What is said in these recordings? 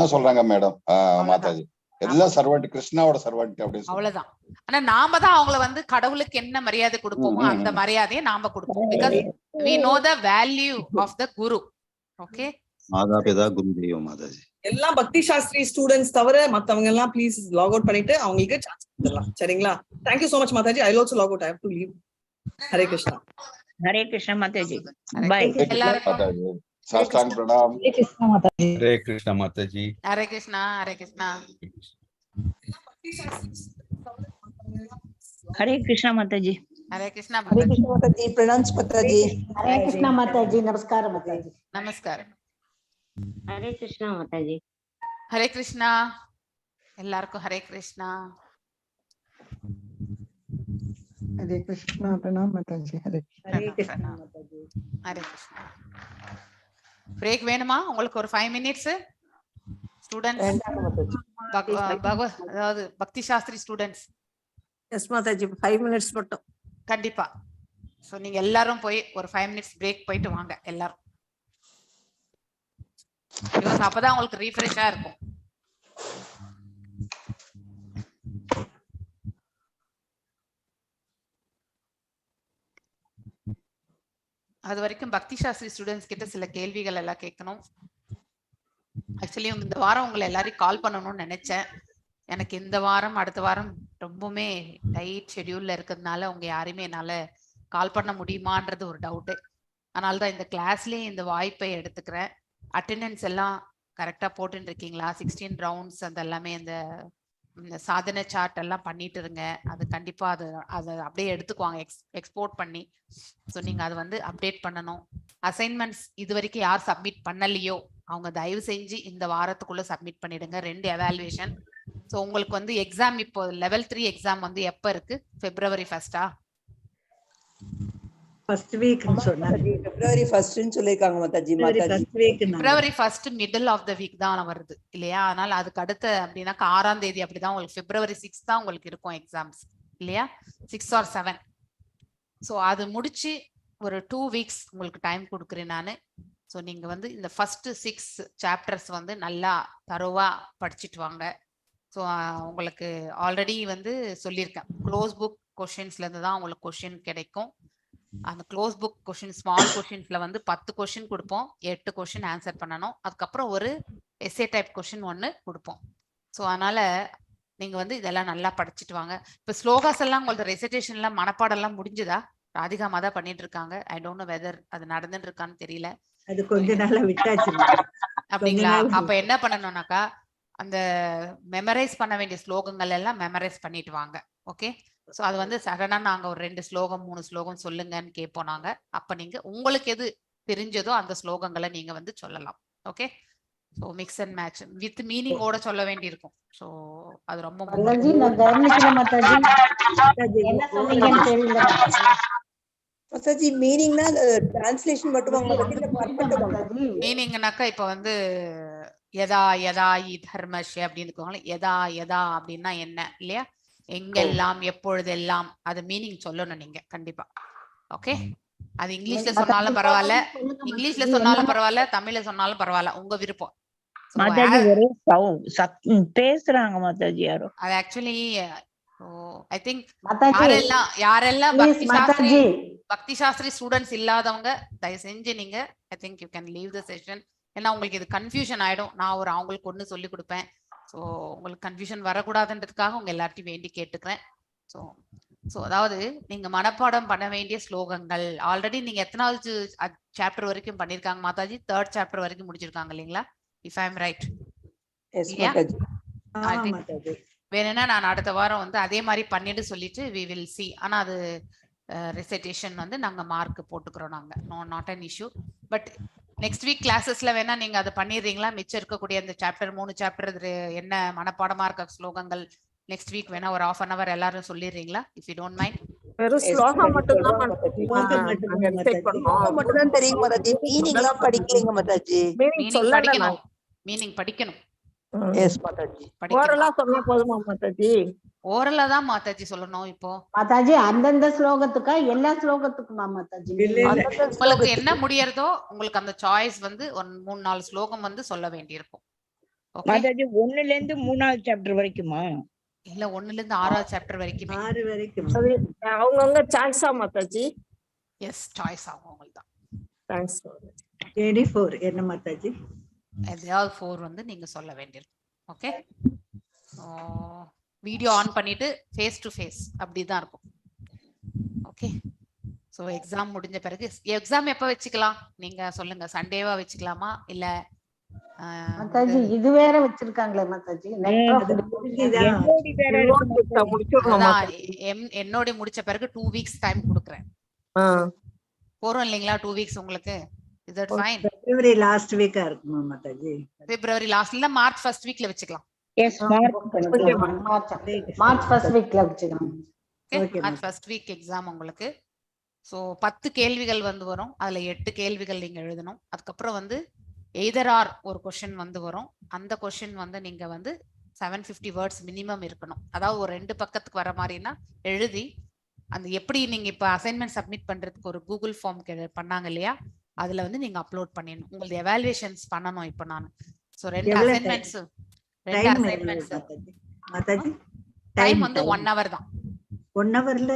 அப்படிதான் சொல்றாங்க மேடம். மாதாஜி எல்லாம் சர்வெண்ட், கிருஷ்ணாவோட சர்வெண்ட் அப்படின்னு அவ்வளவுதான். ஆனா நாம தான் அவங்கள வந்து கடவுளுக்கு என்ன மரியாதை கொடுப்போமோ அந்த மரியாதையை நாம கொடுப்போம். Because we know the value of the guru. Okay, மாதா பிதா குரு தெய்வம் மாதாஜி. எல்லா பக்தி சாஸ்திரி ஸ்டூடெண்ட்ஸ் தவிர மத்தவங்க எல்லாம் ப்ளீஸ் லாக் அவுட் பண்ணிட்டு அவங்களுக்கு சான்ஸ் கொடுத்துடலாம். சரிங்களா? Thank you so much மாதாஜி. I will also log out. I have to leave. Hare Krishna. Hare Krishna மாதாஜி. பை. எல்லாரும் சாஷ்டாங்க பிரணாம். ஹரே கிருஷ்ணா மாதாஜி. ஹரே கிருஷ்ணா மாதாஜி. ஹரே கிருஷ்ணா. ஹரே கிருஷ்ணா. ஹரே கிருஷ்ணா மாதாஜி. ஹரே கிருஷ்ணா. ஹரே கிருஷ்ணா மாதாஜி. பிரணாம்ஸ் மாதாஜி. ஹரே கிருஷ்ணா மாதாஜி. நமஸ்காரம் மாதாஜி. நமஸ்காரம். ஹரே கிருஷ்ணா மாதாஜி. ஹரே கிருஷ்ணா. எல்லாருக்கும் ஹரே கிருஷ்ணா. ஹரே கிருஷ்ணா. பிரணாம் மாதாஜி. ஹரே கிருஷ்ணா. ஹரே கிருஷ்ணா. பிரேக் வேணுமா உங்களுக்கு? ஒரு 5 மினிட்ஸ் ஸ்டூடண்ட்ஸ், அதாவது பக்தி சாஸ்திரி ஸ்டூடெண்ட்ஸ். எஸ் மாதாஜி. 5 மினிட்ஸ் மட்டும் கண்டிப்பா. சோ நீங்க எல்லாரும் போய் ஒரு 5 மினிட்ஸ் பிரேக் போயிட்டு வாங்க எல்லாரும். அப்பதான் உங்களுக்கு ரீஃப்ரெஷ்ஷா இருக்கும். அது வரைக்கும் பக்தி சாஸ்திரி ஸ்டூடெண்ட்ஸ் கிட்ட சில கேள்விகள் எல்லாம் கேட்கணும். ஆக்சுவலி இந்த வாரம் உங்களை எல்லாரையும் கால் பண்ணணும்னு நினைச்சேன். எனக்கு இந்த வாரம் அடுத்த வாரம் ரொம்பவுமே டைட் ஷெட்யூல்ல இருக்கிறதுனால உங்க யாரையுமே என்னால கால் பண்ண முடியுமான்றது ஒரு டவுட்டு. அதனால தான் இந்த கிளாஸ்லயே இந்த வாய்ப்பை எடுத்துக்கிறேன். அட்டெண்டன்ஸ் எல்லாம் கரெக்டா போட்டுட்டு இருக்கீங்களா? 16 ரவுண்ட்ஸ் அந்த எல்லாமே இந்த சாதனை சார்ட் எல்லாம் பண்ணிட்டு இருங்க. அது கண்டிப்பா அதை அப்படியே எடுத்துக்குவாங்க எக்ஸ்போர்ட் பண்ணி. ஸோ நீங்க அதை வந்து அப்டேட் பண்ணணும். அசைன்மெண்ட்ஸ் இது வரைக்கும் யார் சப்மிட் பண்ணலையோ அவங்க தயவு செஞ்சு இந்த வாரத்துக்குள்ள சப்மிட் பண்ணிடுங்க. 2 எவாலுவேஷன். ஸோ உங்களுக்கு வந்து எக்ஸாம் இப்போ லெவல் 3 எக்ஸாம் வந்து எப்ப இருக்கு? February 1st ஃபர்ஸ்ட் வீக் சொன்னாங்க. February 1st ன்னு சொல்லிருக்காங்க மாதாஜி. February 1st middle of the week தான் வருது இல்லையா? அதனால அதுக்கு அடுத்து அப்படின்னா 6ஆம் தேதி அப்படிதான் உங்களுக்கு February 6 தான் உங்களுக்கு இருக்கும் எக்ஸாம்ஸ் இல்லையா? 6 or 7. ஸோ அது முடிச்சு ஒரு 2 வீக்ஸ் உங்களுக்கு டைம் கொடுக்குறேன் நான். ஸோ நீங்க வந்து இந்த ஃபர்ஸ்ட் 6 சாப்டர்ஸ் வந்து நல்லா தரோவா படிச்சுட்டு வாங்க. ஸோ உங்களுக்கு ஆல்ரெடி வந்து சொல்லியிருக்கேன், க்ளோஸ் புக் கொஷின்ஸ்ல இருந்து தான் உங்களுக்கு கொஷின் கிடைக்கும். அந்த க்ளோஸ் புக் கொஷின் ஸ்மால் கொஷின்ஸ்ல வந்து 10 கொஷின் கொடுப்போம். 8 கொஷின் ஆன்சர் பண்ணணும். அதுக்கப்புறம் ஒரு எஸ்ஏ டைப் கொஷின் 1 கொடுப்போம். ஸோ அதனால நீங்க வந்து இதெல்லாம் நல்லா படிச்சுட்டு வாங்க. இப்போ ஸ்லோகாஸ் எல்லாம் உங்களுக்கு ரெசிடேஷன்லாம் மனப்பாடம் எல்லாம் முடிஞ்சுதா? ராதிகா தான் பண்ணிட்டு இருக்காங்க. ஐ டோன்ட் நோ வெதர் அது நடந்துட்டு இருக்கான்னு தெரியல. அது கொஞ்ச நாளா விட்டாச்சு. அப்படிங்களா? அப்ப என்ன பண்ணணும்னாக்கா அந்த மெமரைஸ் பண்ண வேண்டிய ஸ்லோகங்கள் எல்லாம் மெமரைஸ் பண்ணிட்டு வாங்க. ஓகே? ஸோ அது வந்து சடனா நாங்க ஒரு 2 ஸ்லோகம் 3 ஸ்லோகம் சொல்லுங்கன்னு கேட்போம் நாங்க. அப்ப நீங்க உங்களுக்கு எது தெரிஞ்சதோ அந்த ஸ்லோகங்களை நீங்க வந்து சொல்லலாம். Okay? So mix and match with meaning ஓட சொல்ல வேண்டி இருக்கும். ஸோ அது ரொம்ப மீனிங்னாக்கா இப்ப வந்து யதா யதா தர்மஷ் அப்படின்னு யதா யதா அப்படின்னா என்ன இல்லையா? எங்கெல்லாம் எப்பொழுதெல்லாம் அது மீனிங் சொல்லணும் நீங்க கண்டிப்பா. ஓகே? அது இங்கிலீஷ்ல சொன்னாலும் பரவாயில்ல, இங்கிலீஷ்ல சொன்னாலும் பரவாயில்ல, தமிழ்ல சொன்னாலும் பரவாயில்ல, உங்க விருப்பம். பேசுறாங்க மாதாஜி யாரோ. அது ஆக்சுவலி ஐ திங்க் யாரெல்லாம் பக்தி சாஸ்திரி ஸ்டூடெண்ட்ஸ் இல்லாதவங்க தயவு செஞ்சு நீங்க I think you can leave the session. ஏன்னா உங்களுக்கு இது கன்ஃபியூஷன் ஆயிடும். நான் அவங்களுக்கு ஒண்ணு சொல்லி கொடுப்பேன். ஸோ உங்களுக்கு கன்ஃபியூஷன் வரக்கூடாதுன்றதுக்காக உங்க எல்லார்ட்டையும் வேண்டி கேட்டுக்கிறேன். ஸோ அதாவது நீங்க மனப்பாடம் பண்ண வேண்டிய ஸ்லோகங்கள் ஆல்ரெடி நீங்க எத்தனாவது சாப்டர் வரைக்கும் பண்ணிருக்காங்க மாதாஜி? 3rd சாப்டர் வரைக்கும் முடிச்சிருக்காங்க இல்லைங்களா? If I am right. வேணும்னா நான் அடுத்த வாரம் வந்து அதே மாதிரி பண்ணிட்டு சொல்லிட்டு வி வில் சி. ஆனா அது ரெசிடேஷன் வந்து நாங்க மார்க் போட்டுக்கிறோம் நாங்க. Not an issue. But next week கிளாஸஸ்ல வேணா நீங்க அதை பண்ணிடுறீங்களா? மிச்சம் இருக்கக்கூடிய இந்த சாப்டர் 3 சாப்டர் என்ன மனப்பாடமா இருக்க ஸ்லோகங்கள் நெக்ஸ்ட் வீக் வேணா ஒரு 1/2 hour எல்லாரும் சொல்லிடுறீங்களா? If you don't mind. வெறும் ஸ்லோகம் மட்டும் தான் தெரியும் மாதாஜி. மீனிங் எல்லாம் படிக்கலங்க மாதாஜி. மீனிங் படிக்கணும். எஸ் மாதாஜி. ஓரலா சொன்னா போதுமா மாதாஜி? ஓரலா தான் மாதாஜி சொல்லணும். இப்போ மாதாஜி அந்தந்த ஸ்லோகத்துக்கா எல்லா ஸ்லோகத்துக்குமா மாதாஜி? உங்களுக்கு என்ன முடியறதோ உங்களுக்கு அந்த சாய்ஸ் வந்து ஒரு 3-4 ஸ்லோகம் வந்து சொல்ல வேண்டியிருக்கும். ஓகே மாதாஜி 1ல இருந்து 3வது சாப்டர் வரைக்குமா? இல்ல 1ல இருந்து 6வது சாப்டர் வரைக்குமே. 6 வரைக்கும். அவங்கவுங்க சாய்ஸா மாதாஜி? எஸ், சாய்ஸ் ஆகும் உங்களுக்கு தான். தேங்க்ஸ். 24 என்ன மாதாஜி? எதையாவது 4 வந்து நீங்க சொல்ல வேண்டியிருக்கும். ஓகே, வீடியோ ஆன் பண்ணிட்டு ஃபேஸ் டு ஃபேஸ் அப்படிதான் இருக்கும். ஓகே, ஸோ எக்ஸாம் முடிஞ்ச பிறகு எக்ஸாம் எப்போ வச்சுக்கலாம் நீங்க சொல்லுங்க. சண்டேவா வச்சுக்கலாமா இல்ல மாதாஜி இது வேற வச்சிருக்காங்களே மாதாஜி? என்னோட முடிச்ச பிறகு 2 வீக்ஸ் டைம் கொடுக்குறேன். போறோம் இல்லைங்களா 2 வீக்ஸ் உங்களுக்கு? Is that fine? February last வீக்கா இருக்குமா மாதாஜி? பிப்ரவரி லாஸ்ட்ல மார்ச் ஃபர்ஸ்ட் வீக்ல வச்சுக்கலாம். எஸ், மார்ச் ஃபர்ஸ்ட் வீக்ல வச்சுக்கலாம். Okay, March first week exam உங்களுக்கு. ஸோ 10 கேள்விகள் வந்து வரும். அதுல 8 கேள்விகள் நீங்க எழுதணும். அதுக்கப்புறம் வந்து எய்தர் ஆர் ஒரு கொஸ்டின் வந்து வரும். அந்த கொஸ்டின் வந்து நீங்க வந்து 750 வேர்ட்ஸ் மினிமம் இருக்கணும். அதாவது ஒரு 2 பக்கத்துக்கு வர மாதிரினா எழுதி அந்த எப்படி நீங்க இப்ப அசைன்மெண்ட் சப்மிட் பண்றதுக்கு ஒரு கூகுள் ஃபார்ம் பண்ணாங்க இல்லையா, அதுல வந்து நீங்க அப்லோட் பண்ணிடணும். உங்களுக்கு எவாலுவேஷன்ஸ் பண்ணணும். இப்போ நான் ஸோ 2 அசைன்மெண்ட்ஸ் மாதாஜி டைம் வந்து 1 hour தான். 1 hourல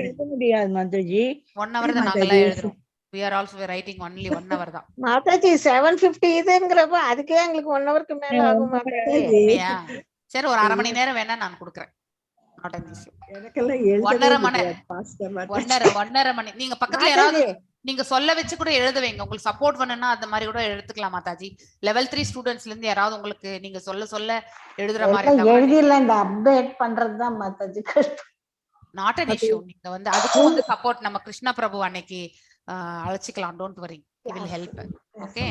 எழுத முடியாது மாதாஜி. 1 hour தான் நாங்க எல்லாம் எழுதுறோம். we are also writing only 1 hour தான். மாதாஜி 750 இதுங்கறப்ப அதுக்கே எங்களுக்கு 1 ஹவருக்கு மேல ஆகும் மாதாஜி. சரி, ஒரு அரை மணி நேரம் வேணா நான் கொடுக்குறேன். Not an issue. எனக்கெல்லாம் 1.5 மணி நீங்க பக்கத்துல யாராவது நீங்க சொல்ல வச்சு கூட எழுத வைங்க. உங்களுக்கு சப்போர்ட் பண்ணனும்னா அந்த மாதிரி கூட எடுத்துக்கலாம் மாதாஜி. லெவல் 3 ஸ்டூடண்ட்ஸ்ல இருந்து யாராவது உங்களுக்கு நீங்க சொல்ல எழுதுற மாதிரி எழுதிடலாம். இந்த அப்டேட் பண்றதுதான் மாதாஜி கஷ்டம். Not an issue. நீங்க வந்து அதுக்கும் வந்து சப்போர்ட் நம்ம கிருஷ்ணா பிரபு அன்னைக்கு அழைச்சிக்கலாம். Don't worry, he will help. Okay,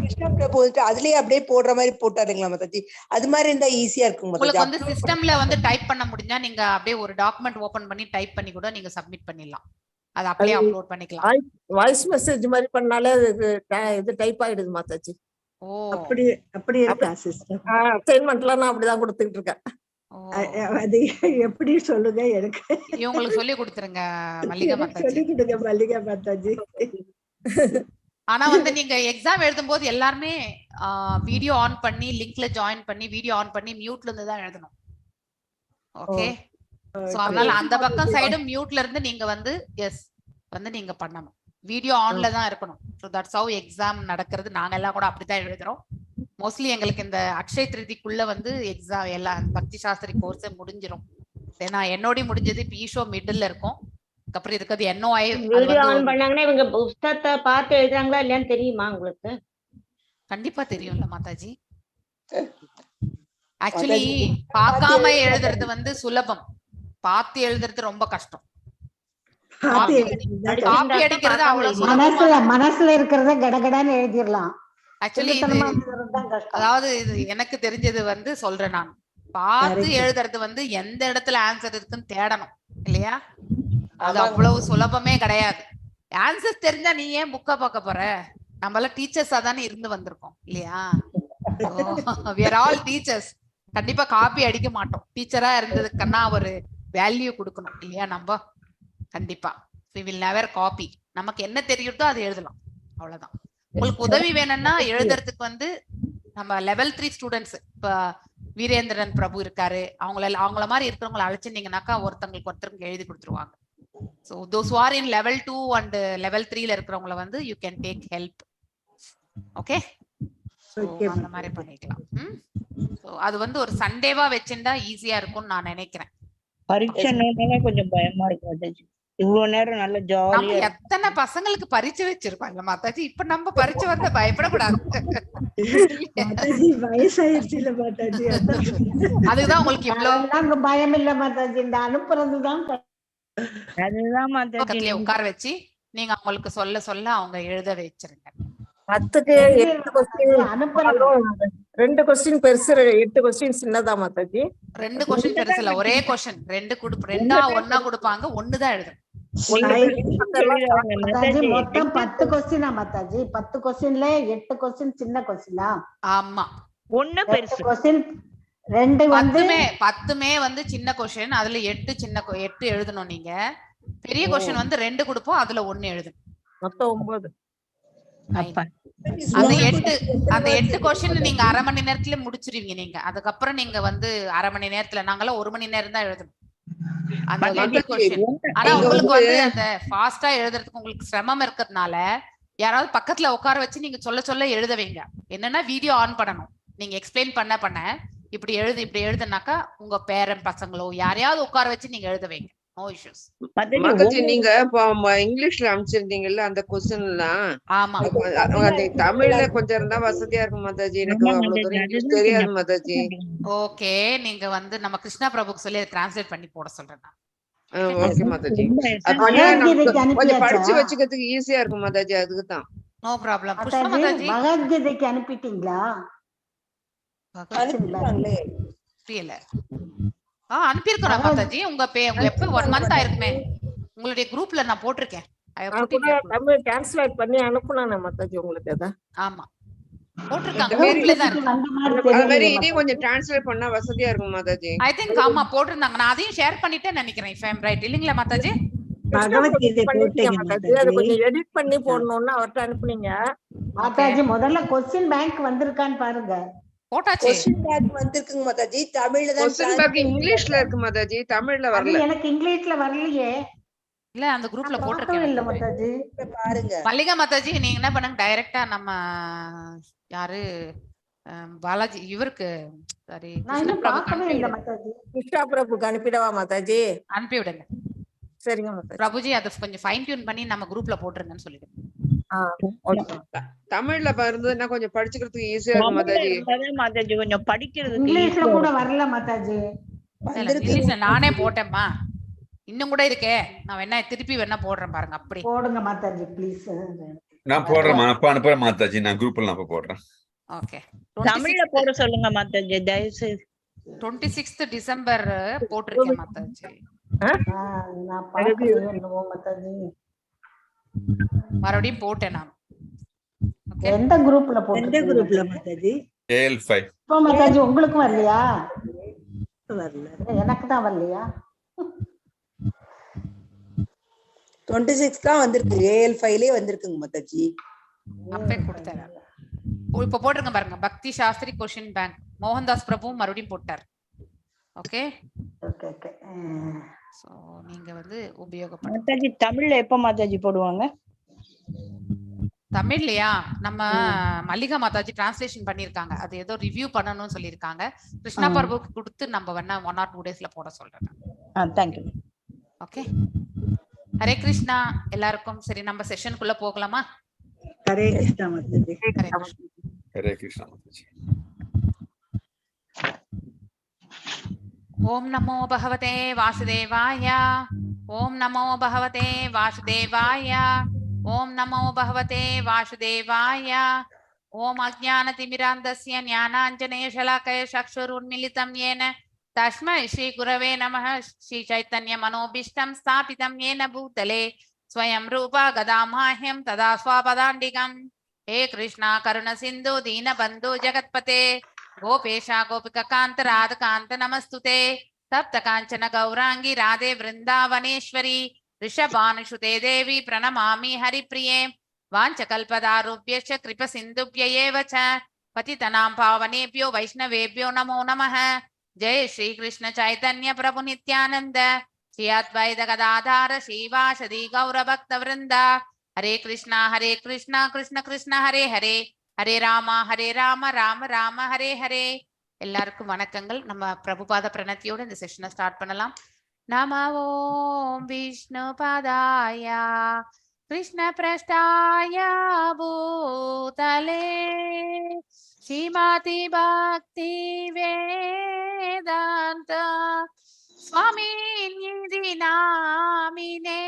Krishna Prabhu அதுலயே அப்படியே போடுற மாதிரி போட்டாருங்களா மாதாஜி? அது மாதிரி இருந்தா ஈஸியா இருக்கும் மாதாஜி. உங்களுக்கு வந்து சிஸ்டம்ல வந்து டைப் பண்ண முடிஞ்சா நீங்க அப்படியே ஒரு டாக்குமெண்ட் ஓபன் பண்ணி டைப் பண்ணி கூட நீங்க சப்மிட் பண்ணிடலாம். அது அப்படியே அப்லோட் பண்ணிக்கலாம். வாய்ஸ் மெசேஜ் மாதிரி பண்ணாலே இது டைப் ஆயிடுது மாதாஜி. ஓ, அப்படி இருக்கா சிஸ்டம்? அசைன்மெண்ட்ல நான் அப்படிதான் கொடுத்துட்டு இருக்கேன். அது எப்படி சொல்லுங்க எனக்கு. இவங்களுக்கு சொல்லி கொடுத்துருங்க மல்லிகா மாதாஜி. சொல்லி கொடுங்க மல்லிகா மாதாஜி. ஆனா வந்து நீங்க எக்ஸாம் எழுதும் போது எல்லாருமே வீடியோ ஆன் பண்ணி லிங்க்ல ஜாயின் பண்ணி வீடியோ ஆன் பண்ணி மியூட்ல இருந்து தான் எழுதணும். ஓகே, சோ அதனால அந்த பக்கம் சைடும் மியூட்ல இருந்து நீங்க வந்து எஸ் வந்து நீங்க பண்ணணும். வீடியோ ஆன்ல தான் இருக்கணும். ஸோ தட்ஸ் ஹவ் எக்ஸாம் நடக்கிறது. நாங்க எல்லாம் கூட அப்படித்தான் எழுதுறோம். மோஸ்ட்லி எங்களுக்கு இந்த அக்ஷய திருதிக்குள்ள வந்து எக்ஸாம் எல்லாம் பக்தி சாஸ்திரி கோர்ஸே முடிஞ்சிடும். ஏன்னா என்னோட முடிஞ்சது பீஷோ மிடில் இருக்கும். அப்புறம் இதுக்கு NOI வீடியோ ஆன் பண்ணாங்கன்னா இவங்க புத்தகத்தை பார்த்து எழுதுறாங்களா இல்லையான்னு தெரியுமா உங்களுக்கு? கண்டிப்பா தெரியும்ல மாதாஜி. ஆக்சுவலி பார்க்காம எழுதுறது வந்து சுலபம், பார்த்து எழுதுறது ரொம்ப கஷ்டம். காப்பி அடிக்கிறது அவ்வளவு மனசுல இருக்கிறத கடகடான்னு எழுதிடலாம். ஆக்சுவலி அதாவது இது எனக்கு தெரிஞ்சது வந்து சொல்றேன் நான். பார்த்து எழுதுறது வந்து எந்த இடத்துல ஆன்சர் இருக்குன்னு தேடணும் இல்லையா? அது அவ்வளவு சுலபமே கிடையாது. ஆன்சர் தெரிஞ்சா நீ ஏன் புக்கை பார்க்க போற? நம்ம எல்லாம் டீச்சர்ஸா தானே இருந்து வந்திருக்கோம் இல்லையா? we are all teachers. கண்டிப்பா காப்பி அடிக்க மாட்டோம். டீச்சரா இருந்ததுக்குன்னா ஒரு வேல்யூ கொடுக்கணும் இல்லையா? நம்ம கண்டிப்பா we will never copy. நமக்கு என்ன தெரியுதோ அதை எழுதலாம், அவ்வளவுதான். உங்களுக்கு உதவி வேணும்னா எழுதுறதுக்கு வந்து நம்ம லெவல் 3 ஸ்டூடெண்ட்ஸ் இப்ப வீரேந்திரன் பிரபு இருக்காரு, அவங்கள மாதிரி இருக்கிறவங்களை அழைச்சிருந்தீங்கன்னாக்கா ஒருத்தருக்கு எழுதி கொடுத்துருவாங்க. So those who are in level 2 and level 3ல இருக்கிறவங்கள வந்து you can take help. Okay, அந்த மாதிரி பண்ணிக்கலாம். So அது வந்து ஒரு சண்டேவா வச்சிருந்தா ஈஸியா இருக்கும்னு நான் நினைக்கிறேன். பரீட்சைனால கொஞ்சம் பயமா இருக்கு. இவ்வளவு நேரம் நல்ல ஜாலியா எத்தனை பசங்களுக்கு பரீட்சை வச்சிருப்பாங்க மாதாஜி. இப்ப நம்ம பரீட்சை வந்தா பயப்படக்கூடாது. வயசாயிருச்சு இல்ல மாதாஜி, அதுதான் உங்களுக்கு இவ்வளவு பயம் இல்ல மாதாஜி. இந்த அனுப்புறதுதான் அதுதான் மாதாஜி. உட்கார வச்சு நீங்க அவங்களுக்கு சொல்ல அவங்க எழுத வச்சிருங்க. 10க்கு 8 கொஸ்டின், 2 கொஸ்டின் பெருசு, 8 கொஸ்டின் சின்னதா மாதாஜி? 2 கொஸ்டின் பெருசு இல்ல, ஒரே கொஸ்டின் 2 ஒன்னா கொடுப்பாங்க, 1 தான் எழுதணும். மொத்தம் 10 கொஸ்டினா மாதாஜி? 10 கொஸ்டின்ல 8 கொஸ்டின் சின்ன கொஸ்டினா? ஆமா, 1 பெருசு கொஸ்டின், 2 வந்து 10மே வந்து சின்ன கொஸ்டின், அதுல 8 எழுதணும் நீங்க. பெரிய கொஸ்டின் வந்து 2 கொடுப்போம், அதுல 1 எழுதணும். மொத்தம் 9. அப்பா அந்த 8 கொஸ்டின் நீங்க அரை மணி நேரத்துல முடிச்சிருவீங்க நீங்க. அதுக்கப்புறம் நீங்க வந்து அரை மணி நேரத்துல, நாங்களாம் 1 மணி நேரம் தான் எழுதணும் அந்த 8 கொஸ்டின். ஆனா உங்களுக்கு வந்து அந்த ஃபாஸ்டா எழுதுறதுக்கு உங்களுக்கு சிரமம் இருக்கிறதுனால யாராவது பக்கத்துல உட்கார வச்சு நீங்க சொல்ல சொல்ல எழுத வைங்க. என்னன்னா வீடியோ ஆன் பண்ணணும். நீங்க எக்ஸ்பிளைன் பண்ண இப்படி எழுதுனாக்கா உங்க பேரன் பசங்களோ யாரையாவது உட்கார வச்சு நீங்க எழுத வைங்க. No issues. மாதாஜி நீங்க இங்கிலீஷ்ல அனுப்பிச்சிருந்தீங்கல்ல அந்த கொஸ்டின் எல்லாம், ஆமா அந்த தமிழ்ல கொஞ்சம் இருந்தா வசதியா இருக்கும் மாதாஜி. எனக்கு அவ்வளவு தூரம் இங்கிலீஷ் தெரியாது மாதாஜி. ஓகே, நீங்க வந்து நம்ம கிருஷ்ணா பிரபுக்கு சொல்லி டிரான்ஸ்லேட் பண்ணி போட சொல்றேன் நான். ஓகே மாதாஜி. கொஞ்சம் படிச்சு வச்சுக்கிறதுக்கு ஈஸியா இருக்கும் மாதாஜி. அதுக்குதான். No problem. புஷ்பா மாதாஜி பகவத்கீதைக்கு அனுப்பிட்டீங்களா? அனுப்பிட்டாங்களே. புரியல. அனுப்பியிருக்கிறோம் மாதாஜி. உங்க எப்ப 1 மந்த் ஆயிருக்குமே உங்களுடைய குரூப்ல நான் போட்டிருக்கேன். தமிழ் டிரான்ஸ்லேட் பண்ணி அனுப்புனானே மாதாஜி உங்களுக்கு அதான். ஆமா போட்டிருக்காங்க, குரூப்ல தான் இருக்கு. அது மாதிரி இதையும் கொஞ்சம் டிரான்ஸ்லேட் பண்ணா வசதியா இருக்கும் மாதாஜி. ஐ திங்க் ஆமா போட்டிருந்தாங்க. நான் அதையும் ஷேர் பண்ணிட்டேன்னு நினைக்கிறேன். இஃப் ஐ அம் ரைட் இல்லீங்களா மாதாஜி? பகவத்கீதை போட்டீங்க மாதாஜி. அது கொஞ்சம் எடிட் பண்ணி போடணும்னு அவர்ட்ட அனுப்புனீங்க மாதாஜி. முதல்ல கொஸ்டின் பேங்க் வந்திருக்கான்னு பாருங்க. போட்டாச்சு. கொஸ்டின் பேங்க் வந்திருக்குங்க மாதாஜி. தமிழ்ல தான். கொஸ்டின் பேங்க் இங்கிலீஷ்ல இருக்கு மாதாஜி, தமிழ்ல வரல. எனக்கு இங்கிலீஷ்ல வரலையே. இல்ல அந்த குரூப்ல இல்ல போட்டிருக்கேன் மாதாஜி. பாருங்க மல்லிகா மாதாஜி. நீங்க என்ன பண்ணுங்க, டைரக்டா நம்ம யாரு பாலாஜி இவருக்கு சாரி கிருஷ்ணா பிரபுக்கு கிருஷ்ணா பிரபுக்கு அனுப்பிடவா மாதாஜி? அனுப்பி விடுங்க. சரிங்க மாதாஜி. பிரபுஜி அதை கொஞ்சம் ஃபைன் டியூன் பண்ணி நம்ம குரூப்ல போட்டுருங்கன்னு சொல்லிடுங்க. தமிழ்ல இருந்ததுன்னா கொஞ்சம் படிச்சுக்கிறதுக்கு ஈஸியா இருக்கும் மாதாஜி. மாதாஜி கொஞ்சம் படிக்கிறது இங்கிலீஷ்ல கூட வரல மாதாஜி. இங்கிலீஷ்ல நானே போட்டேம்மா, இன்னும் கூட இருக்கே. நான் வேணா திருப்பி வேணா போடுறேன் பாருங்க. அப்படி போடுங்க மாதாஜி ப்ளீஸ். நான் போடுறேன், அப்ப அனுப்புறேன் மாதாஜி. நான் குரூப்ல நான் போடுறேன். ஓகே, தமிழ்ல போட சொல்லுங்க மாதாஜி தயவு செய்து. 26th டிசம்பர் போட்டிருக்கேன் மாதாஜி. நான் பார்க்கலையே என்னவோ மாதாஜி. மறுபடியும் போட்டேன் நான். எந்த குரூப்ல போட்டீங்க? எந்த குரூப்ல மாதாஜி? AL5. இப்போ மாதாஜி உங்களுக்கும் வரலையா? வரல, எனக்கு தான் வரலையா? 26 தான் வந்திருக்கு. AL5லே வந்திருக்குங்க மாதாஜி. அப்பே கொடுத்தேன். இப்ப போட்டுருங்க பாருங்க. பக்தி சாஸ்திரி கொஸ்டின் பேங்க் மோகன்தாஸ் பிரபு மறுபடியும் போட்டார். Okay okay okay. சோ நீங்க வந்து உபயோகப்படுங்க மாதாஜி. தமிழ்ல எப்ப மாதாஜி போடுவாங்க? தமிழ்லையா? நம்ம மல்லிகா மாதாஜி டிரான்ஸ்லேஷன் பண்ணிருக்காங்க. அது ஏதோ ரிவ்யூ பண்ணணும்னு சொல்லிருக்காங்க. கிருஷ்ணா பிரபுக்கு கொடுத்து நம்ம வேணா 1 or 2 daysல போட சொல்றேன். தேங்க்யூ. ஓகே, ஹரே கிருஷ்ணா எல்லாருக்கும். சரி, நம்ம செஷனுக்குள்ள போகலாமா? ஹரே கிருஷ்ணா மாதாஜி. ஹரே கிருஷ்ணா மாதாஜி. ஓம் நமோ பகவதே வாசுதேவாய. ஓம் நமோ பகவதே வாசுதேவாய. ஓம் நமோ பகவதே வாசுதேவாய. ஓம் அஜ்ஞானதிமிராந்தஸ்ய ஞானாஞ்சனேஷலாக்கய சக்ஷுருன்மிலிதம் येन तस्मै श्री गुरवे नमः. श्री चैतन्य मनोभीष्टं स्थापितं येन भूतले स्वयं रूपा गदामाह्यं तदा स्वापदाण्डिकम्. हे कृष्णा करुण सिन्धु दीनबन्धु जगत्पते गोपेशा गोपिकान्त राधकान्त नमस्तुते. तप्त काञ्चन गौरांगी राधे वृन्दावनेश्वरी ऋषभानुसुते देवी प्रणमामि हरिप्रिये. वाञ्छकल्पदारुभ्यश्च कृपसिन्धुभ्यैव च पतितनां पावनेभ्यो वैष्णवेभ्यो नमो नमः. जय श्री कृष्ण चैतन्य प्रभु नित्यानंद श्री अद्वैत गदाधर श्रीवासदि गौर भक्त वृंद. हरे कृष्णा कृष्ण कृष्ण हरे हरे, हरे राम राम राम हरे हरे. எல்லாருக்கும் வணக்கங்கள். நம்ம பிரபுபாத பிரணத்தியோட இந்த செஷனை ஸ்டார்ட் பண்ணலாம். நம ஓம் விஷ்ணு பாதாய கிருஷ்ண பிரஷ்டாய பூதலே ஸ்ரீமதி பக்தி வேதாந்த स्वामी निधि नामिने.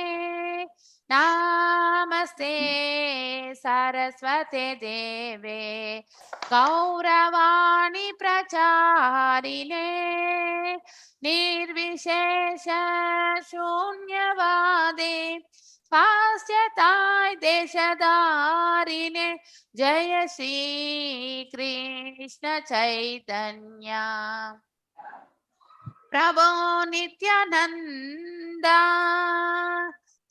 नमस्ते सरस्वते देवे गौरवाणी प्रचारिणे. निर्विशेष शून्यवादे पाश्चात्य देशधारिणे. जय श्री कृष्ण चैतन्य प्रभो नित्यानंद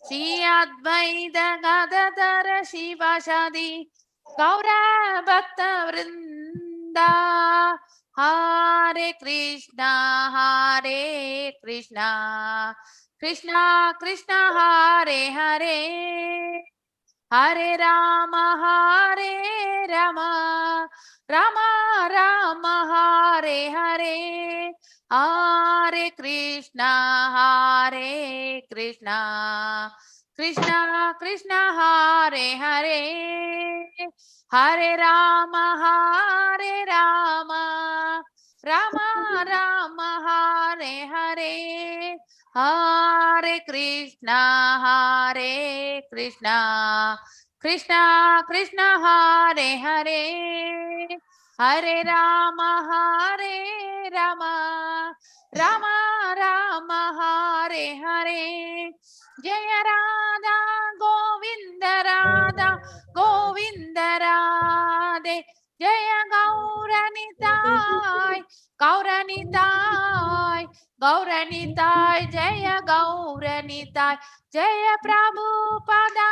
ஸ்ரீ அத்வைத கததர சிவசதி கௌர பக்த விருந்தா ஹரே கிருஷ்ணா கிருஷ்ணா கிருஷ்ணா ஹரே ஹரே ஹரே ராம ராம ராம ஹரே ஹரே ஹரே கிருஷ்ணா கிருஷ்ணா கிருஷ்ணா ஹரே ஹரே ஹரே ராம ராம ராம ஹரே ஹரே ஹரே கிருஷ்ணா கிருஷ்ணா ஹரே ஹரே ஹரே ராம ராம ராம ஹரே ஹரே ஜெய ராதா கோவிந்த ராதே ஜெய கௌரனிதாய் ஜெய கௌரனிதாய் ஜெய பிரபுபதா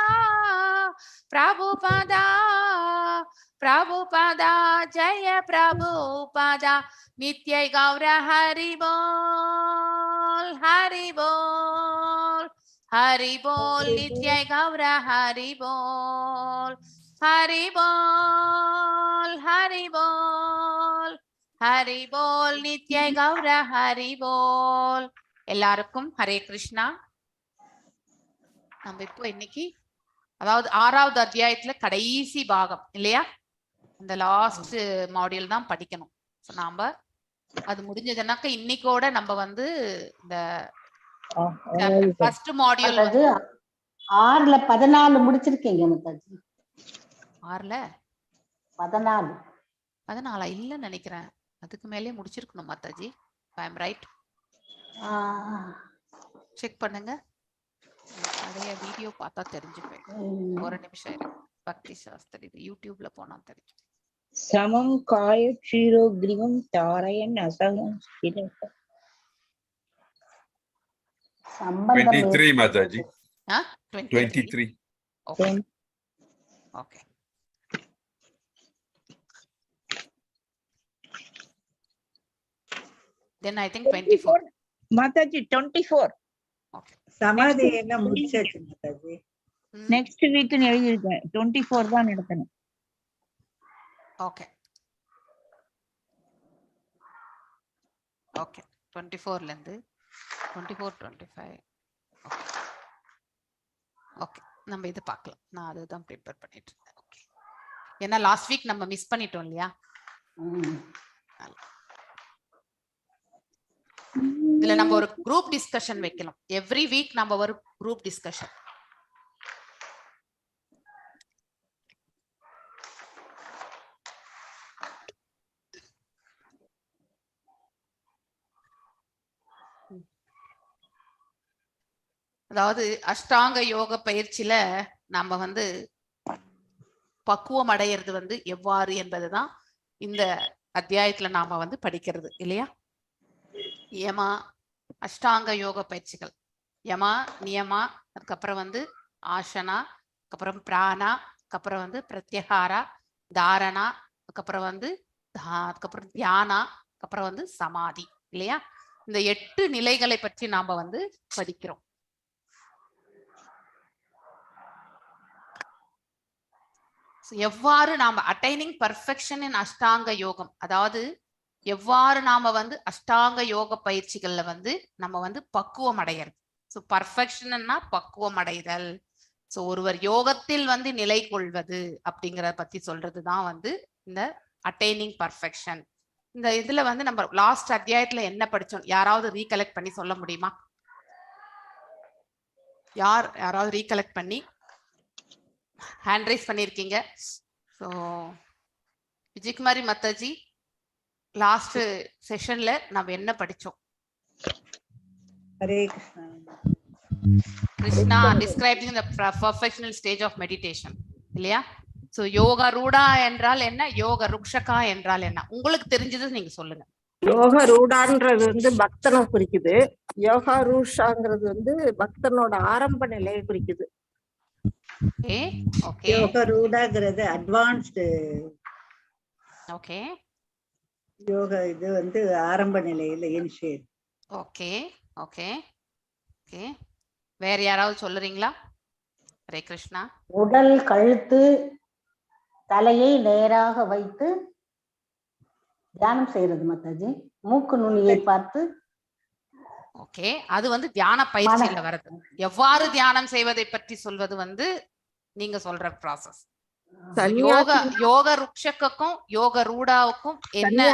ஜெய பிரபுபதா நித்யை கௌர ஹரி போல் நித்யை கௌர ஹரி போல் நித்யை கௌர ஹரி போல். எல்லாருக்கும் ஹரே கிருஷ்ணா. நம்ம இப்போ இன்னைக்கு அதாவது 6வது அத்தியாயத்துல கடைசி பாகம் இல்லையா, இந்த லாஸ்ட் மாடியூல் தான் படிக்கணும். நாம அது முடிஞ்சதுனாக்க இன்னைக்கோட நம்ம வந்து இந்த ஃபர்ஸ்ட் மாடியூல் 6ல 14 முடிச்சிருக்கீங்க மாதாஜி. 6ல 14 இல்லன்னு நினைக்கிறேன், அதுக்கு மேலே முடிச்சிருக்கணும் மாதாஜி. ஐ அம் ரைட்? செக் பண்ணுங்க, நிறைய வீடியோ பார்த்தா தெரிஞ்சுப்பேன். ஒரு நிமிஷம் இருக்கு. பக்தி சாஸ்திரி இது யூடியூப்ல போனா தெரிஞ்சு. சமம் காய க்ஷீரோ கிரீவம் தாரயன் அசகம் ஸ்திரக 23 Mataji. 23. Okay. Then I think 24. Mataji 24. Okay. சமாதி என்ன முடிச்சாச்சு மாதாஜி. நெக்ஸ்ட் வீக் எழுதி இருக்கேன். 24 தான் நடத்தணும். ஓகே 24ல இருந்து 24 25. ஓகே நம்ம இது பார்க்கலாம். நான் அதுதான் ப்ரிப்பேர் பண்ணிட்டு இருக்கேன். ஓகே, ஏன்னா லாஸ்ட் வீக் நம்ம மிஸ் பண்ணிட்டோம் இல்லையா. இதுல நம்ம ஒரு குரூப் டிஸ்கஷன் வைக்கலாம். எவ்ரி வீக் நம்ம ஒரு குரூப் டிஸ்கஷன். அதாவது அஷ்டாங்க யோக பயிற்சியில நம்ம வந்து பக்குவம் அடையிறது வந்து எவ்வாறு என்பதுதான் இந்த அத்தியாயத்துல நாம வந்து படிக்கிறது இல்லையா. யமா அஷ்டாங்க யோக பயிற்சிகள், யமா நியமா, அதுக்கப்புறம் வந்து ஆசனா, அதுக்கப்புறம் பிராணா, அதுக்கப்புறம் வந்து பிரத்யஹாரா, தாரணா, அதுக்கப்புறம் வந்து அதுக்கப்புறம் தியானா, அதுக்கப்புறம் வந்து சமாதி இல்லையா. இந்த 8 நிலைகளை பற்றி நாம வந்து படிக்கிறோம். எவ்வாறு நாம அட்டைனிங் பர்ஃபெக்ஷன் இன் அஷ்டாங்க யோகம், அதாவது எவ்வாறு நாம வந்து அஷ்டாங்க யோக பயிற்சிகள்ல வந்து நம்ம வந்து பக்குவம் அடையிறது. ஸோ பர்ஃபெக்ஷன்னா பக்குவம் அடைதல். ஸோ ஒருவர் யோகத்தில் வந்து நிலை கொள்வது அப்படிங்கிறத பத்தி சொல்றதுதான் வந்து இந்த அட்டைனிங் பர்ஃபெக்ஷன். இந்த இதுல வந்து நம்ம லாஸ்ட் அத்தியாயத்துல என்ன படிச்சோம், யாராவது ரீகலெக்ட் பண்ணி சொல்ல முடியுமா? யாராவது ரீகலெக்ட் பண்ணி ஹேண்ட் ரைஸ் பண்ணிருக்கீங்க. ஸோ விஜயகுமாரி மாதாஜி, லாஸ்ட் செஷன்ல நம்ம என்ன படிச்சோம்? Hare Krishna. Krishna describing the perfectional stage of meditation இல்லையா. ஸோ யோகா ரூடா என்றால் என்ன, யோக ருக்ஷகா என்றால் என்ன, உங்களுக்கு தெரிஞ்சது நீங்க சொல்லுங்க. யோக ரூடான்றது வந்து பக்தனை குறிக்குது. யோகா ரூஷாங்கிறது வந்து பக்தனோட ஆரம்ப நிலையை குறிக்குது. ஓகே ஓகே யோக ரூடாங்கிறது அட்வான்ஸ்டு ஓகே யோக, இது வந்து ஆரம்ப நிலையில இனிஷியேட். ஓகே ஓகே ஓகே வேற யாராவது சொல்லுறீங்களா? ஹரே கிருஷ்ணா. உடல் கழுத்து தலையை நேராக வைத்து தியானம் செய்யறது மாதாஜி. மூக்கு நுனியை பார்த்து. ஓகே, அது வந்து தியான பயிற்சியில வருது. எவ்வாறு தியானம் செய்வதை பற்றி சொல்வது வந்து நீங்க சொல்ற ப்ராசஸ். யோக யோக ருக்ஷக்கும் யோக ரூடாவுக்கும் என்ன?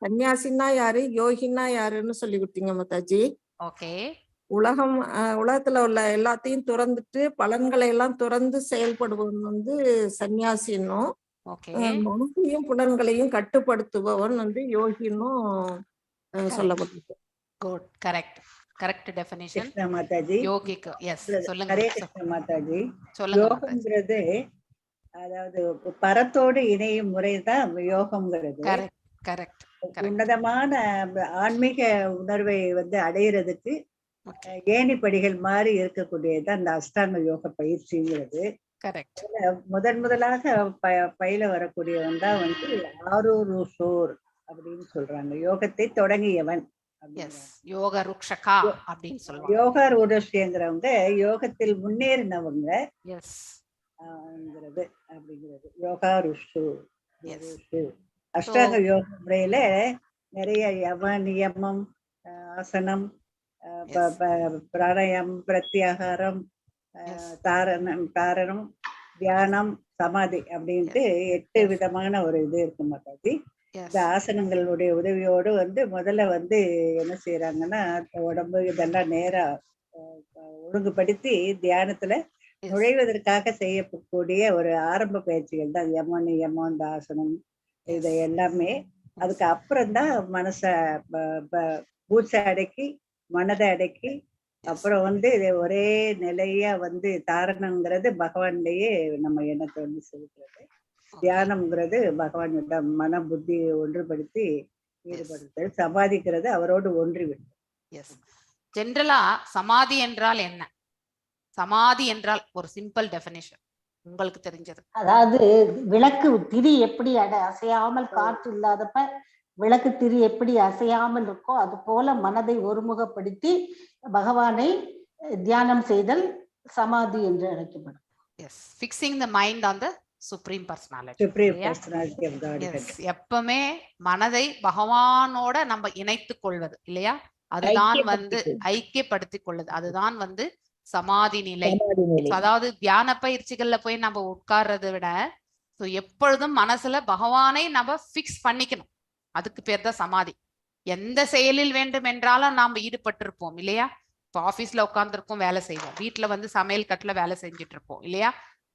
சன்னியாசின்னா யாரு, யோகின்னா யாருன்னு சொல்லி கொடுத்தீங்க மாதாஜி. ஓகே, உலகத்துல உள்ள எல்லாத்தையும் துறந்துட்டு பலன்களை எல்லாம் துறந்து செயல்படுபவன் வந்து சன்னியாசின்னும், மனசையும் புலன்களையும் கட்டுப்படுத்துபவன் வந்து யோகின்னும் சொல்லப்பட்டிருக்கு. Good, correct correct definition Mataji. யோகிக்கு. எஸ், சொல்லுங்க. ஹரே கிருஷ்ணா மாதாஜி. சொல்லுங்க. யோகம்ங்கிறது அதாவது பரத்தோடு இணையும் முறைதான் யோகம்ங்கிறது. Correct correct. உன்னதமான ஆன்மீக உணர்வை வந்து அடையிறதுக்கு ஏணிப்படிகள் மாதிரி இருக்கக்கூடியது அந்த அஷ்டாங்க யோக பயிற்சிங்கிறது. கரெக்ட். முதலாக பயில வரக்கூடியவன் தான் வந்து ஆரூருஷோர் அப்படின்னு சொல்றாங்க. யோகத்தை தொடங்கியவன். யோக ருக்ஷகா அப்படின்னு சொல்லுவாங்க. யோகா ரூடஸ்யங்கிறவங்க யோகத்தில் முன்னேறினவங்க அப்படிங்கிறது யோகா ருஷு. அஷ்டாங்க யோக முறையில நிறைய யம நியமம், ஆசனம், பிராணாயாமம், பிரத்யாகாரம், தாரணம், தியானம், சமாதி அப்படின்ட்டு 8 விதமான ஒரு இது இருக்கு மாதாஜி. இந்த ஆசனங்களுடைய உதவியோடு வந்து முதல்ல வந்து என்ன செய்யறாங்கன்னா உடம்பு இதெல்லாம் நேரா ஒழுங்குபடுத்தி தியானத்துல நுழைவதற்காக செய்யக்கூடிய ஒரு ஆரம்ப பயிற்சிகள் தான் யம நியமம், இந்த ஆசனம், இது எல்லாமே. அதுக்கு அப்புறம்தான் மனசை பூச்சை அடக்கி மனதை அடக்கி அப்புறம் வந்து ஒரே நிலையா வந்து தாரணங்கிறது பகவான்லயே நம்ம எண்ணத்தை வந்து செலுத்துறது. தியானம்ங்கிறது பகவானிடம் மன புத்தி ஒன்றுபடுத்தி ஈடுபடுத்தல். சமாதிக்கிறது அவரோடு ஒன்றிவிடும். ஜென்ரலா சமாதி என்றால் என்ன? சமாதி என்றால் ஒரு சிம்பிள் டெஃபினிஷன் உங்களுக்கு தெரிஞ்சது. அதாவது விளக்கு திரி எப்படி அசையாமல், காற்று இல்லாதப்ப விளக்கு திரி எப்படி அசையாமல் இருக்கோ அது போல மனதை ஒருமுகப்படுத்தி பகவானை தியானம் செய்தல் சமாதி என்று அழைக்கப்படும். Yes, fixing the mind on the supreme personality. எப்பவுமே மனதை பகவானோட நம்ம இணைத்துக் கொள்வது இல்லையா? அதுதான் வந்து ஐக்கியப்படுத்திக் கொள்வது. அதுதான் வந்து சமாதி நிலை. அதாவது தியான பயிற்சிகள்ல போய் நம்ம உட்கார்றதை விட எப்பொழுதும் மனசுல பகவானை நம்ம பிக்ஸ் பண்ணிக்கணும். அதுக்கு பேர் தான் சமாதி. எந்த செயலில் வேண்டும் என்றாலும் நாம ஈடுபட்டிருப்போம் இல்லையா? இப்போ ஆபீஸ்ல உட்கார்ந்துருப்போம், வேலை செய்வோம். வீட்டுல வந்து சமையல் கட்டுல வேலை செஞ்சுட்டு இருப்போம் இல்லையா?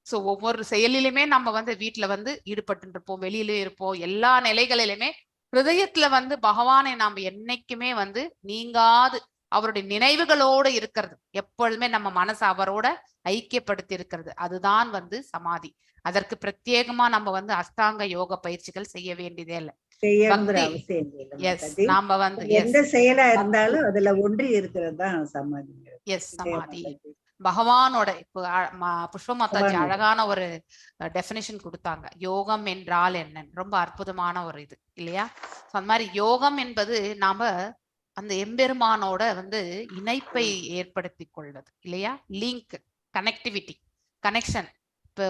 சோ ஒவ்வொரு செயலிலுமே நம்ம வந்து வீட்டுல வந்து ஈடுபட்டு இருப்போம், வெளியிலே இருப்போம். எல்லா நிலைகளிலுமே ஹிருதயத்துல வந்து பகவானை நாம என்னைக்குமே வந்து நீங்காது அவருடைய நினைவுகளோடு இருக்கிறது. எப்பொழுதுமே நம்ம மனசை அவரோட ஐக்கியப்படுத்தி இருக்கிறது. அதுதான் வந்து சமாதி. அதற்கு பிரத்யேகமா நம்ம வந்து அஷ்டாங்க யோக பயிற்சிகள் செய்ய வேண்டியதே இல்லை. நாம வந்து எந்த செயலா இருந்தாலும் அதுல ஒன்றி இருக்கிறது தான் சமாதி. எஸ், சமாதி பகவானோட. இப்போ புஷ்பமாதாஜி அழகான ஒரு டெஃபினிஷன் கொடுத்தாங்க. யோகம் என்றால் என்ன, ரொம்ப அற்புதமான ஒரு இது இல்லையா? அந்த மாதிரி யோகம் என்பது நாம அந்த எம்பெருமானோட வந்து இணைப்பை ஏற்படுத்தி கொள்வது இல்லையா? Link, connectivity, connection. இப்போ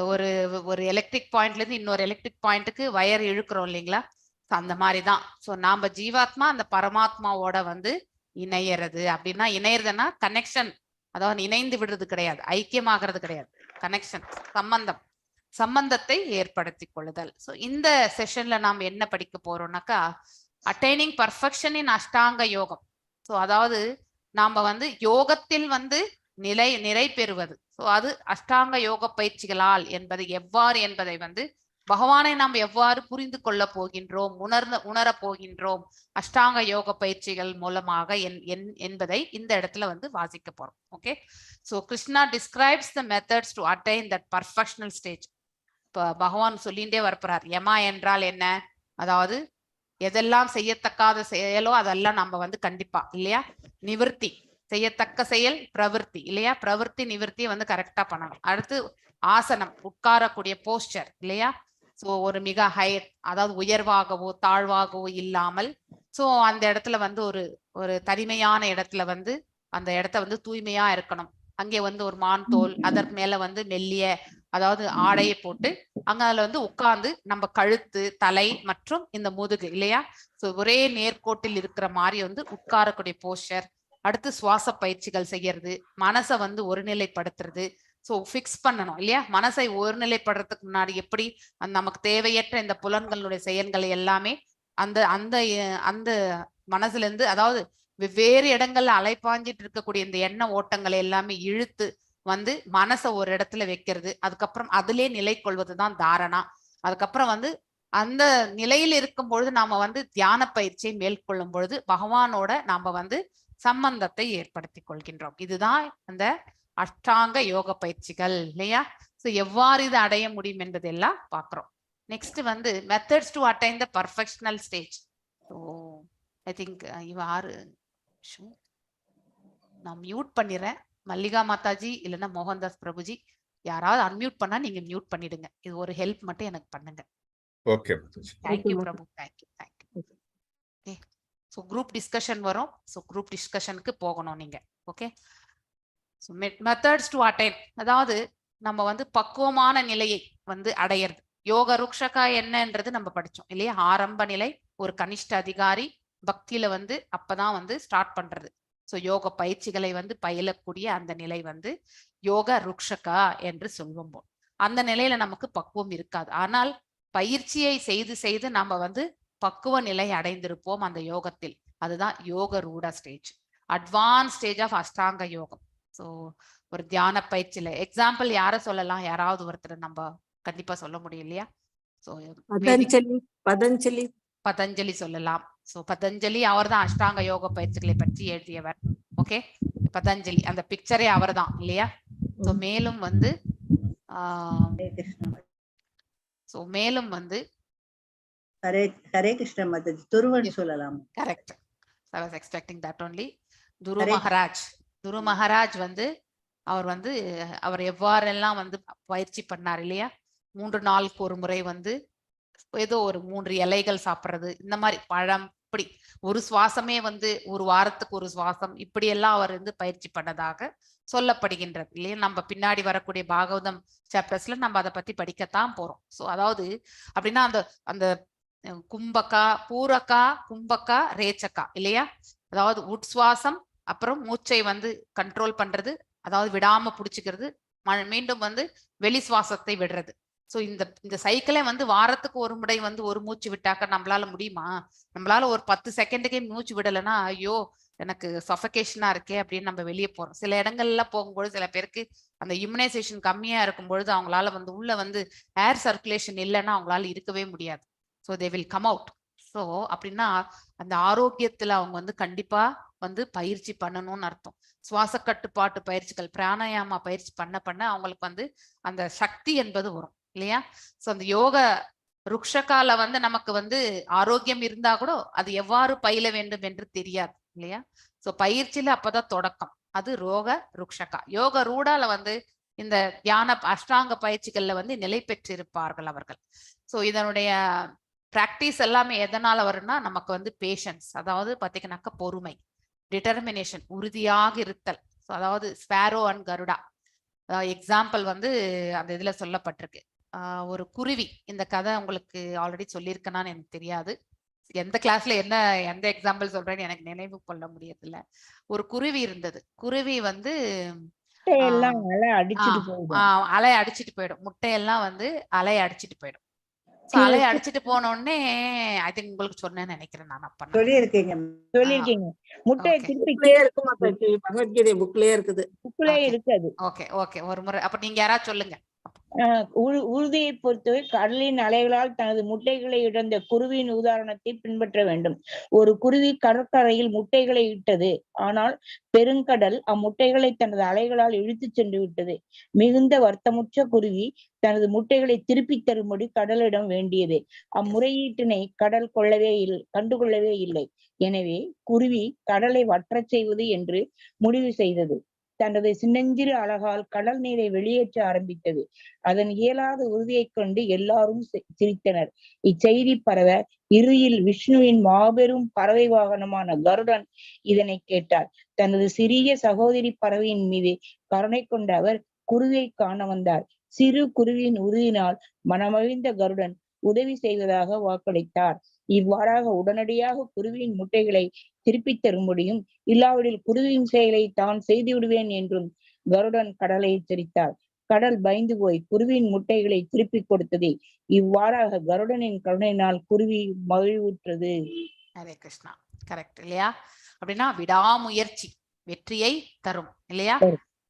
ஒரு எலக்ட்ரிக் பாயிண்ட்ல இருந்து இன்னொரு எலக்ட்ரிக் பாயிண்ட்டுக்கு வயர் இழுக்கிறோம் இல்லைங்களா? அந்த மாதிரிதான். ஸோ நாம ஜீவாத்மா அந்த பரமாத்மாவோட வந்து இணையறது. அப்படின்னா இணையறதுன்னா கனெக்ஷன், அதாவது இணைந்து விடுறது கிடையாது, ஐக்கியமாகிறது கிடையாது. கனெக்ஷன், சம்பந்தத்தை ஏற்படுத்தி கொள்ளுதல். ஸோ இந்த செஷன்ல நாம் என்ன படிக்க போறோம்னாக்கா அட்டைனிங் பர்ஃபெக்ஷன் இன் அஷ்டாங்க யோகம். ஸோ அதாவது நாம வந்து யோகத்தில் வந்து நிறை பெறுவது. ஸோ அது அஷ்டாங்க யோக பயிற்சிகளால் என்பது எவ்வாறு என்பதை வந்து பகவானை நாம் எவ்வாறு புரிந்து கொள்ள போகின்றோம், உணர போகின்றோம் அஷ்டாங்க யோக பயிற்சிகள் மூலமாக என்பதை இந்த இடத்துல வந்து வாசிக்க போறோம். Okay, so Krishna describes the methods to attain that perfectional stage. இப்போ பகவான் சொல்லிகிட்டே வரப்போறார். யமா என்றால் என்ன? அதாவது எதெல்லாம் செய்யத்தக்காத செயலோ அதெல்லாம் நம்ம வந்து கண்டிப்பா இல்லையா நிவர்த்தி செய்யத்தக்க செயல் பிரவருத்தி இல்லையா பிரவருத்தி நிவர்த்தியை வந்து கரெக்டா பண்ணணும். அடுத்து ஆசனம் உட்காரக்கூடிய போஸ்டர் இல்லையா சோ ஒரு மிக ஹைட் அதாவது உயர்வாகவோ தாழ்வாகவோ இல்லாமல் சோ அந்த இடத்துல வந்து ஒரு தனிமையான இடத்துல வந்து அந்த இடத்த வந்து தூய்மையா இருக்கணும். அங்கே வந்து ஒரு மான் தோல் அதற்கு மேல வந்து மெல்லிய அதாவது ஆடையை போட்டு அங்க அதுல வந்து உட்கார்ந்து நம்ம கழுத்து தலை மற்றும் இந்த முதுகு இல்லையா சோ ஒரே நேர்கோட்டில் இருக்கிற மாதிரி வந்து உட்காரக்கூடிய போஸ்டர். அடுத்து சுவாச பயிற்சிகள் செய்யறது மனசை வந்து ஒருநிலைப்படுத்துறது. ஸோ ஃபிக்ஸ் பண்ணணும் இல்லையா மனசை ஒருநிலைப்படுறதுக்கு முன்னாடி எப்படி நமக்கு தேவையற்ற இந்த புலன்களுடைய செயல்களை எல்லாமே அந்த அந்த அந்த மனசுல இருந்து அதாவது வெவ்வேறு இடங்கள்ல அலைப்பாஞ்சிட்டு இருக்கக்கூடிய இந்த எண்ண ஓட்டங்களை எல்லாமே இழுத்து வந்து மனசை ஒரு இடத்துல வைக்கிறது. அதுக்கப்புறம் அதிலே நிலை கொள்வதுதான் தாரணா. அதுக்கப்புறம் வந்து அந்த நிலையில் இருக்கும் பொழுது நாம வந்து தியான பயிற்சியை மேற்கொள்ளும் பொழுது பகவானோட நாம வந்து சம்பந்தத்தை ஏற்படுத்தி கொள்கின்றோம். இதுதான் அந்த அஷ்டாங்க யோக பயிற்சிகள் இல்லையா சோ எவ்வாறு இது அடைய முடியும் என்பதெல்லாம் பாக்குறோம். நெக்ஸ்ட் வந்து methods to attain the perfectional stage. So I think இவ்வாறு நான் மியூட் பண்ணிடுறேன். மல்லிகா மாதாஜி இல்லைன்னா மோகன்தாஸ் பிரபுஜி யாராவது அன்மியூட் பண்ணா நீங்க மியூட் பண்ணிடுங்க. இது ஒரு ஹெல்ப் மட்டும் எனக்கு பண்ணுங்க. Okay thank you Prabhu thank you. Okay so group discussion வரும். ஸோ குரூப் டிஸ்கஷனுக்கு போகணும் நீங்க. Okay so methods to attain அதாவது நம்ம வந்து பக்குவமான நிலையை வந்து அடையிறது. யோக ருக்ஷகா என்னன்றது நம்ம படிச்சோம் இல்லையா ஆரம்ப நிலை ஒரு கனிஷ்ட அதிகாரி பக்தியில வந்து அப்பதான் வந்து ஸ்டார்ட் பண்றது. ஸோ யோக பயிற்சிகளை வந்து பயிலக்கூடிய அந்த நிலை வந்து யோக ருக்ஷகா என்று சொல்வோம். அந்த நிலையில நமக்கு பக்குவம் இருக்காது. ஆனால் பயிற்சியை செய்து செய்து நம்ம வந்து பக்குவ நிலை அடைந்திருப்போம் அந்த யோகத்தில். அதுதான் யோக ரூட ஸ்டேஜ் அட்வான்ஸ் ஸ்டேஜ் ஆஃப் அஷ்டாங்க யோகம். ஸோ ஒரு தியான பயிற்சியில எக்ஸாம்பிள் யார சொல்லலாம் யாராவது ஒருத்தர் நம்ம கண்டிப்பா சொல்ல முடியும் இல்லையா ஸோ பதஞ்சலி சொல்லலாம். ஸோ பதஞ்சலி அவர் தான் அஷ்டாங்க யோக பயிற்சிகளை பற்றி எழுதியவர். ஓகே பதஞ்சலி அந்த பிக்சரே அவர் தான் இல்லையா. ஸோ மேலும் வந்து மேலும் வந்து ஹரே கிருஷ்ண மாதாஜி துருவன் சொல்லலாம். Correct I was expecting that only. துரு மகாராஜ் வந்து அவர் எவ்வாறெல்லாம் வந்து பயிற்சி பண்ணார் இல்லையா 3 நாளுக்கு ஒரு முறை வந்து ஏதோ ஒரு 3 இலைகள் சாப்பிட்றது இந்த மாதிரி பழம் இப்படி ஒரு சுவாசமே வந்து ஒரு வாரத்துக்கு ஒரு சுவாசம் இப்படி எல்லாம் அவர் வந்து பயிற்சி பண்ணதாக சொல்லப்படுகின்றது இல்லையா. நம்ம பின்னாடி வரக்கூடிய பாகவதம் சாப்டர்ஸ்ல நம்ம அதை பத்தி படிக்கத்தான் போறோம். ஸோ அதாவது அப்படின்னா அந்த அந்த கும்பக்கா பூரக்கா கும்பக்கா ரேச்சக்கா இல்லையா அதாவது உட்சுவாசம் அப்புறம் மூச்சை வந்து கண்ட்ரோல் பண்றது அதாவது விடாம புடிச்சுக்கிறது மீண்டும் வந்து வெளி சுவாசத்தை விடுறது. ஸோ இந்த சைக்கிளே வந்து வாரத்துக்கு ஒரு முறை வந்து ஒரு மூச்சு விட்டாக்க நம்மளால முடியுமா? நம்மளால ஒரு 10 செகண்டுக்கே மூச்சு விடலைன்னா ஐயோ எனக்கு சஃபகேஷனா இருக்கே அப்படின்னு நம்ம வெளியே போறோம். சில இடங்கள்ல போகும்போது சில பேருக்கு அந்த இம்யூனைசேஷன் கம்மியா இருக்கும் பொழுது அவங்களால வந்து உள்ள வந்து ஏர் சர்க்குலேஷன் இல்லைன்னா அவங்களால இருக்கவே முடியாது. So they will come out. So அப்படின்னா அந்த ஆரோக்கியத்துல அவங்க வந்து கண்டிப்பா வந்து பயிற்சி பண்ணணும்னு அர்த்தம். சுவாச கட்டுப்பாட்டு பயிற்சிகள் பிராணாயாமா பயிற்சி பண்ண அவங்களுக்கு வந்து அந்த சக்தி என்பது வரும் இல்லையா. ஸோ அந்த யோக ருக்ஷகால வந்து நமக்கு வந்து ஆரோக்கியம் இருந்தா கூட அது எவ்வாறு பயில வேண்டும் என்று தெரியாது இல்லையா. ஸோ பயிற்சியில அப்பதான் தொடக்கம். அது ரோக ருக்ஷகா. யோக ரூடால வந்து இந்த தியான அஷ்டாங்க பயிற்சிகள்ல வந்து நிலை பெற்றிருப்பார்கள் அவர்கள். ஸோ இதனுடைய பிராக்டிஸ் எல்லாமே எதனால வரும்னா நமக்கு வந்து பேஷன்ஸ் அதாவது பாத்தீங்கன்னாக்க பொறுமை டிட்டர்மினேஷன் உறுதியாக இருத்தல். ஸோ அதாவது ஸ்பேரோ அண்ட் கருடா எக்ஸாம்பிள் வந்து அந்த இதுல சொல்லப்பட்டிருக்கு. ஒரு குருவி இந்த கதை உங்களுக்கு ஆல்ரெடி சொல்லியிருக்கேனான்னு எனக்கு தெரியாது. எந்த கிளாஸ்ல எந்த எக்ஸாம்பிள் சொல்றேன்னு எனக்கு நினைவு கொள்ள முடியறதில்ல. ஒரு குருவி இருந்தது. குருவி வந்து அலை அடிச்சிட்டு போயிடும். முட்டையெல்லாம் வந்து அலை அடிச்சிட்டு போயிடும். அலை அடிச்சிட்டு போன உடனே ஐ திங்க் உங்களுக்கு சொன்னேன்னு நினைக்கிறேன். நான் அப்ப சொல்லிருக்கீங்க முட்டை புக்லயே இருக்கு மாதாஜி பகவத்கீதை புக்லயே இருக்குது. புக்லயே இருக்காது. ஓகே ஓகே ஒரு முறை அப்ப நீங்க யாராவது சொல்லுங்க உறுதியை பொறுத்தவரை கடலின் அலைகளால் தனது முட்டைகளை இழந்த குருவியின் உதாரணத்தை பின்பற்ற வேண்டும். ஒரு குருவி கடற்கரையில் முட்டைகளை இட்டது. ஆனால் பெருங்கடல் அம்முட்டைகளை தனது அலைகளால் இழுத்துச் சென்று விட்டது. மிகுந்த வருத்தமுற்ற குருவி தனது முட்டைகளை திருப்பி தரும்படி கடலிடம் வேண்டியது. அம்முறையீட்டினை கடல் கண்டுகொள்ளவே இல்லை. எனவே குருவி கடலை வற்றச் செய்வது என்று முடிவு செய்தது. தனது சின்னஞ்சிறு அழகால் கடல் நீரை வெளியேற்ற ஆரம்பித்தது. அதன் இயலாத உறுதியைக் கொண்டு எல்லாரும் சிரித்தனர். இச்செய்தி பரவ இறுதியில் விஷ்ணுவின் மாபெரும் பறவை வாகனமான கருடன் இதனை கேட்டார். தனது சிறிய சகோதரி பறவையின் மீது கருணை கொண்ட அவர் குருவியை காண வந்தார். சிறு குருவியின் உறுதியினால் மனமகிழ்ந்த கருடன் உதவி செய்வதாக வாக்களித்தார். இவ்வாறாக உடனடியாக குருவியின் முட்டைகளை திருப்பித் தரும்படியும் இல்லாவிடில் குருவியின் செயலை தான் செய்து விடுவேன் என்றும் கருடன் கடலை எச்சரித்தார். கடல் பயந்து போய் குருவியின் முட்டைகளை திருப்பிக் கொடுத்தது. இவ்வாறாக கருடனின் கருணையினால் குருவி மகிழ்வுற்றது. ஹரே கிருஷ்ணா. கரெக்ட் இல்லையா? அப்படின்னா விடாமுயற்சி வெற்றியை தரும் இல்லையா?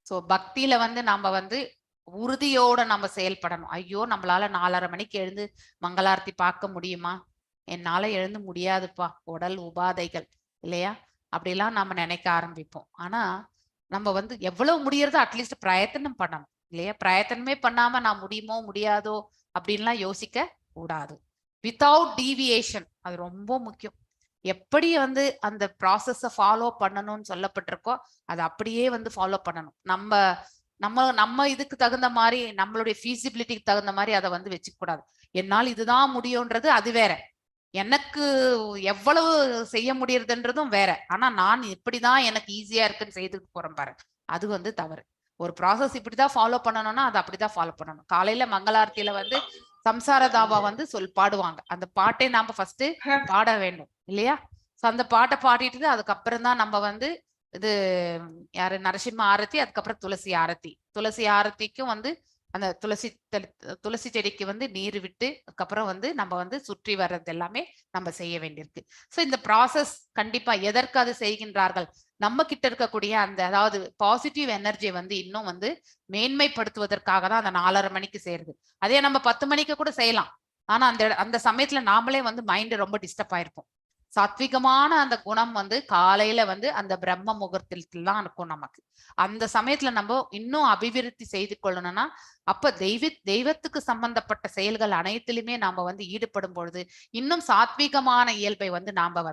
சோ பக்தியில நாம உறுதியோட நம்ம செயல்படணும். ஐயோ நம்மளால 4:30 மணிக்கு எழுந்து மங்களாரத்தி பார்க்க முடியுமா? என்னால எழுந்து முடியாதுப்பா, உடல் உபாதைகள் இல்லையா? அப்படிலாம் நம்ம நினைக்க ஆரம்பிப்போம். ஆனா நம்ம எவ்வளவு முடியறதோ அட்லீஸ்ட் பிரயத்தனம் பண்ணணும் இல்லையா? பிரயத்தனமே பண்ணாம நான் முடியுமோ முடியாதோ அப்படின்லாம் யோசிக்க கூடாது. வித்தவுட் டீவியேஷன், அது ரொம்ப முக்கியம். எப்படி அந்த ப்ராசஸ ஃபாலோ பண்ணணும்னு சொல்லப்பட்டிருக்கோ அதை அப்படியே ஃபாலோ பண்ணணும். நம்ம இதுக்கு தகுந்த மாதிரி, நம்மளுடைய ஃபீசிபிலிட்டிக்கு தகுந்த மாதிரி அதை வச்சுக்க கூடாது. என்னால் இதுதான் முடியும்ன்றது அது வேற, எனக்கு எவ்வளவு செய்ய முடியறதுன்றதும் வேற. ஆனா நான் இப்படிதான் எனக்கு ஈஸியா இருக்குன்னு செய்துட்டு போறேன் பாரு, அது தவறு. ஒரு ப்ராசஸ் இப்படிதான் ஃபாலோ பண்ணணும்னா அதை அப்படிதான் ஃபாலோ பண்ணணும். காலையில மங்களாரத்தியில சம்சார தாபா பாடுவாங்க. அந்த பாட்டை நாம ஃபர்ஸ்ட் பாட வேண்டும் இல்லையா? சோ அந்த பாட்டை பாடிட்டு அதுக்கப்புறம் தான் நம்ம இது யாரு நரசிம்ம ஆரத்தி, அதுக்கப்புறம் துளசி ஆரத்தி. துளசி ஆரத்திக்கும் அந்த துளசி செடிக்கு நீர் விட்டு அதுக்கப்புறம் நம்ம சுற்றி வர்றது எல்லாமே நம்ம செய்ய வேண்டியிருக்கு. சோ இந்த ப்ராசஸ் கண்டிப்பா எதற்கு அது செய்கின்றார்கள், நம்ம கிட்ட இருக்கக்கூடிய அதாவது பாசிட்டிவ் எனர்ஜியை இன்னும் மேன்மைப்படுத்துவதற்காக தான் அந்த 4:30 மணிக்கு செய்யறது. அதே நம்ம 10 மணிக்கு கூட செய்யலாம். ஆனா அந்த சமயத்துல நாமளே மைண்ட் ரொம்ப டிஸ்டர்ப் ஆயிருப்போம். சாத்விகமான அந்த குணம் காலையில அந்த பிரம்ம முகூர்த்தத்தில் தான் இருக்கும் நமக்கு. அந்த சமயத்துல நம்ம இன்னும் அபிவிருத்தி செய்து கொள்ளணும்னா அப்ப தெய்வத்துக்கு சம்பந்தப்பட்ட செயல்கள் அனைத்திலுமே நாம ஈடுபடும் பொழுது இன்னும் சாத்விகமான இயல்பை நாம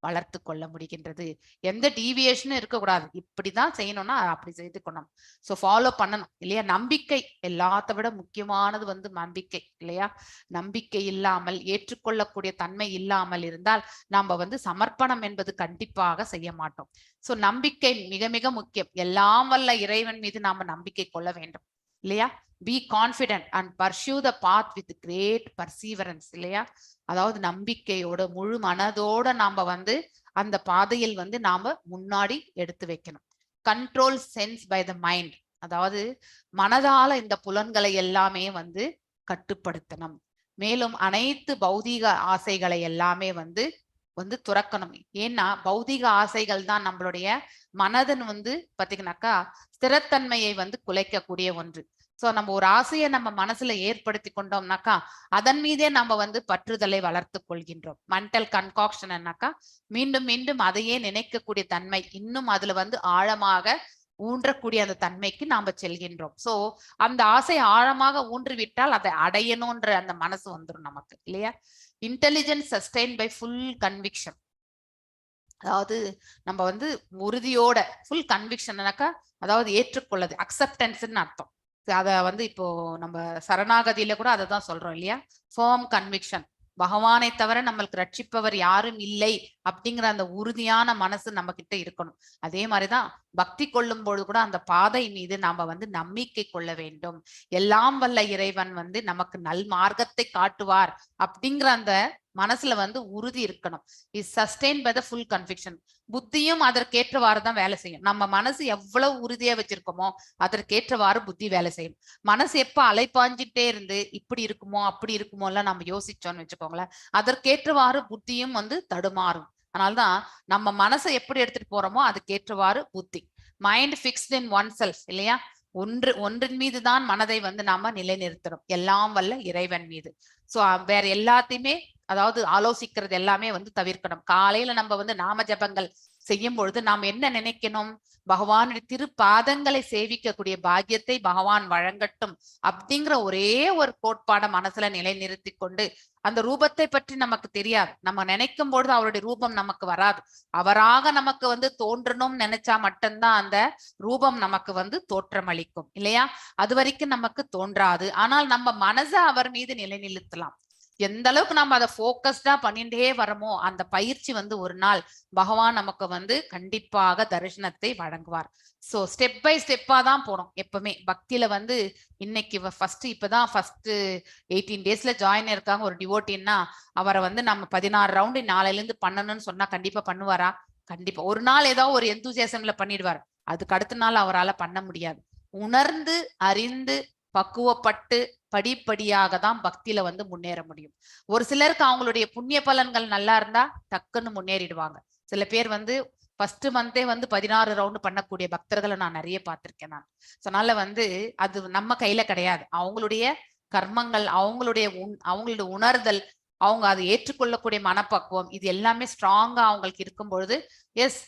வளர்த்து கொள்ள முடிகின்றது. எந்த டீவியேஷனும் இருக்கக்கூடாது. இப்படிதான் செய்யணும்னா அப்படி செய்து கொள்ளணும். சோ ஃபாலோ பண்ணணும் இல்லையா? நம்பிக்கை எல்லாத்த விட முக்கியமானது நம்பிக்கை இல்லையா? நம்பிக்கை இல்லாமல், ஏற்றுக்கொள்ளக்கூடிய தன்மை இல்லாமல் இருந்தால் நாம சமர்ப்பணம் என்பது கண்டிப்பாக செய்ய மாட்டோம். சோ நம்பிக்கை மிக மிக முக்கியம். எல்லாம் வல்ல இறைவன் மீது நாம நம்பிக்கை கொள்ள வேண்டும் இல்லையா? Be confident and pursue the path with great perseverance இல்லையா? அதாவது நம்பிக்கையோட முழு மனதோட நாம அந்த பாதையில் நாம முன்னாடி எடுத்து வைக்கணும். Control sense by the mind, அதாவது மனதால இந்த புலன்களை எல்லாமே கட்டுப்படுத்தணும். மேலும் அனைத்து பௌதீக ஆசைகளை எல்லாமே துறக்கணும். ஏன்னா பௌதீக ஆசைகள் தான் நம்மளுடைய மனதன் பாத்தீங்கன்னாக்கா ஸ்திரத்தன்மையை குலைக்கக்கூடிய ஒன்று. சோ நம்ம ஒரு ஆசையை நம்ம மனசுல ஏற்படுத்தி கொண்டோம்னாக்கா அதன் மீதே நம்ம பற்றுதலை வளர்த்து கொள்கின்றோம். மென்டல் கன்காக்ஷன் என்னாக்கா மீண்டும் மீண்டும் அதையே நினைக்கக்கூடிய தன்மை, இன்னும் அதுல ஆழமாக ஊன்றக்கூடிய அந்த தன்மைக்கு நாம செல்கின்றோம். சோ அந்த ஆசை ஆழமாக ஊன்றிவிட்டால் அதை அடையணும்ன்ற அந்த மனசு வந்துடும் நமக்கு இல்லையா? Intelligence sustain by full conviction, அதாவது நம்ம உறுதியோட ஃபுல் கன்விக்ஷன்னாக்கா அதாவது ஏற்றுக்கொள்ளது, அக்செப்டன்ஸ்ன்னு அர்த்தம். அத இப்போ நம்ம சரணாகதியில கூட அதை தான் சொல்றோம் இல்லையா? ஃபர்ம் கன்விக்ஷன், பகவானை தவிர நம்மளுக்கு ரட்சிப்பவர் யாரும் இல்லை அப்படிங்கிற அந்த உறுதியான மனசு நம்ம கிட்ட இருக்கணும். அதே மாதிரிதான் பக்தி கொள்ளும் பொழுது கூட அந்த பாதை மீது நாம நம்பிக்கை கொள்ள வேண்டும். எல்லாம் வல்ல இறைவன் நமக்கு நல் மார்க்கத்தை காட்டுவார் அப்படிங்கிற அந்த மனசுல உறுதி இருக்கணும். Is sustain by the full conviction. புத்தியும் அதற்கேற்றவாறு தான் வேலை செய்யும். நம்ம மனசு எவ்வளவு உறுதியா வச்சிருக்கோமோ அதற்கேற்றவாறு புத்தி வேலை செய்யும். மனசு எப்ப அலைப்பாஞ்சிட்டே இருந்து இப்படி இருக்குமோ அப்படி இருக்குமோ எல்லாம் நம்ம யோசிச்சோம்னு வச்சுக்கோங்களேன், அதற்கேற்றவாறு புத்தியும் தடுமாறும். அதனால்தான் நம்ம மனசை எப்படி எடுத்துட்டு போறோமோ அதுக்கேற்றவாறு புத்தி. Mind fixed in one self இல்லையா? ஒன்றின் மீது தான் மனதை வந்து நாம நிலைநிறுத்தணும், எல்லாம் வல்ல இறைவன் மீது. சோ வேற எல்லாத்தையுமே அதாவது ஆலோசிக்கிறது எல்லாமே வந்து தவிர்க்கணும். காலையில நம்ம வந்து நாம ஜபங்கள் செய்யும் பொழுது நாம் என்ன நினைக்கணும், பகவானுடைய திருப்பாதங்களை சேவிக்கக்கூடிய பாக்கியத்தை பகவான் வழங்கட்டும் அப்படிங்கிற ஒரே ஒரு கோட்பாட மனசுல நிலைநிறுத்தி கொண்டு, அந்த ரூபத்தை பற்றி நமக்கு தெரியாது, நம்ம நினைக்கும் பொழுது அவருடைய ரூபம் நமக்கு வராது. அவராக நமக்கு வந்து தோன்றணும்னு நினைச்சா மட்டும்தான் அந்த ரூபம் நமக்கு வந்து தோற்றமளிக்கும் இல்லையா? அது வரைக்கும் நமக்கு தோன்றாது. ஆனால் நம்ம மனசை அவர் மீது நிலைநிறுத்தலாம். எந்த அளவுக்கு நம்ம அதை போக்கஸ்டா பண்ணிட்டே வரமோ அந்த பயிற்சி வந்து ஒரு நாள் பகவான் நமக்கு வந்து கண்டிப்பாக தரிசனத்தை வழங்குவார். சோ ஸ்டெப் பை ஸ்டெப்பா தான் போனோம் எப்பவுமே பக்தியில வந்து. இன்னைக்கு இப்பதான் 18 டேஸ்ல ஜாயின் இருக்காங்க ஒரு டிவோட்டின்னா, அவரை வந்து நம்ம 16 ரவுண்டு நாளையில இருந்து பண்ணணும்னு சொன்னா கண்டிப்பா பண்ணுவாரா? கண்டிப்பா. ஒரு நாள் ஏதாவது ஒரு எந்தூசியாசம்ல பண்ணிடுவார், அதுக்கு அடுத்த நாள் அவரால் பண்ண முடியாது. உணர்ந்து அறிந்து பக்குவப்பட்டு படிப்படியாக தான் பக்தியில வந்து முன்னேற முடியும். ஒரு சிலருக்கு அவங்களுடைய புண்ணிய பலன்கள் நல்லா இருந்தா டக்குன்னு முன்னேறிடுவாங்க. சில பேர் வந்து ஃபர்ஸ்ட் மந்தே வந்து 16 ரவுண்டு பண்ணக்கூடிய பக்தர்களை நான் நிறைய பார்த்திருக்கேன் நான். அதனால வந்து அது நம்ம கையில கிடையாது. அவங்களுடைய கர்மங்கள், அவங்களுடைய உணர்தல், அவங்க அதை ஏற்றுக்கொள்ளக்கூடிய மனப்பக்குவம், இது எல்லாமே ஸ்ட்ராங்கா அவங்களுக்கு இருக்கும் பொழுது எஸ்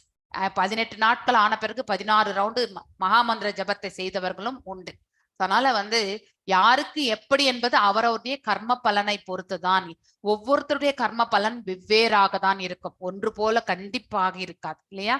18 நாட்கள் ஆன பிறகு 16 ரவுண்டு மகாமந்திர ஜபத்தை செய்தவர்களும் உண்டு. அதனால வந்து யாருக்கு எப்படி என்பது அவரவருடைய கர்ம பலனை பொறுத்துதான். ஒவ்வொருத்தருடைய கர்ம பலன் வெவ்வேறாக தான் இருக்கும், ஒன்று போல கண்டிப்பாக இருக்காது இல்லையா?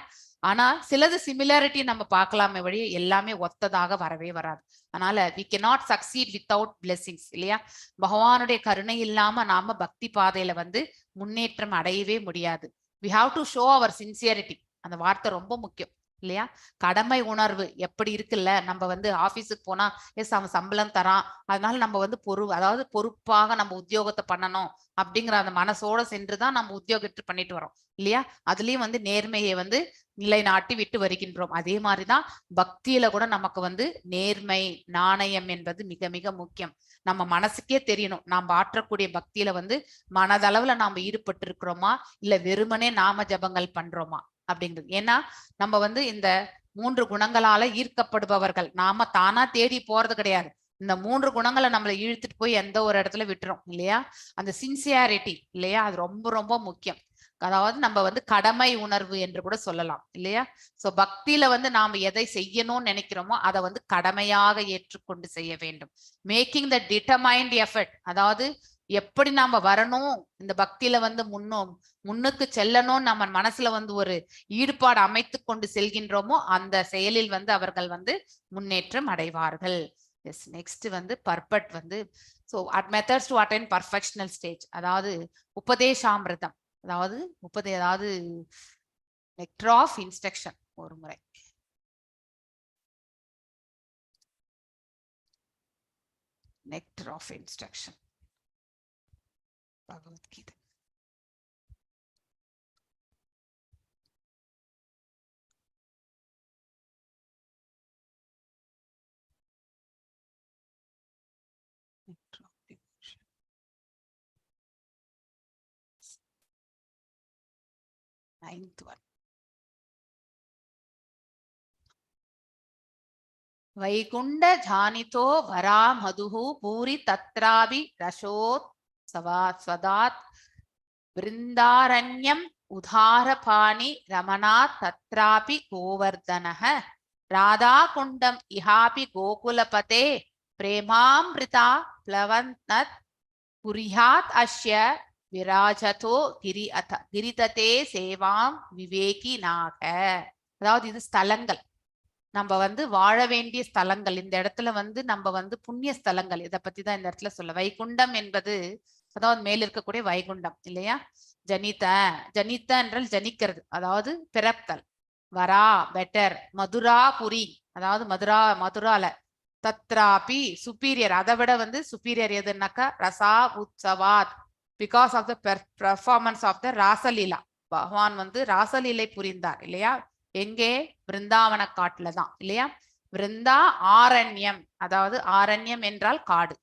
ஆனா சிலது சிமிலாரிட்டி நம்ம பார்க்கலாமே வழி எல்லாமே ஒத்ததாக வரவே வராது. அதனால we cannot succeed without blessings இல்லையா? பகவானுடைய கருணை இல்லாம நாம பக்தி பாதையில வந்து முன்னேற்றம் அடையவே முடியாது. we have to show our sincerity. அந்த வார்த்தை ரொம்ப முக்கியம் இல்லையா? கடமை உணர்வு எப்படி இருக்குல்ல, நம்ம வந்து ஆபீஸுக்கு போனா எஸ் அவன் சம்பளம் தரான், அதனால நம்ம வந்து அதாவது பொறுப்பாக நம்ம உத்தியோகத்தை பண்ணணும் அப்படிங்கிற அந்த மனசோட சென்றுதான் நம்ம உத்தியோகத்தை பண்ணிட்டு வரோம் இல்லையா? அதுலயும் வந்து நேர்மையை வந்து நிலைநாட்டி விட்டு வருகின்றோம். அதே மாதிரிதான் பக்தியில கூட நமக்கு வந்து நேர்மை நாணயம் என்பது மிக மிக முக்கியம். நம்ம மனசுக்கே தெரியணும் நாம் ஆற்றக்கூடிய பக்தியில வந்து மனதளவுல நாம ஈடுபட்டு இருக்கிறோமா இல்ல வெறுமனே நாம ஜபங்கள் பண்றோமா அப்படிங்கிறது. ஏன்னா நம்ம வந்து இந்த 3 குணங்களால ஈர்க்கப்படுபவர்கள், நாம தானா தேடி போறது கிடையாது. இந்த 3 குணங்களை நம்மளை இழுத்துட்டு போய் எந்த ஒரு இடத்துல விட்டுறோம் இல்லையா? அந்த சின்சியாரிட்டி இல்லையா, அது ரொம்ப ரொம்ப முக்கியம். அதாவது நம்ம வந்து கடமை உணர்வு என்று கூட சொல்லலாம் இல்லையா? சோ பக்தியில வந்து நாம எதை செய்யணும்னு நினைக்கிறோமோ அதை வந்து கடமையாக ஏற்றுக்கொண்டு செய்ய வேண்டும். மேக்கிங் த டிட்டர்மைன்ட் எஃபர்ட், அதாவது எப்படி நாம வரணும் இந்த பக்தியில வந்து முன்னுக்கு செல்லணும் நம்ம மனசுல வந்து ஒரு ஈடுபாடு அமைத்து கொண்டு செல்கின்றோமோ அந்த செயலில் வந்து அவர்கள் வந்து முன்னேற்றம் அடைவார்கள். எஸ், நெக்ஸ்ட் வந்து பர்பட் வந்து methods to attain perfectional stage, அதாவது உபதேசாமிர்தம், அதாவது நெக்டர் ஆஃப் இன்ஸ்ட்ரக்ஷன். ஒரு முறை nectar of instruction Bhagavad Gita. Ninth one. Vaikuntha ஜானிதோ வரா மதுஹு பூரி தத்ராபி ரசோத் சவாத் விருந்தாரண்யம் உதாரபாணி ரமணாத் தத்ராபி கோவர்தனஹ ராதா குண்டம் இஹாபி கோகுலபதே பிரேமாம்ரிதா ப்ளவந்த் புரியாத் அஸ்ய விராஜதோ கிரிததே சேவாம் விவேகினாக. அதாவது இது ஸ்தலங்கள், நம்ம வந்து வாழ வேண்டிய ஸ்தலங்கள். இந்த இடத்துல வந்து நம்ம வந்து புண்ணிய ஸ்தலங்கள், இதை பத்தி தான் இந்த இடத்துல சொல்ல. வைகுண்டம் என்பது அதாவது மேல இருக்கக்கூடிய வைகுண்டம் இல்லையா? ஜனித என்றால் ஜனிக்கிறது, அதாவது பிறத்தல். வரா பெட்டர், மதுரா புரி, அதாவது மதுரால. தத்ராபி சுப்பீரியர், அதை விட வந்து சுப்பீரியர் எதுனாக்கா ரசா உற்சவாத், because of the performance of the Rasalila. பகவான் வந்து ராசலீலை புரிந்தார் இல்லையா? எங்கே? பிருந்தாவன காட்டுல தான் இல்லையா? பிருந்தா ஆரண்யம், அதாவது ஆரண்யம் என்றால் காடு.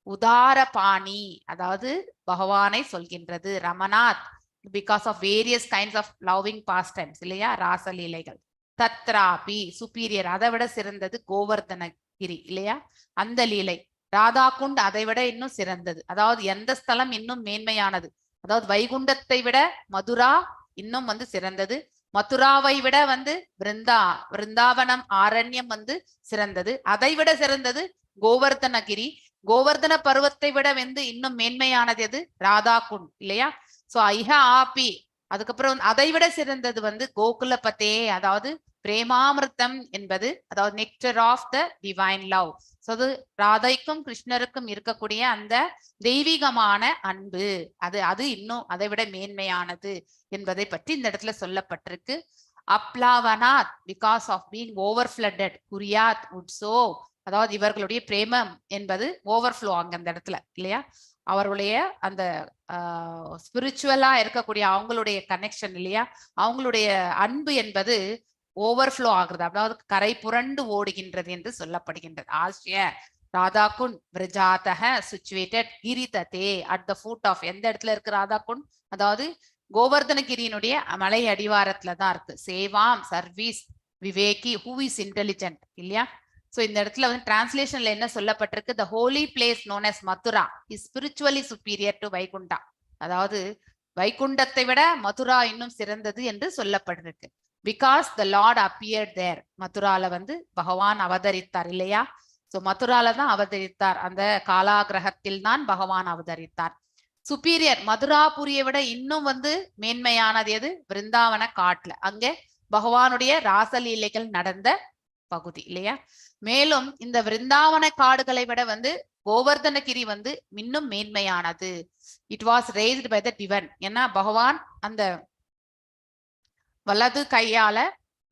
உதாரபாணி, அதாவது பகவானை சொல்கின்றது. ரமணாத், because of various kinds of loving past times இல்லையா? ராசலீலைகள். தத்ராபி சுப்பீரியர், அதை விட சிறந்தது கோவர்தன கிரி இல்லையா, அந்த லீலை. ராதா குண்ட் அதை விட இன்னும் சிறந்தது. அதாவது எந்த ஸ்தலம் இன்னும் மேன்மையானது, அதாவது வைகுண்டத்தை விட மதுரா இன்னும் வந்து சிறந்தது. மதுராவை விட வந்து விருந்தாவனம் ஆரண்யம் வந்து சிறந்தது. அதை விட சிறந்தது கோவர்தனகிரி. கோவர்தன பருவத்தை விட வந்து இன்னும் மேன்மையானது எது, ராதா குண்ட் இல்லையா. சோ ஐஹா ஆபி, அதுக்கப்புறம் அதை விட சிறந்தது வந்து கோகுலபதே, அதாவது பிரேமாமிர்தம் என்பது, அதாவது nectar of the divine love. So அது ராதைக்கும் கிருஷ்ணருக்கும் இருக்கக்கூடிய அந்த தெய்வீகமான அன்பு, அது இன்னும் அதை விட மேன்மையானது என்பதை பற்றி இந்த இடத்துல சொல்லப்பட்டிருக்கு. அப்லாவனாத் because of being over flooded, குரியாத் உட்சோ, அதாவது இவர்களுடைய பிரேமம் என்பது ஓவர்ஃப்ளோ அங்க அந்த இடத்துல இல்லையா. அவர்களுடைய அந்த ஸ்பிரிச்சுவலா இருக்கக்கூடிய அவங்களுடைய கனெக்ஷன் இல்லையா, அவங்களுடைய அன்பு என்பது ஓவர்ஃப்ளோ ஆகுறது, அதாவது கரை புரண்டு ஓடுகின்றது என்று சொல்லப்படுகின்றது. ஆசிய ராதாகுண்ட் விரஜாதக சிச்சுவேட்டட் கிரிததே, அட் த ஃபுட் ஆஃப், எந்த இடத்துல இருக்கு ராதாகுண்ட், அதாவது கோவர்தனகிரியினுடைய மலை அடிவாரத்துல தான் இருக்கு. சேவாம் சர்வீஸ் விவேகி ஹூ இஸ் இன்டெலிஜென்ட் இல்லையா. சோ இந்த இடத்துல வந்து டிரான்ஸ்லேஷன்ல என்ன சொல்லப்பட்டிருக்கு, the holy place known as Mathura is spiritually superior to Vaikuntha, அதாவது வைகுண்டத்தை விட மதுரா இன்னும் சிறந்தது என்று சொல்லப்பட்டிருக்கு. Because the Lord appeared there, மதுரால வந்து பகவான் அவதரித்தார் இல்லையா. சோ மதுரால தான் அவதரித்தார், அந்த காலாகிரகத்தில் தான் பகவான் அவதரித்தார். சுப்பீரியர், மதுராபுரியை விட இன்னும் வந்து மேன்மையானது எது, விருந்தாவன காட்டுல, அங்கே பகவானுடைய ராசலீலைகள் நடந்த பகுதி இல்லையா. மேலும் இந்த விருந்தாவன காடுகளை விட வந்து கோவர்தனகிரி வந்து இன்னும் மேன்மையானது. It was raised by the divine, ஏன்னா பகவான் அந்த வலது கையால,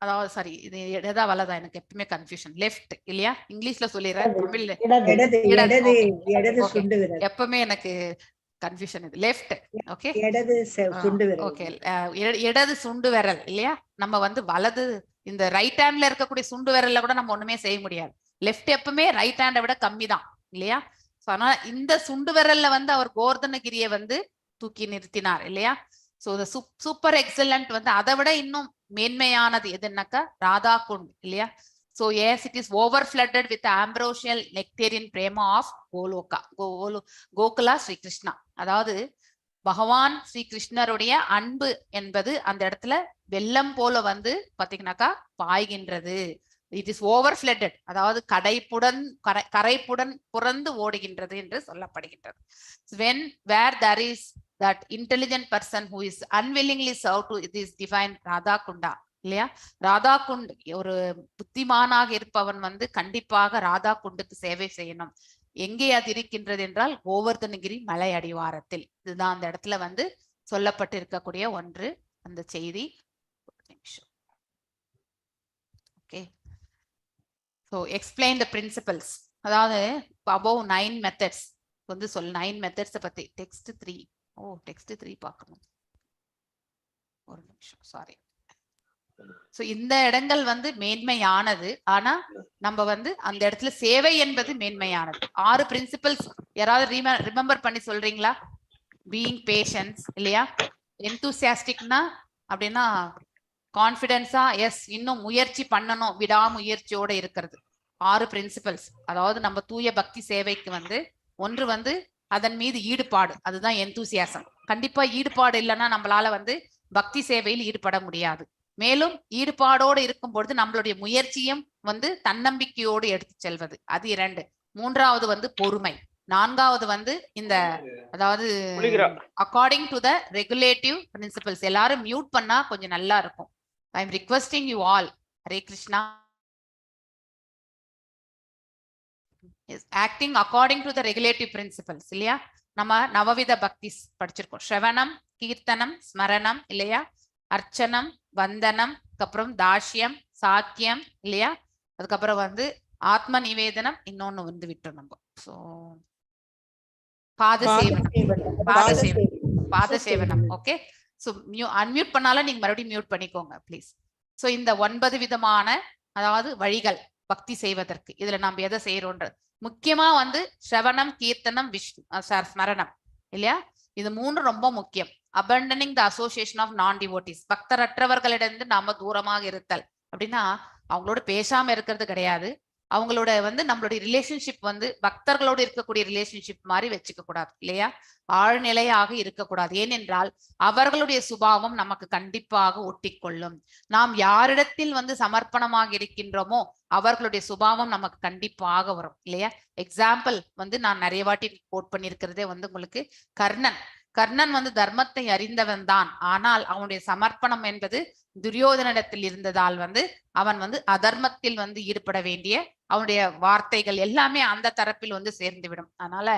அதாவது சாரி இது இடதா வலதா, எனக்கு எப்பவுமே கன்ஃபியூஷன், லெஃப்ட் இல்லையா, இங்கிலீஷ்ல சொல்லிடுறேன், தமிழ்ல எப்பவுமே எனக்கு கன்ஃபியூஷன் இது, லெஃப்ட். ஓகே ஓகே, இடது சுண்டு விரல் இல்லையா. நம்ம வந்து வலது இந்த ரைட் ஹேண்ட்ல இருக்கக்கூடிய சுண்டு விரல்ல கூட நம்ம ஒண்ணுமே செய்ய முடியாது. லெஃப்ட் எப்பவுமே ரைட் ஹேண்டை விட கம்மி தான் இல்லையா. ஆனா இந்த சுண்டு விரல்ல வந்து அவர் கோவர்தனகிரியை வந்து தூக்கி நிறுத்தினார் இல்லையா. சோ சூப்பர் எக்ஸலண்ட் வந்து அதை விட இன்னும் மேன்மையானது எதுனாக்கா ராதா குண்ட் இல்லையா. So yes, it is over flooded with ambrosial nectarian prema of Gokula Sri Krishna. அதாவது பகவான் ஸ்ரீ கிருஷ்ணருடைய அன்பு என்பது அந்த இடத்துல வெள்ளம் போல வந்து பாத்தீங்கன்னாக்கா பாய்கின்றது. இட் இஸ் ஓவர் ஃபிளட்டட், அதாவது கரைப்புடன் புறந்து ஓடுகின்றது என்று சொல்லப்படுகின்றது. When where there is that intelligent person who is unwillingly served to this divine Radha Kunda இல்லையா. ராதா குண்ட், ஒரு புத்திமானாக இருப்பவன் வந்து கண்டிப்பாக ராதா குண்டுக்கு சேவை செய்யணும். எங்கே அது இருக்கின்றது என்றால் கோவர்தனகிரி மலை அடிவாரத்தில். இதுதான் அந்த இடத்துல வந்து சொல்லப்பட்டு இருக்கக்கூடிய ஒன்று, அந்த செய்தி. Okay, so explain the principles, அதாவது above 9 மெத்தட்ஸ் வந்து 9 மெத்தட்ஸை பத்தி. டெக்ஸ்ட் 3 டெக்ஸ்ட் 3 பார்க்கணும், ஒரு நிமிஷம், சாரி. சோ இந்த இடங்கள் வந்து மேன்மையானது, ஆனா நம்ம வந்து அந்த இடத்துல சேவை என்பது மேன்மையானது. 6 பிரின்சிபல்ஸ் யாராவது ரிமெம்பர் பண்ணி சொல்றீங்களா? பீயிங் பேஷன்ஸ் இல்லையா, எந்தூசியாஸ்டிக்னா அப்படின்னா கான்பிடன்ஸா, எஸ் இன்னும் முயற்சி பண்ணணும், விடாமுயற்சியோட இருக்கிறது. 6 பிரின்சிபல்ஸ், அதாவது நம்ம தூய பக்தி சேவைக்கு வந்து ஒன்று வந்து அதன் மீது ஈடுபாடு, அதுதான் எந்தூசியாசம். கண்டிப்பா ஈடுபாடு இல்லைன்னா நம்மளால வந்து பக்தி சேவையில் ஈடுபட முடியாது. மேலும் ஈடுபாடோடு இருக்கும் பொழுது நம்மளுடைய முயற்சியும் வந்து தன்னம்பிக்கையோடு எடுத்து செல்வது, அது 2. 3வது வந்து பொறுமை. 4வது வந்து இந்த, அதாவது according to the regulative principles. எல்லாரும் மியூட் பண்ணா கொஞ்சம் நல்லா இருக்கும். I am requesting you all. Hare Krishna. Acting according to the regulative principles இல்லையா. நம்ம நவவித பக்தி படிச்சிருக்கோம். ஸ்ரவணம், கீர்த்தனம், ஸ்மரணம் இல்லையா, அர்ச்சனம், வந்தனம், அதுக்கப்புறம் தாஷ்யம், சாக்கியம் இல்லையா, அதுக்கப்புறம் வந்து ஆத்ம நிவேதனம், இன்னொன்னு வந்து விட்டோம் நம்ம. சோ பாதசேவனம். ஓகே, சோ அன்மியூட் பண்ணாலும் நீங்க மறுபடியும் மியூட் பண்ணிக்கோங்க ப்ளீஸ். சோ இந்த 9 விதமான, அதாவது வழிகள் பக்தி செய்வதற்கு. இதுல நம்ம எதை செய்யறோன்றது முக்கியமா வந்து ஸ்ரவணம், கீர்த்தனம், ஸ்மரணம் இல்லையா. இது 3 ரொம்ப முக்கியம். abandoning the association of non-devotees, பக்தரற்றவர்களிடம் நாம தூரமாக இருத்தல். அப்படின்னா அவங்களோட பேசாம இருக்கிறது கிடையாது, அவங்களோட வந்து நம்மளுடைய ரிலேஷன்ஷிப் வந்து பக்தர்களோடு இருக்கக்கூடிய ரிலேஷன்ஷிப் மாதிரி வச்சுக்க கூடாது இல்லையா, ஆழ்நிலையாக இருக்கக்கூடாது. ஏனென்றால் அவர்களுடைய சுபாவம் நமக்கு கண்டிப்பாக ஒட்டிக்கொள்ளும். நாம் யாரிடத்தில் வந்து சமர்ப்பணமாக இருக்கின்றோமோ அவர்களுடைய சுபாவம் நமக்கு கண்டிப்பாக வரும் இல்லையா. எக்ஸாம்பிள் வந்து நான் நிறைய வாட்டி கோட் பண்ணியிருக்கிறதே வந்து உங்களுக்கு கர்ணன் வந்து தர்மத்தை அறிந்தவன் தான். ஆனால் அவனுடைய சமர்ப்பணம் என்பது துரியோதனிடத்தில் இருந்ததால் வந்து அவன் வந்து அதர்மத்தில் வந்து ஈடுபட வேண்டிய அவனுடைய வார்த்தைகள் எல்லாமே அந்த தரப்பில் வந்து சேர்ந்து விடும். அதனால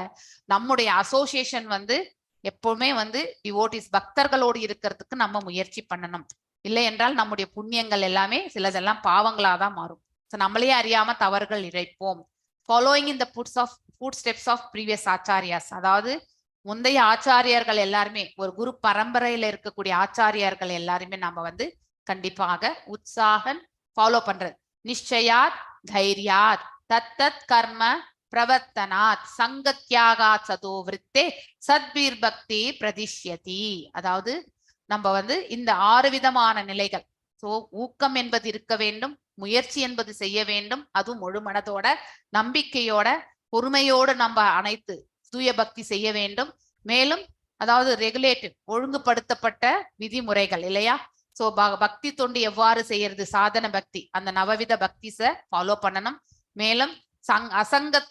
நம்முடைய அசோசியேஷன் வந்து எப்பவுமே வந்து டிவோட்டிஸ் பக்தர்களோடு இருக்கிறதுக்கு நம்ம முயற்சி பண்ணணும். இல்லை என்றால் நம்முடைய புண்ணியங்கள் எல்லாமே சிலதெல்லாம் பாவங்களாதான் மாறும். நம்மளே அறியாம தவறுகள் இழைப்போம். Following in the foot steps of previous acharyas, அதாவது முந்தைய ஆச்சாரியர்கள் எல்லாருமே, ஒரு குரு பரம்பரையில இருக்கக்கூடிய ஆச்சாரியர்கள் எல்லாருமே நம்ம வந்து கண்டிப்பாக உற்சாகம் ஃபாலோ பண்றது. நிச்சயாத் தைரியாத் தத்தத் கர்ம பிரவர்த்தனாத் சங்கத்யாகாத் சதோ விருத்தே சத்பீர் பக்தி பிரதிஷ்யதி. அதாவது நம்ம வந்து இந்த 6 விதமான நிலைகள். சோ ஊக்கம் என்பது இருக்க வேண்டும், முயற்சி என்பது செய்ய வேண்டும், அதுவும் முழு மனதோட நம்பிக்கையோட பொறுமையோடு நம்ம அனைத்து தூய பக்தி செய்ய வேண்டும். மேலும் அதாவது ரெகுலேட்டிவ் ஒழுங்குபடுத்தப்பட்ட விதிமுறைகள் இல்லையா. சோ பக்தி தொண்டு எவ்வாறு செய்யறது, சாதன பக்தி, அந்த நவவித பக்திஸ ஃபாலோ பண்ணணும். மேலும்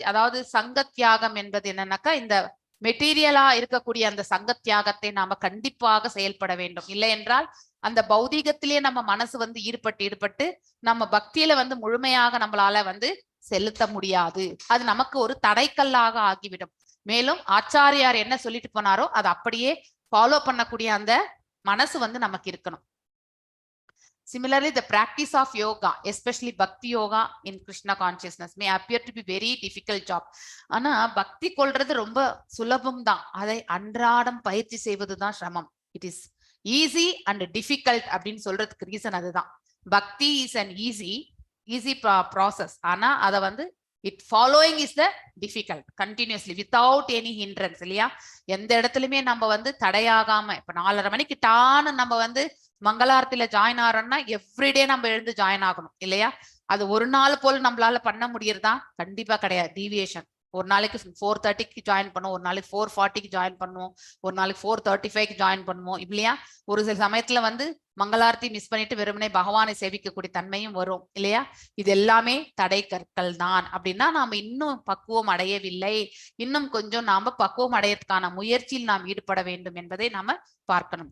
அதாவது சங்கத்யாகம் என்பது என்னன்னாக்கா இந்த மெட்டீரியலா இருக்கக்கூடிய அந்த சங்கத்யாகத்தை நாம கண்டிப்பாக செயல்பட வேண்டும். இல்லை என்றால் அந்த பௌதீகத்திலேயே நம்ம மனசு வந்து ஈடுபட்டு நம்ம பக்தியில வந்து முழுமையாக நம்மளால வந்து செலுத்த முடியாது. அது நமக்கு ஒரு தடைக்கல்லாக ஆகிவிடும். மேலும் ஆச்சாரியார் என்ன சொல்லிட்டு போனாரோ அதை அப்படியே ஃபாலோ பண்ணக்கூடிய அந்த மனசு வந்து நமக்கு இருக்கணும். Similarly, the practice of yoga, especially bhakti yoga in Krishna consciousness, may appear to be very difficult job. ஆனா பக்தி கொள்றது ரொம்ப சுலபம் தான், அதை அன்றாடம் பயிற்சி செய்வதுதான் சிரமம். It is easy and difficult அப்படின்னு சொல்றதுக்கு ரீசன் அதுதான். பக்தி இஸ் அன் ஈஸி ப்ராசஸ். ஆனா அதை வந்து following is the difficult continuously without any hindrance இல்லையா. எந்த இடத்துலயுமே நம்ம வந்து தடையாகாம, இப்ப 4:30 மணிக்கு டான்னு நம்ம வந்து மங்களாரத்தில ஜாயின் ஆறோம்னா எவ்ரிடே நம்ம எழுந்து ஜாயின் ஆகணும் இல்லையா. அது ஒரு நாள் போல நம்மளால பண்ண முடியறதா? கண்டிப்பா கிடையாது. டீவியேஷன். ஒரு நாளைக்கு 4:30க்கு ஜாயின் பண்ணுவோம், ஒரு நாளைக்கு 4:40க்கு ஜாயின் பண்ணுவோம், ஒரு நாளைக்கு 4:35க்கு ஜாயின் பண்ணுவோம் இல்லையா. ஒரு சில சமயத்துல வந்து மங்களாரத்தி மிஸ் பண்ணிட்டு வெறுமனே பகவானை சேவிக்கக்கூடிய தன்மையும் வரும் இல்லையா. இது எல்லாமே தடை கற்கள் தான். அப்படின்னா நாம இன்னும் பக்குவம் அடையவில்லை, இன்னும் கொஞ்சம் நாம பக்குவம் அடையறதுக்கான முயற்சியில் நாம் ஈடுபட வேண்டும் என்பதை நாம பார்க்கணும்.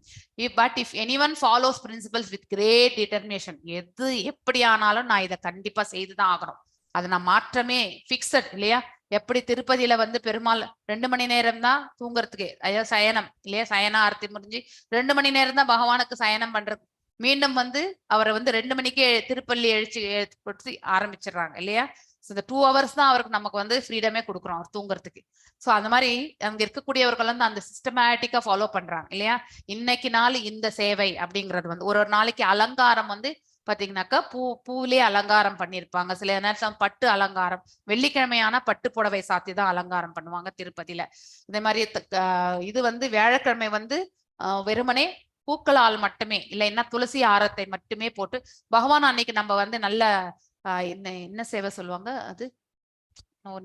But if anyone follows principles with great determination, எது எப்படி ஆனாலும் நான் இதை கண்டிப்பா செய்துதான் ஆகணும், அது நான் மாற்றமே ஃபிக்ஸட் இல்லையா. எப்படி திருப்பதியில வந்து பெருமாள் 2 மணி நேரம் தான் தூங்குறதுக்கு, ஐயோ சயனம் இல்லையா, சயன ஆர்த்தி முடிஞ்சு 2 மணி நேரம் தான் பகவானுக்கு சயனம் பண்றது. மீண்டும் வந்து அவரை வந்து 2 மணிக்கே திருப்பள்ளி எழுச்சி ஆரம்பிச்சிடுறாங்க இல்லையா. இந்த 2 hours தான் அவருக்கு நமக்கு வந்து ஃப்ரீடமே கொடுக்குறோம் அவர் தூங்குறதுக்கு. ஸோ அந்த மாதிரி அங்க இருக்கக்கூடியவர்கள் வந்து அந்த சிஸ்டமேட்டிக்கா ஃபாலோ பண்றாங்க இல்லையா. இன்னைக்கு நாள் இந்த சேவை அப்படிங்கிறது வந்து ஒரு நாளைக்கு அலங்காரம் வந்து பாத்தீங்கன்னாக்கா பூவிலே அலங்காரம் பண்ணியிருப்பாங்க. சில நேரம் பட்டு அலங்காரம், வெள்ளிக்கிழமையான பட்டு புடவை சாத்தி தான் அலங்காரம் பண்ணுவாங்க திருப்பதியில. இதே மாதிரி இது வந்து வியாழக்கிழமை வந்து வெறுமனே பூக்களால் மட்டுமே இல்லைன்னா துளசி ஆரத்தை மட்டுமே போட்டு பகவான் அன்னைக்கு நம்ம வந்து நல்ல என்ன சேவை சொல்லுவாங்க, அது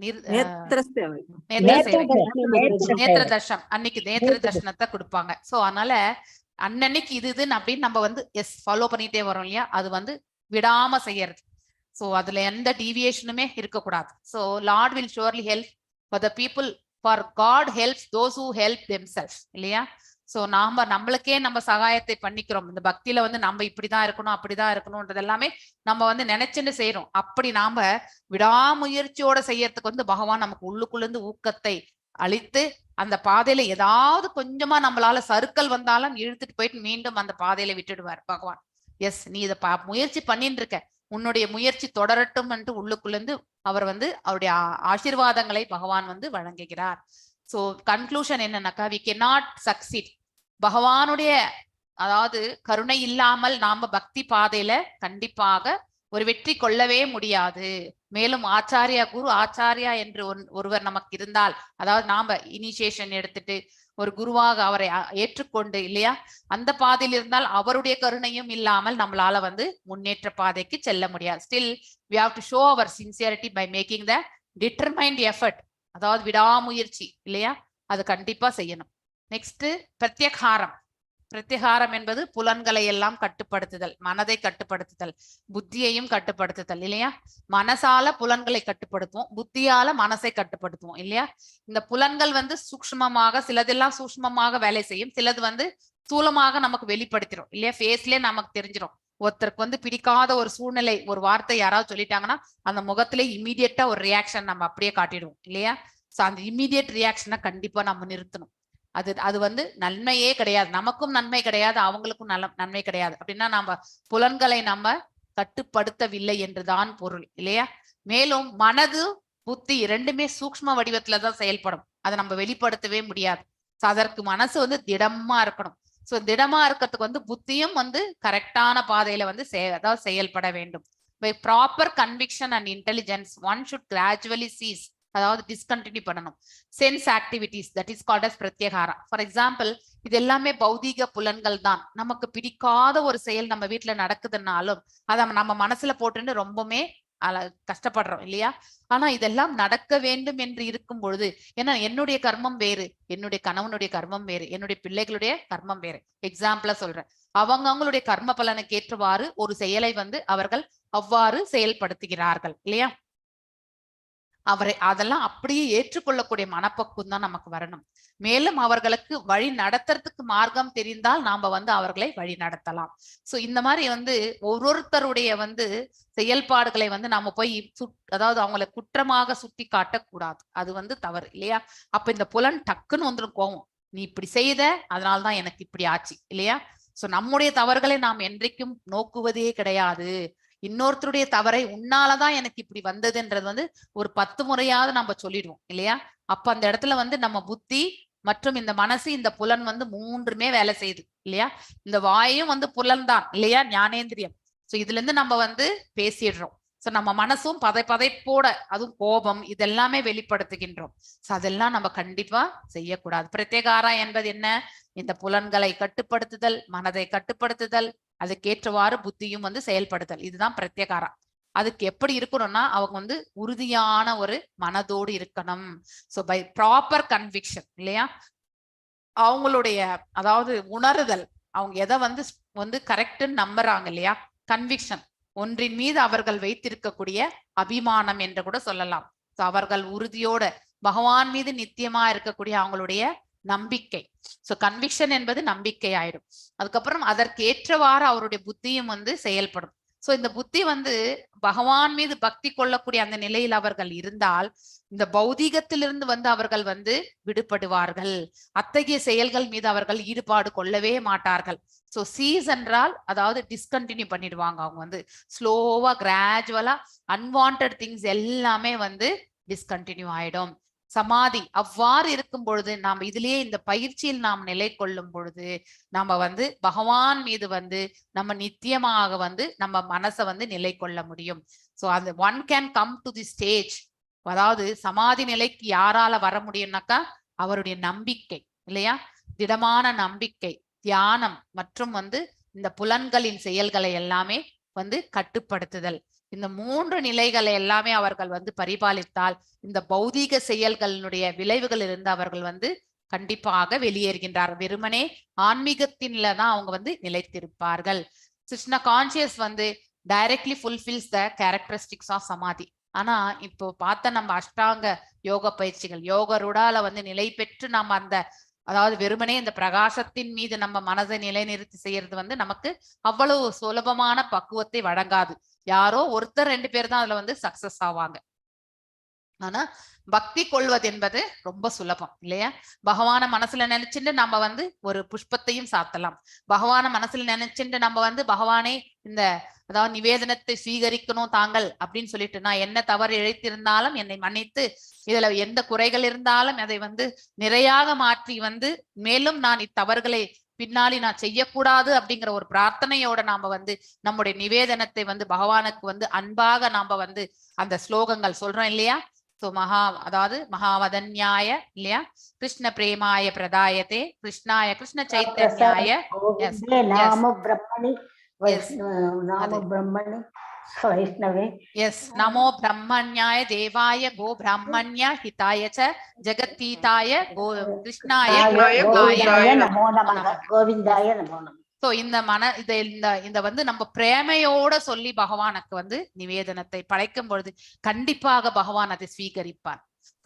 நேத்திர தர்ஷனம், அன்னைக்கு நேத்திர தர்ஷனத்தை கொடுப்பாங்க. சோ அதனால அன்னைக்கு இதுன்னு அப்படின்னு நம்ம வந்து ஃபாலோ பண்ணிட்டே வரோம் இல்லையா. அது வந்து விடாம செய்யறது. சோ அதுல எந்த டீவியேஷனுமே இருக்கக்கூடாது. So Lord will surely help for the people, for God helps those who help themself இல்லையா. சோ நம்மளுக்கே நம்ம சகாயத்தை பண்ணிக்கிறோம். இந்த பக்தியில வந்து நம்ம இப்படிதான் இருக்கணும் அப்படிதான் இருக்கணும்ன்றது எல்லாமே நம்ம வந்து நினைச்சுன்னு செய்யறோம். அப்படி நாம விடாமுயற்சியோட செய்யறதுக்கு வந்து பகவான் நமக்கு உள்ளுக்குள்ள இருந்து ஊக்கத்தை அளித்து அந்த பாதையில ஏதாவது கொஞ்சமா நம்மளால சறுக்கல் வந்தாலும் இழுத்துட்டு போயிட்டு மீண்டும் அந்த பாதையில விட்டுடுவார் பகவான். எஸ், நீ இதை முயற்சி பண்ணிட்டு இருக்க, உன்னுடைய முயற்சி தொடரட்டும் என்று உள்ளுக்குள்ள இருந்து அவர் வந்து அவருடைய ஆசீர்வாதங்களை பகவான் வந்து வழங்குகிறார். சோ கன்க்ளூஷன் என்னன்னாக்கா, we cannot succeed. பகவானுடைய அதாவது கருணை இல்லாமல் நாம பக்தி பாதையில கண்டிப்பாக ஒரு வெற்றி கொள்ளவே முடியாது. மேலும் குரு ஆச்சாரியா என்று ஒருவர் நமக்கு இருந்தால், அதாவது நாம இனிஷியேஷன் எடுத்துட்டு ஒரு குருவாக அவரை ஏற்றுக்கொண்டு இல்லையா அந்த பாதையில் இருந்தால் அவருடைய கருணையும் இல்லாமல் நம்மளால வந்து முன்னேற்ற பாதைக்கு செல்ல முடியாது. Still we have to show our sincerity by making the determined effort. அதாவது விடாமுயற்சி இல்லையா, அது கண்டிப்பா செய்யணும். நெக்ஸ்ட் பிரத்யகாரம். பிரத்யகாரம் என்பது புலன்களை எல்லாம் கட்டுப்படுத்துதல், மனதை கட்டுப்படுத்துதல், புத்தியையும் கட்டுப்படுத்துதல் இல்லையா. மனசால புலன்களை கட்டுப்படுத்துவோம், புத்தியால மனசை கட்டுப்படுத்துவோம் இல்லையா. இந்த புலன்கள் வந்து சூக்ஷ்மமாக, சிலதெல்லாம் சூக்ஷ்மமாக வேலை செய்யும், சிலது வந்து ஸ்தூலமாக நமக்கு வெளிப்படுத்திடும் இல்லையா. ஃபேஸ்லயே நமக்கு தெரிஞ்சிடும். ஒருத்தருக்கு வந்து பிடிக்காத ஒரு சூழ்நிலை, ஒரு வார்த்தை யாராவது சொல்லிட்டாங்கன்னா அந்த முகத்திலே இமீடியட்டா ஒரு ரியாக்ஷன் நம்ம அப்படியே காட்டிடுவோம் இல்லையா. சோ அந்த இமீடியட் ரியாக்ஷனை கண்டிப்பா நம்ம நிறுத்தணும். அது வந்து நன்மையே கிடையாது, நமக்கும் நன்மை கிடையாது, அவங்களுக்கும் நன்மை கிடையாது. அப்படின்னா நம்ம புலன்களை நம்ம கட்டுப்படுத்தவில்லை என்றுதான் பொருள் இல்லையா. மேலும் மனது புத்தி இரண்டுமே சூக்ஷ்ம வடிவத்துலதான் செயல்படும், அதை நம்ம வெளிப்படுத்தவே முடியாது. அதற்கு மனசு வந்து திடமா இருக்கணும். சோ திடமா இருக்கிறதுக்கு வந்து புத்தியும் வந்து கரெக்டான பாதையில வந்து அதாவது செயல்பட வேண்டும். By proper conviction and intelligence one should gradually cease, அதாவது டிஸ்கண்டினியூ பண்ணணும் sense activities, that is called as pratyahara. For example, இது எல்லாமே பௌதீக புலன்கள் தான். நமக்கு பிடிக்காத ஒரு செயல் நம்ம வீட்டுல நடக்குதுன்னாலும் அதை நம்ம மனசுல போட்டுன்னு ரொம்பவுமே கஷ்டப்படுறோம் இல்லையா. ஆனா இதெல்லாம் நடக்க வேண்டும் என்று இருக்கும் பொழுது, ஏன்னா என்னுடைய கர்மம் வேறு, என்னுடைய கணவனுடைய கர்மம் வேறு, என்னுடைய பிள்ளைகளுடைய கர்மம் வேறு. எக்ஸாம்பிளா சொல்றேன், அவங்களுடைய கர்ம பலனுக்கு ஏற்றவாறு ஒரு செயலை வந்து அவர்கள் அவ்வாறு செயல்படுத்துகிறார்கள் இல்லையா. அதெல்லாம் அப்படியே ஏற்றுக்கொள்ளக்கூடிய மனப்பக்குவம் தான் நமக்கு வரணும். மேலும் அவர்களுக்கு வழி நடத்துறதுக்கு மார்க்கம் தெரிந்தால் நாம வந்து அவர்களை வழி நடத்தலாம். சோ இந்த மாதிரி வந்து ஒவ்வொருத்தருடைய வந்து செயல்பாடுகளை வந்து நாம போய் அதாவது அவங்களை குற்றமாக சுட்டி காட்டக்கூடாது, அது வந்து தவறு இல்லையா. அப்ப இந்த புலன் டக்குன்னு வந்துடும் கோவம், நீ இப்படி செய்த அதனால்தான் எனக்கு இப்படி ஆச்சு இல்லையா. சோ நம்முடைய தவறுகளை நாம் என்றைக்கும் நோக்குவதே கிடையாது. இன்னொருத்தருடைய தவறை உன்னாலதான் எனக்கு இப்படி வந்ததுன்றது வந்து ஒரு 10 முறையாவது நம்ம சொல்லிடுவோம் இல்லையா. அப்ப அந்த இடத்துல வந்து நம்ம புத்தி மற்றும் இந்த மனசு, இந்த புலன் வந்து மூன்றுமே வேலை செய்யுது இல்லையா. இந்த வாயும் வந்து புலன் தான் இல்லையா, ஞானேந்திரியம். சோ இதுல இருந்து நம்ம வந்து பேசிடுறோம். சோ நம்ம மனசும் பதைப்போட, அதுவும் கோபம், இதெல்லாமே வெளிப்படுத்துகின்றோம். சோ அதெல்லாம் நம்ம கண்டிப்பா செய்யக்கூடாது. பிரத்யேகாரா என்பது என்ன, இந்த புலன்களை கட்டுப்படுத்துதல், மனதை கட்டுப்படுத்துதல், அதுக்கேற்றவாறு புத்தியும் வந்து செயல்படுதல், இதுதான் பிரத்யேகாரா. அதுக்கு எப்படி இருக்கணும்னா அவங்க வந்து உறுதியான ஒரு மனதோடு இருக்கணும். சோ பை ப்ராப்பர் கன்விக்ஷன் இல்லையா, அவங்களுடைய அதாவது உணருதல், அவங்க எதை வந்து கரெக்ட்னு நம்புறாங்க இல்லையா, கன்விக்ஷன், ஒன்றின் மீது அவர்கள் வைத்திருக்கக்கூடிய அபிமானம் என்று கூட சொல்லலாம். அவர்கள் உறுதியோட பகவான் மீது நித்தியமா இருக்கக்கூடிய அவங்களுடைய நம்பிக்கை. சோ கன்விக்ஷன் என்பது நம்பிக்கை ஆயிடும். அதுக்கப்புறம் அதற்கு ஏற்றவாறு அவருடைய புத்தியும் வந்து செயல்படும். சோ இந்த புத்தி வந்து பகவான் மீது பக்தி கொள்ளக்கூடிய அந்த நிலையில் அவர்கள் இருந்தால் இந்த பௌதீகத்திலிருந்து வந்து அவர்கள் வந்து விடுபடுவார்கள். அத்தகைய செயல்கள் மீது அவர்கள் ஈடுபாடு கொள்ளவே மாட்டார்கள். சோ சீஸ் என்றால் அதாவது டிஸ்கண்டினியூ பண்ணிடுவாங்க. அவங்க வந்து ஸ்லோவா கிராஜுவலா அன்வான்ட் திங்ஸ் எல்லாமே வந்து டிஸ்கண்டினியூ ஆயிடும். சமாதி அவ்வாறு இருக்கும் பொழுது நாம் இதுலயே இந்த பயிற்சியில் நாம் நிலை கொள்ளும் பொழுது நம்ம வந்து பகவான் மீது வந்து நம்ம நித்தியமாக வந்து நம்ம மனசை வந்து நிலை கொள்ள முடியும். சோ அந்த one can come to the stage, அதாவது சமாதி நிலைக்கு யாரால வர முடியும்னாக்கா அவருடைய நம்பிக்கை இல்லையா, திடமான நம்பிக்கை, தியானம் மற்றும் வந்து இந்த புலன்களின் செயல்களை எல்லாமே வந்து கட்டுப்படுத்துதல், இந்த 3 நிலைகளை எல்லாமே அவர்கள் வந்து பரிபாலித்தால் இந்த பௌதீக செயல்களுடைய விளைவுகள் இருந்து அவர்கள் வந்து கண்டிப்பாக வெளியேறுகின்றார். வெறுமனே ஆன்மீகத்தின்ல தான் அவங்க வந்து நிலைத்திருப்பார்கள். கிருஷ்ண கான்சியஸ் வந்து directly fulfils the characteristics of samadhi. ஆனா இப்போ பார்த்த நம்ம அஷ்டாங்க யோக பயிற்சிகள், யோக ருடால வந்து நிலை பெற்று நம்ம அந்த அதாவது வெறுமனே இந்த பிரகாசத்தின் மீது நம்ம மனதை நிலைநிறுத்தி செய்யறது வந்து நமக்கு அவ்வளவு சுலபமான பக்குவத்தை வழங்காது. யாரோ ஒருத்தர் 2 பேர் தான் அதுல வந்து சக்சஸ் ஆவாங்க. ஆனா பக்தி கொள்வது என்பது ரொம்ப சுலபம் இல்லையா. பகவான மனசுல நினைச்சுட்டு நம்ம வந்து ஒரு புஷ்பத்தையும் சாத்தலாம். பகவான மனசுல நினைச்சுட்டு நம்ம வந்து பகவானே இந்த அதாவது நிவேதனத்தை ஸ்வீகரிக்கணும் தாங்கள் அப்படின்னு சொல்லிட்டு, நான் என்ன தவறு இழைத்திருந்தாலும் என்னை மன்னித்து, இதுல எந்த குறைகள் இருந்தாலும் அதை வந்து நிறையாக மாற்றி வந்து மேலும் நான் இத்தவறுகளை பின்னாடி நான் செய்யக்கூடாது அப்படிங்கிற ஒரு பிரார்த்தனையோட நாம வந்து நம்முடைய நிவேதனத்தை வந்து பகவானுக்கு வந்து அன்பாக நாம வந்து அந்த ஸ்லோகங்கள் சொல்றோம் இல்லையா. சோ அதாவது மகாவதன்யாய இல்லையா, கிருஷ்ண பிரேமாய பிரதாயத்தே, கிருஷ்ணாய கிருஷ்ண சைத்தன்யாய. எஸ் நாம பிரம்மணி எஸ் நாம பிரம்மணி வைஷ்ணவே. எஸ் நமோ பிரம்மண்யாய தேவாய கோ பிராமண்ய ஹிதாய ச ஜெகத்தீதாய கோ கிருஷ்ணாய கோவிந்தாய நமோ நமः. கோவிந்தாய நமோ நமः. சோ இந்த வந்து நம்ம பிரேமையோட சொல்லி பகவானுக்கு வந்து நிவேதனத்தை படைக்கும் பொழுது கண்டிப்பாக பகவான் அதை ஸ்வீகரிப்பார்.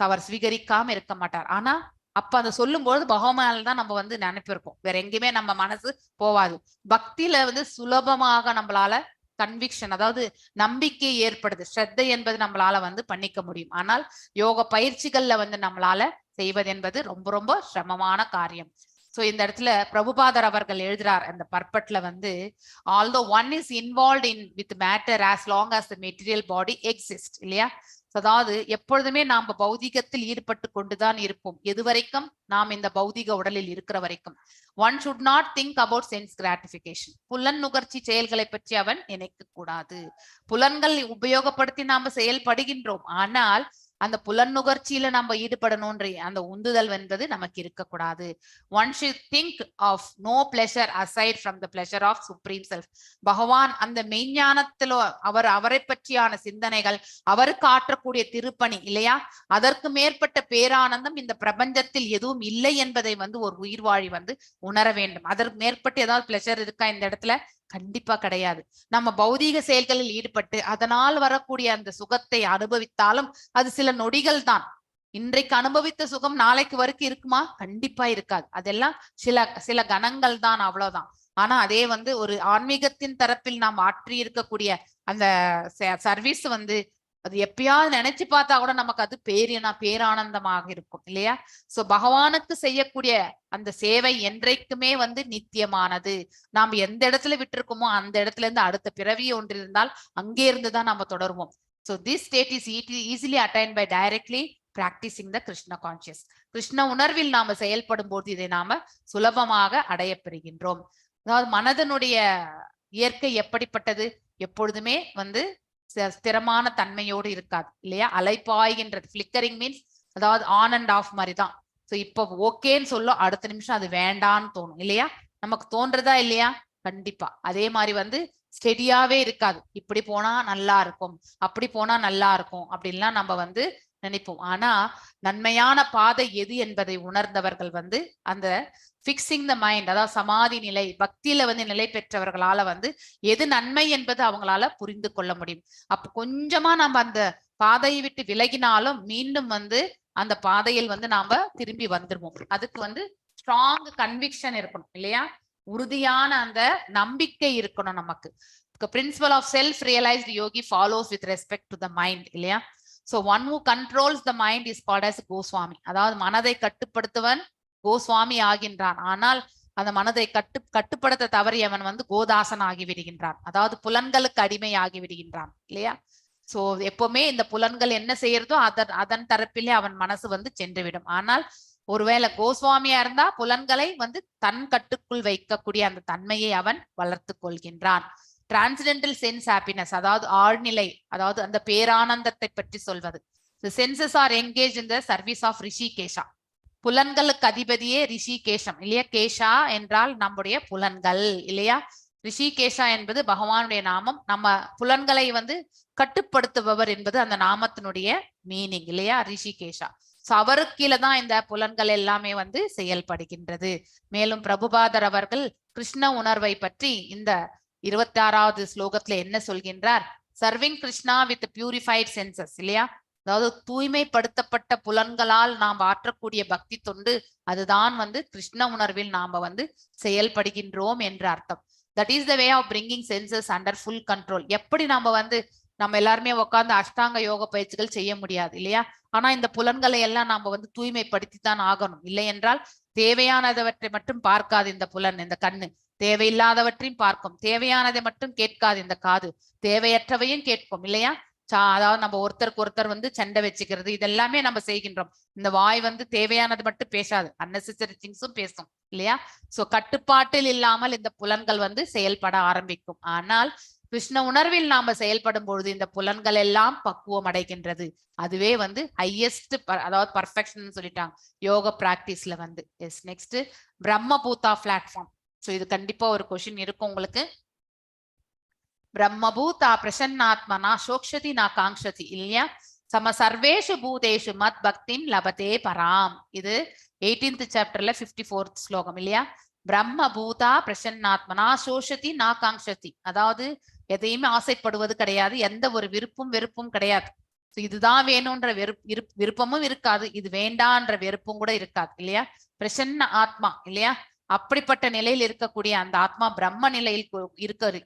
அவர் ஸ்வீகரிக்காம இருக்க மாட்டார். ஆனா அப்ப அதை சொல்லும் பொழுது பகவான் தான் நம்ம வந்து நினைப்பிருக்கோம், வேற எங்கேயுமே நம்ம மனசு போவாது. பக்தியில வந்து சுலபமாக நம்மளால கன்விக்ஷன், அதாவது நம்பிக்கை ஏற்படுது. ஸ்ரத்தை என்பது நம்மளால வந்து பண்ணிக்க முடியும். ஆனால் யோக பயிற்சிகள்ல வந்து நம்மளால செய்வது என்பது ரொம்ப ரொம்ப சிரமமான காரியம். சோ இந்த இடத்துல பிரபுபாதர் அவர்கள் எழுதுறார் அந்த பர்பட்ல வந்து, although one is involved in with matter as long as the material body exists இல்லையா. அதாவது எப்பொழுதுமே நாம பௌதிகத்தில் ஈடுபட்டு கொண்டுதான் இருப்போம், எது வரைக்கும் நாம் இந்த பௌதிக உடலில் இருக்கிற வரைக்கும். One should not think about sense gratification. புலன் நுகர்ச்சி செயல்களை பற்றி அவன் நினைக்க கூடாது. புலன்கள் உபயோகப்படுத்தி நாம செயல்படுகின்றோம், ஆனால் அந்த புலன் நுகர்ச்சியில நம்ம ஈடுபடணும்ன்ற அந்த உந்துதல் என்பது நமக்கு இருக்கக்கூடாது. One should think of no pleasure aside from the pleasure of supreme self. பகவான் அந்த மெய்ஞானத்திலோ அவரை பற்றியான சிந்தனைகள், அவருக்கு ஆற்றக்கூடிய திருப்பணி இல்லையா, அதற்கு மேற்பட்ட பேரானந்தம் இந்த பிரபஞ்சத்தில் எதுவும் இல்லை என்பதை வந்து ஒரு உயிர்வாழி வந்து உணர வேண்டும். அதற்கு மேற்பட்டு ஏதாவது பிளஷர் இருக்கா இந்த இடத்துல? கண்டிப்பா கிடையாது. நம்ம பௌதீக செயல்களில் ஈடுபட்டு அதனால் வரக்கூடிய அந்த சுகத்தை அனுபவித்தாலும் அது சில நொடிகள் தான். இன்றைக்கு அனுபவித்த சுகம் நாளைக்கு வரைக்கும் இருக்குமா? கண்டிப்பா இருக்காது. அதெல்லாம் சில கணங்கள் தான், அவ்வளவுதான். ஆனா அதே வந்து ஒரு ஆன்மீகத்தின் தரப்பில் நாம் ஆற்றி இருக்கக்கூடிய அந்த சர்வீஸ் வந்து அது எப்பயாவது நினைச்சு பார்த்தா கூட நமக்கு அது பேரானந்தமாக இருக்கும் இல்லையா. சோ பகவானுக்கு செய்யக்கூடிய அந்த சேவை என்றைக்குமே வந்து நித்தியமானது. நாம் எந்த இடத்துல விட்டுருக்கோமோ அந்த இடத்துல இருந்து அடுத்த பிறவி ஒன்று இருந்தால் அங்கே இருந்துதான் நம்ம தொடருவோம். So this state is easily attained by directly practicing the Krishna conscious. Krishna உணர்வில் நாம செயல்படும் போது இதை நாம சுலபமாக அடைய பெறுகின்றோம். அதாவது மனதனுடைய இயற்கை எப்படிப்பட்டது? எப்பொழுதுமே வந்து ஸ்திரமான தன்மையோடு இருக்காது இல்லையா. அலைப்பாய்கின்றது. பிளிக்கரிங் மீன்ஸ் அதாவது ஆன் அண்ட் ஆஃப் மாதிரி தான். ஸோ இப்போ ஓகேன்னு சொல்லும், அடுத்த நிமிஷம் அது வேண்டான்னு தோணும் இல்லையா. நமக்கு தோன்றதா இல்லையா? கண்டிப்பா. அதே மாதிரி வந்து ஸ்டெடியாவே இருக்காது. இப்படி போனா நல்லா இருக்கும், அப்படி போனா நல்லா இருக்கும் அப்படின்லாம் நம்ம வந்து நினைப்போம். ஆனா நன்மையான பாதை எது என்பதை உணர்ந்தவர்கள் வந்து அந்த பிக்சிங் த மைண்ட், அதாவது சமாதி நிலை, பக்தியில வந்து நிலை பெற்றவர்களால வந்து எது நன்மை என்பது அவங்களால புரிந்து கொள்ள முடியும். அப்ப கொஞ்சமா நம்ம அந்த பாதையை விட்டு விலகினாலும் மீண்டும் வந்து அந்த பாதையில் வந்து நாம திரும்பி வந்துருவோம். அதுக்கு வந்து ஸ்ட்ராங் கன்விக்ஷன் இருக்கணும் இல்லையா, உறுதியான அந்த நம்பிக்கை இருக்கணும் நமக்கு. Principle of self realised yogi follows with respect to the mind இல்லையா. So one who controls the mind is called as Goswami. அதாவது மனதை கட்டுப்படுத்துவன் கோஸ்வாமி ஆகின்றான். ஆனால் அந்த மனதை கட்டுப்படுத்த தவறியவன் வந்து கோதாசன் ஆகி விடுகின்றான், அதாவது புலன்களுக்கு அடிமை ஆகி விடுகின்றான் இல்லையா. சோ எப்பவுமே இந்த புலன்கள் என்ன செய்யறதோ அதன் தரப்பிலே அவன் மனசு வந்து சென்றுவிடும். ஆனால் ஒருவேளை கோஸ்வாமியா இருந்தா புலன்களை வந்து தன் கட்டுக்குள் வைக்கக்கூடிய அந்த தன்மையை அவன் வளர்த்து கொள்கின்றான். டிரான்சிடென்டல் சென்ஸ் ஹாப்பினஸ், அதாவது ஆழ்நிலை, அதாவது அந்த பேரானந்தத்தை பற்றி சொல்வது. The senses are engaged in the service of Rishikesha. புலன்களுக்கு அதிபதியே ரிஷிகேஷம் இல்லையா. கேஷா என்றால் நம்முடைய புலன்கள் இல்லையா. ரிஷிகேஷா என்பது பகவானுடைய நாமம். நம்ம புலன்களை வந்து கட்டுப்படுத்துபவர் என்பது அந்த நாமத்தினுடைய மீனிங் இல்லையா, ரிஷிகேஷா. சோ அவருக்கு கீழே தான் இந்த புலன்கள் எல்லாமே வந்து செயல்படுகின்றது. மேலும் பிரபுபாதர் அவர்கள் கிருஷ்ண உணர்வை பற்றி இந்த 26வது ஸ்லோகத்துல என்ன சொல்கின்றார்? Serving Krishna with purified senses இல்லையா, அதாவது தூய்மைப்படுத்தப்பட்ட புலன்களால் நாம் ஆற்றக்கூடிய பக்தி தொண்டு, அதுதான் வந்து கிருஷ்ண உணர்வில் நாம வந்து செயல்படுகின்றோம் என்று அர்த்தம். That is the way of bringing senses under full control. எப்படி நம்ம எல்லாருமே உட்கார்ந்து அஷ்டாங்க யோக பயிற்சிகள் செய்ய முடியாது இல்லையா. ஆனா இந்த புலன்களை எல்லாம் நாம வந்து தூய்மைப்படுத்தி தான் ஆகணும். இல்லை என்றால் தேவையானதவற்றை மட்டும் பார்க்காது இந்த புலன், இந்த கண்ணு தேவையில்லாதவற்றையும் பார்க்கும், தேவையானதை மட்டும் கேட்காது இந்த காது, தேவையற்றவையும் கேட்கும் இல்லையா. அதாவது நம்ம ஒருத்தருக்கு ஒருத்தர் வந்து சண்டை வச்சுக்கிறது இதெல்லாமே நம்ம செய்கின்றோம். இந்த வாய் வந்து தேவையானது மட்டும் பேசாது, அன்னெசரி திங்ஸும் பேசும் இல்லையா. சோ கட்டுப்பாட்டில் இல்லாமல் இந்த புலன்கள் வந்து செயல்பட ஆரம்பிக்கும். ஆனால் கிருஷ்ண உணர்வில் நாம செயல்படும் பொழுது இந்த புலன்கள் எல்லாம் பக்குவம் அடைகின்றது. அதுவே வந்து ஹையஸ்ட் அதாவது பர்ஃபெக்ஷன் சொல்லிட்டாங்க யோக பிராக்டிஸ்ல வந்து. Yes, next Brahmabhuta platform. So இது கண்டிப்பா ஒரு கொஸ்டின் இருக்கும் உங்களுக்கு. பிரம்மபூதா பிரசன்னாத்மனா சோக்ஷதி நா காங்ஷதி இல்லையா? சம சர்வேஷு பூதேஷு மத் பக்திம் லபதே பராம். இது 18th சாப்டர்ல 54th ஸ்லோகம் இல்லையா? பிரம்மபூதா பிரசன்னாத்மனா சோஷதி நா காங்ஷதி, அதாவது எதையுமே ஆசைப்படுவது கிடையாது, எந்த ஒரு வெறுப்பும் கிடையாது. இதுதான் வேணும்ன்ற விருப்பமும் இருக்காது, இது வேண்டான்ற வெறுப்பும் கூட இருக்காது இல்லையா? பிரசன்ன ஆத்மா இல்லையா? அப்படிப்பட்ட நிலையில் இருக்கக்கூடிய அந்த ஆத்மா பிரம்ம நிலையில்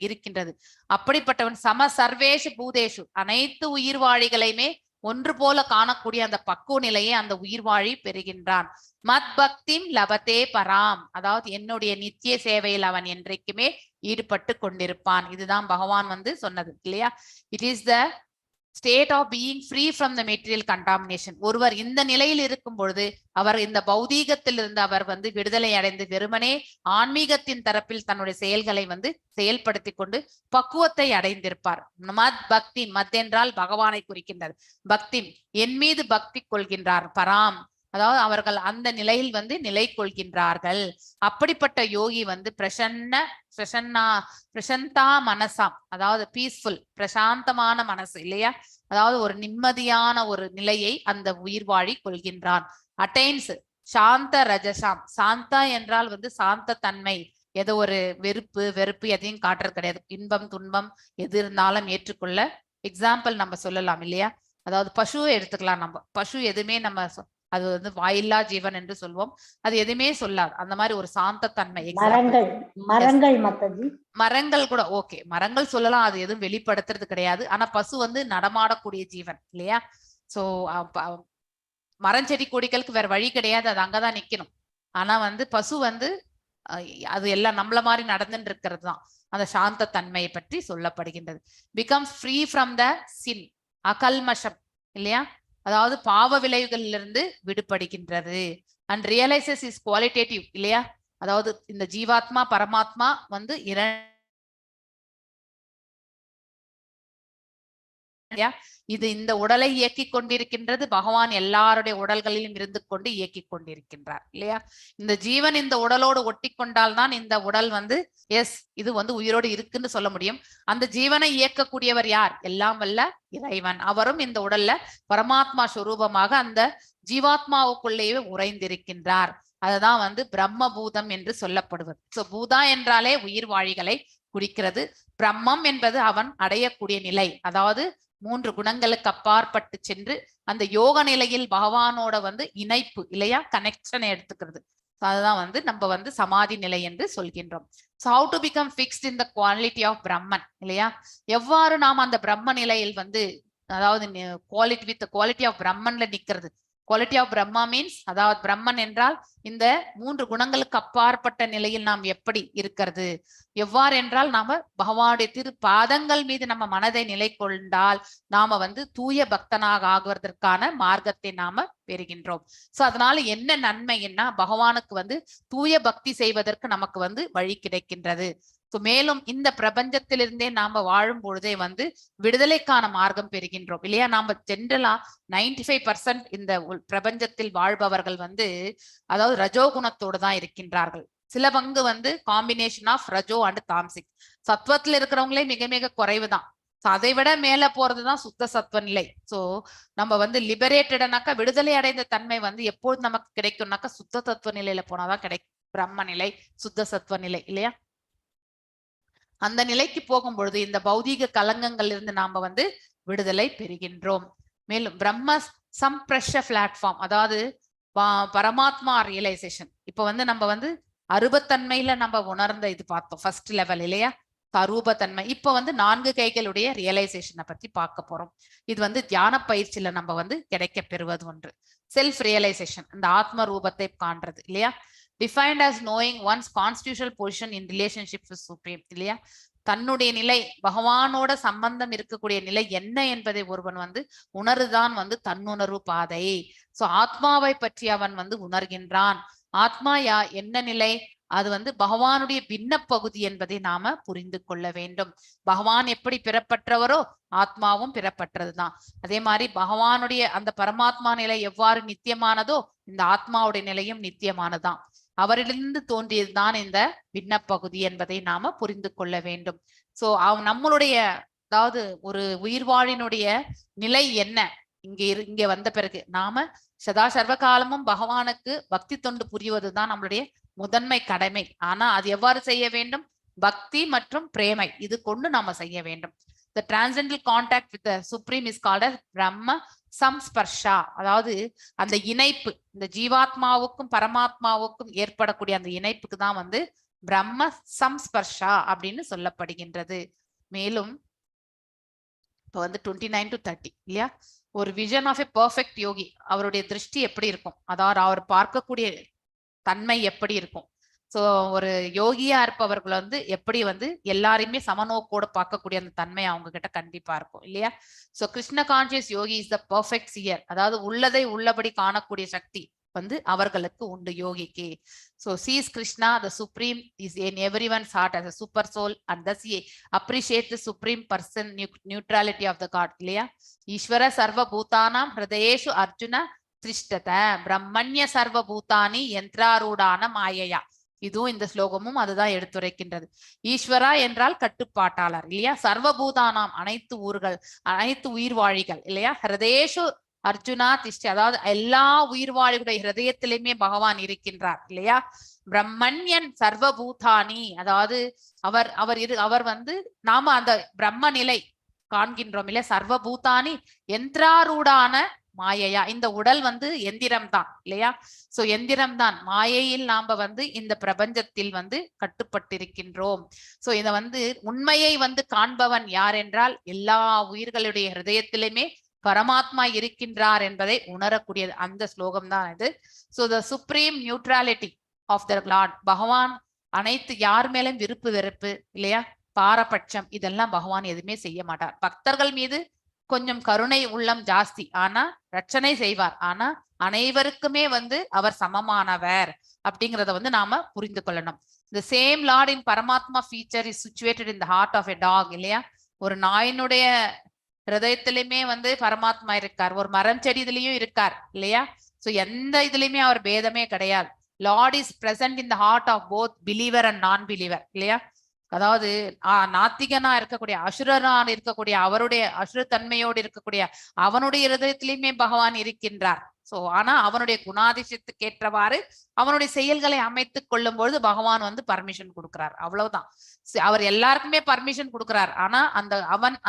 இருக்கின்றது. அப்படிப்பட்டவன் சம சர்வேஷு பூதேஷு, அனைத்து உயிர்வாழிகளையுமே ஒன்று போல காணக்கூடிய அந்த பக்குவ நிலையை அந்த உயிர்வாழி பெறுகின்றான். மத் பக்திம் லபதே பராம், அதாவது என்னுடைய நித்திய சேவையில் அவன் என்றைக்குமே ஈடுபட்டு கொண்டிருப்பான். இதுதான் பகவான் வந்து சொன்னது இல்லையா? It is the state of being free from the material contamination. ஒருவர் இந்த நிலையில் இருக்கும் பொழுது அவர் இந்த பௌதீகத்திலிருந்து அவர் வந்து விடுதலை அடைந்து வெறுமனே ஆன்மீகத்தின் தரப்பில் தன்னுடைய செயல்களை வந்து செயல்படுத்தி கொண்டு பக்குவத்தை அடைந்திருப்பார். மத் பக்தி, மத் என்றால் பகவானை குறிக்கின்றது. பக்தி, என் மீது பக்தி கொள்கின்றார். பராம், அதாவது அவர்கள் அந்த நிலையில் வந்து நிலை கொள்கின்றார்கள். அப்படிப்பட்ட யோகி வந்து பிரசந்தா மனசாம், அதாவது பீஸ்ஃபுல் பிரசாந்தமான மனசு இல்லையா? அதாவது ஒரு நிம்மதியான ஒரு நிலையை அந்த உயிர்வாழி கொள்கின்றான். அட்டைன்ஸ் சாந்த ரஜசாம். சாந்தா என்றால் வந்து சாந்த தன்மை, ஏதோ ஒரு வெறுப்பு எதையும் காட்டுறது கிடையாது. இன்பம் துன்பம் எது இருந்தாலும் ஏற்றுக்கொள்ள. எக்ஸாம்பிள் நம்ம சொல்லலாம் இல்லையா? அதாவது பசுவை எடுத்துக்கலாம். நம்ம பசு எதுவுமே நம்ம அது வந்து வாயில்லா ஜீவன் என்று சொல்வோம், அது எதுவுமே சொல்லாது. அந்த மாதிரி ஒரு சாந்த தன்மை. மரங்கள் கூட ஓகே, மரங்கள் சொல்லலாம், அது எதுவும் வெளிப்படுத்துறது கிடையாது. ஆனா பசு வந்து நடமாடக்கூடிய ஜீவன் இல்லையா? சோ மரம் செடி கொடிகளுக்கு வேற வழி கிடையாது, அது அங்கதான் நிக்கணும். ஆனா வந்து பசு வந்து அது எல்லாம் நம்மள மாதிரி நடந்துட்டு இருக்கிறது தான். அந்த சாந்த தன்மையை பற்றி சொல்லப்படுகின்றது. பிகம் ஃப்ரீ ஃப்ரம் த சின், அகல்மஷம் இல்லையா? அதாவது பாவ விளைவுகளிலிருந்து விடுபடுகின்றது. அண்ட் ரியலைசஸ் இஸ் குவாலிட்டேட்டிவ் இல்லையா? அதாவது இந்த ஜீவாத்மா பரமாத்மா வந்து இது இந்த உடலை இயக்கி கொண்டிருக்கின்றது. பகவான் எல்லாருடைய உடல்களிலும் இருந்து கொண்டு இயக்கி கொண்டிருக்கின்றார் இல்லையா? இந்த ஜீவன் இந்த உடலோடு ஒட்டி கொண்டால்தான் இந்த உடல் வந்து எஸ் இது வந்து உயிரோடு இருக்குன்னு சொல்ல முடியும். அந்த ஜீவனை இயக்கக்கூடியவர் யார்? எல்லாம் வல்ல இறைவன். அவரும் இந்த உடல்ல பரமாத்மா ஸ்வரூபமாக அந்த ஜீவாத்மாவுக்குள்ளேயே உறைந்திருக்கின்றார். அதுதான் வந்து பிரம்மபூதம் என்று சொல்லப்படுவது. சோ பூதா என்றாலே உயிர் வாழிகளை குறிக்கிறது. பிரம்மம் என்பது அவன் அடையக்கூடிய நிலை, அதாவது 3 குணங்களுக்கு அப்பாற்பட்டு சென்று அந்த யோக நிலையில் பகவானோட வந்து இணைப்பு இல்லையா, கனெக்ஷனை எடுத்துக்கிறது. அதுதான் வந்து நம்ம வந்து சமாதி நிலை என்று சொல்கின்றோம். So how to become fixed in the quality of Brahman இல்லையா? எவ்வாறு நாம் அந்த பிரம்ம நிலையில் வந்து அதாவது குவாலிட்டி ஆஃப் பிரம்மன்ல நிக்கிறது. குவாலிட்டி ஆஃப் பிரம்மா மீன்ஸ், அதாவது பிரம்மன் என்றால் இந்த 3 குணங்களுக்கு அப்பாற்பட்ட நிலையில் நாம் எப்படி இருக்கிறது, எவ்வாறு என்றால் நாம பகவானுடைய திரு பாதங்கள் மீது நம்ம மனதை நிலை கொண்டால் நாம வந்து தூய பக்தனாக ஆகுவதற்கான மார்க்கத்தை நாம பெறுகின்றோம். சோ அதனால என்ன நன்மைன்னா பகவானுக்கு வந்து தூய பக்தி செய்வதற்கு நமக்கு வந்து வழி கிடைக்கின்றது. மேலும் இந்த பிரபஞ்சத்திலிருந்தே நாம வாழும் பொழுதே வந்து விடுதலைக்கான மார்க்கம் பெறுகின்றோம் இல்லையா? நாம ஜென்ரலா 95% இந்த பிரபஞ்சத்தில் வாழ்பவர்கள் வந்து அதாவது ரஜோகுணத்தோடு தான் இருக்கின்றார்கள். சில பங்கு வந்து காம்பினேஷன் ஆஃப் ரஜோ அண்ட் தாம்சிக். சத்வத்துல இருக்கிறவங்களே மிக மிக குறைவுதான். அதை விட மேல போறதுதான் சுத்த சத்வ நிலை. சோ நம்ம வந்து லிபரேட்டட்னாக்கா விடுதலை அடைந்த தன்மை வந்து எப்போது நமக்கு கிடைக்கும்னாக்கா சுத்த தத்துவ நிலையில போனாதான் கிடைக்கும். பிரம்ம நிலை, சுத்த சத்வ நிலை இல்லையா? அந்த நிலைக்கு போகும் பொழுது இந்த பௌதீக கலங்கங்கள் இருந்து நாம வந்து விடுதலை பெறுகின்றோம். மேலும் பிரம்ம சம்பிரஷ பிளாட்ஃபார்ம், அதாவது பரமாத்மா ரியலைசேஷன். இப்ப வந்து நம்ம வந்து அருபத்தன்மையில நம்ம உணர்ந்த இது பார்த்தோம் ஃபர்ஸ்ட் லெவல் இல்லையா? அரூபத்தன்மை. இப்ப வந்து 4 கைகளுடைய ரியலைசேஷனை பத்தி பார்க்க போறோம். இது வந்து தியான பயிற்சியில நம்ம வந்து கிடைக்க பெறுவது ஒன்று. செல்ஃப் ரியலைசேஷன், இந்த ஆத்ம ரூபத்தை காண்றது இல்லையா? Defined as knowing one's constitutional position in relationship with Supreme இல்லையா? தன்னுடைய நிலை பகவானோட சம்பந்தம் இருக்கக்கூடிய நிலை என்ன என்பதை ஒருவன் வந்து உணர்தான் வந்து தன்னுணர்வு பாதை. சோ ஆத்மாவை பற்றி அவன் வந்து உணர்கின்றான். ஆத்மா என்ன நிலை? அது வந்து பகவானுடைய பின்ன பகுதி என்பதை நாம புரிந்து கொள்ள வேண்டும். பகவான் எப்படி பிறப்பற்றவரோ ஆத்மாவும் பிறப்பற்றதுதான். அதே மாதிரி பகவானுடைய அந்த பரமாத்மா நிலை எவ்வாறு நித்தியமானதோ இந்த ஆத்மாவுடைய நிலையும் நித்தியமானதான். அவரிலிருந்து தோன்றியதுதான் இந்த பின்ன பகுதி என்பதை நாம புரிந்து கொள்ள வேண்டும். சோ நம்மளுடைய அதாவது ஒரு உயிர்வாழினுடைய நிலை என்ன, இங்க வந்த பிறகு நாம சதா சர்வ காலமும் பகவானுக்கு பக்தி தொண்டு புரிவதுதான் நம்மளுடைய முதன்மை கடமை. ஆனா அது எவ்வாறு செய்ய வேண்டும்? பக்தி மற்றும் பிரேமை இது கொண்டு நாம செய்ய வேண்டும். The transcendental contact with the supreme is called as Brahma Samsparsha. அதாவது அந்த இணைப்பு, இந்த ஜீவாத்மாவுக்கும் பரமாத்மாவுக்கும் ஏற்படக்கூடிய அந்த இணைப்புக்கு தான் வந்து பிரம்ம சம்ஸ்பர்ஷா அப்படின்னு சொல்லப்படுகின்றது. மேலும் இப்போ வந்து 29 to 30 இல்லையா, ஒரு விஷன் ஆஃப் எ பெர்ஃபெக்ட் யோகி, அவருடைய திருஷ்டி எப்படி இருக்கும், அதாவது அவர் பார்க்கக்கூடிய தன்மை எப்படி இருக்கும். சோ ஒரு யோகியா இருப்பவர்கள் வந்து எப்படி வந்து எல்லாரையுமே சமநோக்கோட பார்க்கக்கூடிய அந்த தன்மை அவங்க கிட்ட கண்டிப்பா இருக்கும் இல்லையா. So Krishna conscious Yogi is the perfect shear, அதாவது உள்ளதை உள்ளபடி காணக்கூடிய சக்தி வந்து அவர்களுக்கு உண்டு யோகிக்கு. So sees Krishna, the supreme, is in everyone's heart as a super soul, and thus he appreciates the supreme person neutrality of the God. இல்லையா. ஈஸ்வர சர்வ பூதானாம் ஹிருதயேஷு அர்ஜுன திஷ்டத பிரம்மண்ய சர்வ பூதானி யந்திராரூடான மாயையா. இதுவும் இந்த ஸ்லோகமும் அதுதான் எடுத்துரைக்கின்றது. ஈஸ்வரா என்றால் கட்டுப்பாட்டாளர் இல்லையா. சர்வபூதானாம் அனைத்து ஊர்கள், அனைத்து உயிர்வாழிகள் இல்லையா. ஹிருதயேஷு அர்ஜுனா திஷ்டி, அதாவது எல்லா உயிர்வாழிகளுடைய ஹிருதயத்திலுமே பகவான் இருக்கின்றார் இல்லையா. பிரம்மண்யன் சர்வபூதானி, அதாவது அவர் வந்து நாம அந்த பிரம்ம நிலை காண்கின்றோம் இல்லையா. சர்வபூதானி யந்திராரூடான மாயையா, இந்த உடல் வந்து எந்திரம் தான் இல்லையா. சோ எந்திரம் தான், மாயையில் நாம வந்து இந்த பிரபஞ்சத்தில் வந்து கட்டுப்பட்டிருக்கின்றோம். சோ இத வந்து உண்மையை வந்து காண்பவன் யார் என்றால் எல்லா உயிர்களுடைய ஹிருதயத்திலுமே பரமாத்மா இருக்கின்றார் என்பதை உணரக்கூடியது அந்த ஸ்லோகம் தான் இது. So the supreme neutrality of the Lord, பகவான் அனைத்து யார் மேலும் விருப்பு வெறுப்பு இல்லையா, பாரபட்சம் இதெல்லாம் பகவான் எதுவுமே செய்ய மாட்டார். பக்தர்கள் மீது கொஞ்சம் கருணை உள்ளம் ஜாஸ்தி, ஆனா ரட்சணை செய்வார். ஆனா அனைவருக்குமே வந்து அவர் சமமானவர் அப்படிங்கிறத வந்து நாம புரிந்து கொள்ளணும். The same Lord in Paramatma feature is situated in the heart of a dog இல்லையா. ஒரு நாயினுடைய ஹிருதயத்திலுமே வந்து பரமாத்மா இருக்கார், ஒரு மரம் செடி இதுலயும் இருக்கார் இல்லையா. சோ எந்த இதுலயுமே அவர் பேதமே கிடையாது. Lord is present in the heart of both believer and non believer இல்லையா. அதாவது நாத்திகனா இருக்கக்கூடிய அசுரனான் இருக்கக்கூடிய அவருடைய அசுரத்தன்மையோடு இருக்கக்கூடிய அவனுடைய ஹிருதயத்திலுமே பகவான் இருக்கின்றார். சோ ஆனா அவனுடைய குணாதிசயத்துக்கு ஏற்றவாறு அவனுடைய செயல்களை அமைத்துக் கொள்ளும் பொழுது பகவான் வந்து பர்மிஷன் கொடுக்கிறார், அவ்வளவுதான். அவர் எல்லாருக்குமே பர்மிஷன் கொடுக்கிறார். ஆனா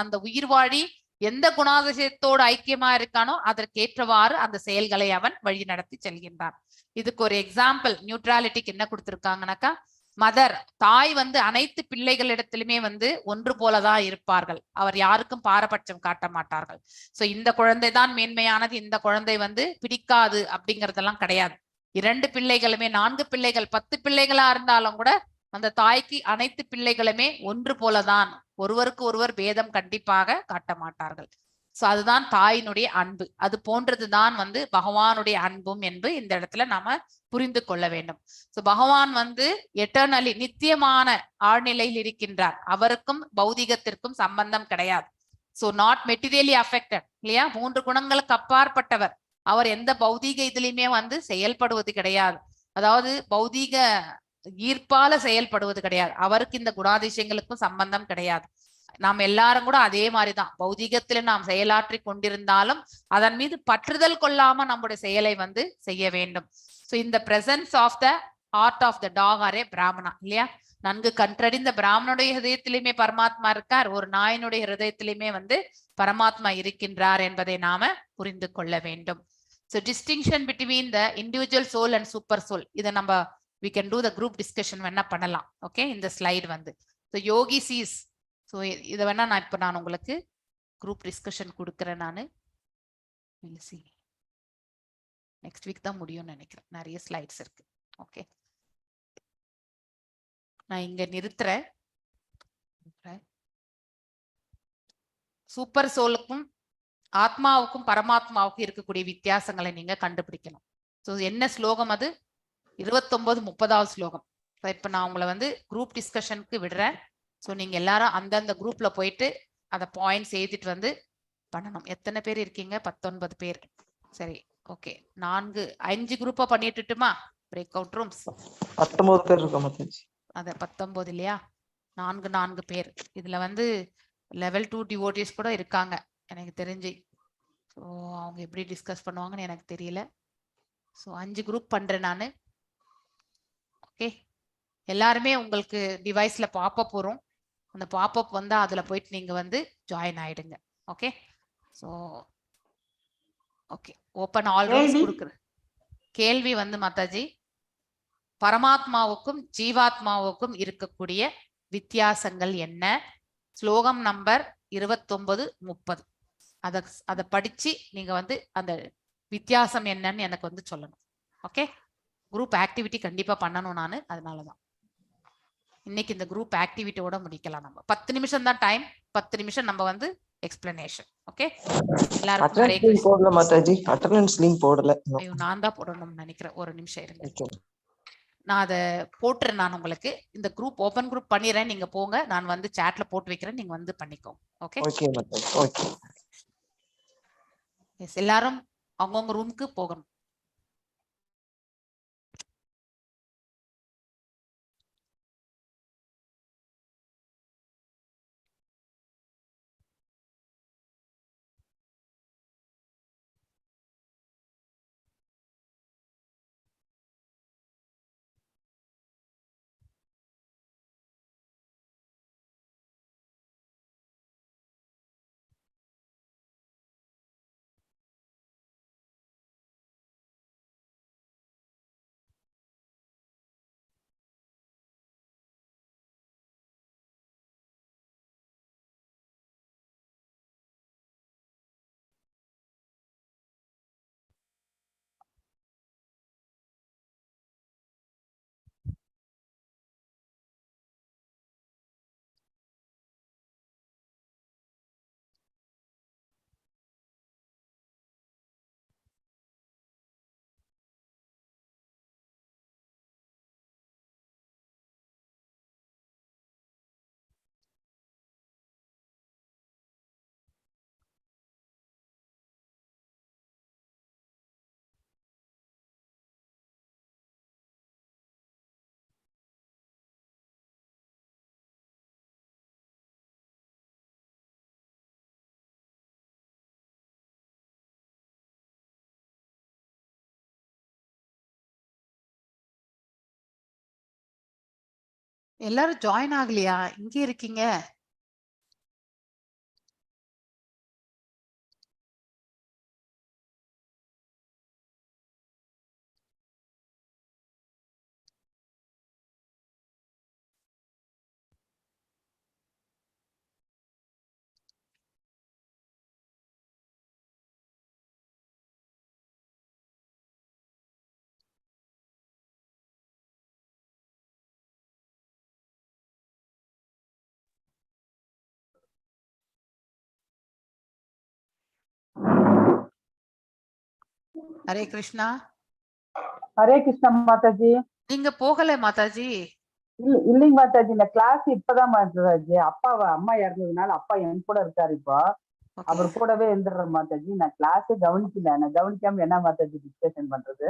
அந்த உயிர்வாழி எந்த குணாதிசயத்தோடு ஐக்கியமா இருக்கானோ அதற்கேற்றவாறு அந்த செயல்களை அவன் வழி நடத்தி செல்கின்றான். இதுக்கு ஒரு எக்ஸாம்பிள் நியூட்ராலிட்டிக்கு என்ன கொடுத்திருக்காங்கன்னாக்கா, மதர் தாய் வந்து அனைத்து பிள்ளைகளிடத்திலுமே வந்து ஒன்று போலதான் இருப்பார்கள், அவர் யாருக்கும் பாரபட்சம் காட்ட மாட்டார்கள். சோ இந்த குழந்தை தான் மேன்மையானது, இந்த குழந்தை வந்து பிடிக்காது அப்படிங்கறதெல்லாம் கிடையாது. 2 பிள்ளைகளுமே 4 பிள்ளைகள் 10 பிள்ளைகளா இருந்தாலும் கூட அந்த தாய்க்கு அனைத்து பிள்ளைகளுமே ஒன்று போலதான், ஒருவருக்கு ஒருவர் பேதம் கண்டிப்பாக காட்ட மாட்டார்கள். சோ அதுதான் தாயினுடைய அன்பு. அது போன்றதுதான் வந்து பகவானுடைய அன்பும் என்று இந்த இடத்துல நாம புரிந்து கொள்ள வேண்டும். சோ பகவான் வந்து எட்டர்னலி நித்தியமான ஆழ்நிலையில் இருக்கின்றார், அவருக்கும் பௌதிகத்திற்கும் சம்பந்தம் கிடையாது. சோ நாட் மெட்டீரியலி அஃபெக்டட் இல்லையா. 3 குணங்களுக்கு அப்பாற்பட்டவர், அவர் எந்த பௌதீக இதுலயுமே வந்து செயல்படுவது கிடையாது, அதாவது பௌதீக ஈர்ப்பால செயல்படுவது கிடையாது. அவருக்கு இந்த குணாதிசயங்களுக்கும் சம்பந்தம் கிடையாது. நாம் எல்லாரும் கூட அதே மாதிரிதான் பௌதிகத்துல நாம் செயலாற்றி கொண்டிருந்தாலும் அதன் மீது பற்றுதல் கொள்ளாம நம்முடைய செயலை வந்து செய்ய வேண்டும். சோ இந்த presence of the heart of the dog are a brahmana இல்லையா. நன்கு கற்றறிந்த பிராமணுடைய ஹிருதயத்திலுமே பரமாத்மா இருக்கார், ஒரு நாயினுடைய ஹிருதயத்திலுமே வந்து பரமாத்மா இருக்கின்றார் என்பதை நாம புரிந்து கொள்ள வேண்டும். So distinction between the individual soul and super soul, இதை நம்ம we can do the group discussion வேணா பண்ணலாம். ஓகே, இந்த ஸ்லைடு வந்து so yogi sees. ஸோ இதை வேணா நான் உங்களுக்கு குரூப் டிஸ்கஷன் கொடுக்குறேன். நான் நெக்ஸ்ட் வீக் தான் முடியும்னு நினைக்கிறேன், நிறைய ஸ்லைட்ஸ் இருக்கு. ஓகே, நான் இங்க நிறுத்துறேன். சூப்பர் சோலுக்கும் ஆத்மாவுக்கும் பரமாத்மாவுக்கும் இருக்கக்கூடிய வித்தியாசங்களை நீங்க கண்டுபிடிக்கணும். ஸோ என்ன ஸ்லோகம் அது? 29, 30வது ஸ்லோகம். இப்போ நான் உங்களை வந்து குரூப் டிஸ்கஷனுக்கு விடுறேன். ஸோ நீங்க எல்லாரும் அந்தந்த குரூப்ல போயிட்டு அதை பாயிண்ட்ஸ் எழுதிட்டு வந்து பண்ணணும். எத்தனை பேர் இருக்கீங்க? 19 பேர். சரி, ஓகே. 5 குரூப்பா பண்ணிட்டுமா? பிரேக் அவுட் ரூம்ஸ் 19 பேர் இருக்கோம் மாதாஜி. அத 19 இல்லையா? 4 பேர். இதுல வந்து லெவல் 2 டிவோட்டிஸ் கூட இருக்காங்க எனக்கு தெரிஞ்சு. ஸோ அவங்க எப்படி டிஸ்கஸ் பண்ணுவாங்கன்னு எனக்கு தெரியல. ஸோ 5 குரூப் பண்றேன் நான். ஓகே, எல்லாருமே உங்களுக்கு டிவைஸ்ல பாப்அப் வரும். அந்த பாப்அப் வந்தா அதுல போயிட்டு நீங்க வந்து ஜாயின் ஆயிடுங்க. Okay, so okay, open all rooms கொடுக்குறேன். கேள்வி வந்து மாதாஜி, பரமாத்மாவுக்கும் ஜீவாத்மாவுக்கும் இருக்கக்கூடிய வித்தியாசங்கள் என்ன? ஸ்லோகம் நம்பர் 29, 30. அதை படிச்சு நீங்க வந்து அந்த வித்தியாசம் என்னன்னு எனக்கு வந்து சொல்லணும். ஓகே, குரூப் ஆக்டிவிட்டி கண்டிப்பா பண்ணணும் நான். அதனாலதான் இன்னைக்கு இந்த குரூப் ஆக்டிவிட்டியோட முடிக்கலாம். நம்ம 10 நிமிஷம் தான் டைம். 10 நிமிஷம் நம்ம வந்து எக்ஸ்பிளனேஷன். ஓகே, எல்லாருக்கும் ஹரே கிருஷ்ணா. போடல மாதாஜி, அட்டெண்டன்ஸ் லிங்க் போடல. ஐயோ, நான் தான் போடணும்னு நினைக்கிறேன். ஒரு நிமிஷம் இருங்க, நான் அதை போட்டுறேன். நான் உங்களுக்கு இந்த குரூப் ஓபன் குரூப் பண்ணிடுறேன். நீங்க போங்க, நான் வந்து சாட்ல போட்டு வைக்கிறேன். நீங்க வந்து பண்ணிக்கோங்க. ஓகே ஓகே மாதாஜி. ஓகே, எஸ், எல்லாரும் அவங்கவுங்க ரூமுக்கு போகணும். எல்லாரும் ஜாயின் ஆகலையா? இங்கே இருக்கீங்க. ஹரே கிருஷ்ணா. ஹரே கிருஷ்ணா மாதாஜி. நீங்க போகல மாதாஜி? இல்லைங்க மாதாஜி, இந்த கிளாஸ் இப்பதான் மாதாஜி. அம்மா இறந்ததுனால அப்பா என் கூட இருக்காரு. இப்போ அவர் கூடவே இருந்துடுறேன் மாதாஜி. நான் கிளாஸே கவனிக்கல. நான் கவனிக்காம என்ன மாதாஜி டிஸ்கஷன் பண்றது?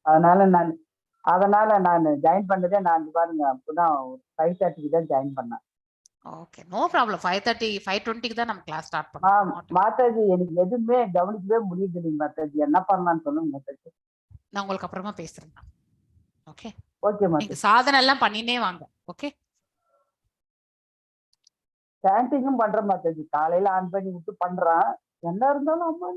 அதனால நான் ஜாயின் பண்ணதே நான் பாருங்க அப்பதான் 5:30 தான் ஜாயின் பண்ணேன். Okay, no problem. 5:30 5:20 தான் நம்ம கிளாஸ் ஸ்டார்ட் பண்ணோம். மாதாஜி எனக்கு எதுவுமே கவனிக்கவே முடியுது இல்லைங்க மாதாஜி. என்ன பண்ணலாம்னு சொல்லுங்க மாதாஜி. நான் உங்களுக்கு அப்புறமா பேசுறேன். Okay okay Mataji. நீங்க சாதனை எல்லாம் பண்ணினே வாங்க. ஓகே, சாண்டிங்கும் பண்றேன் மாதாஜி. காலையில ஆன் பண்ணி விட்டு பண்றேன். என்ன இருந்தாலும் அம்மா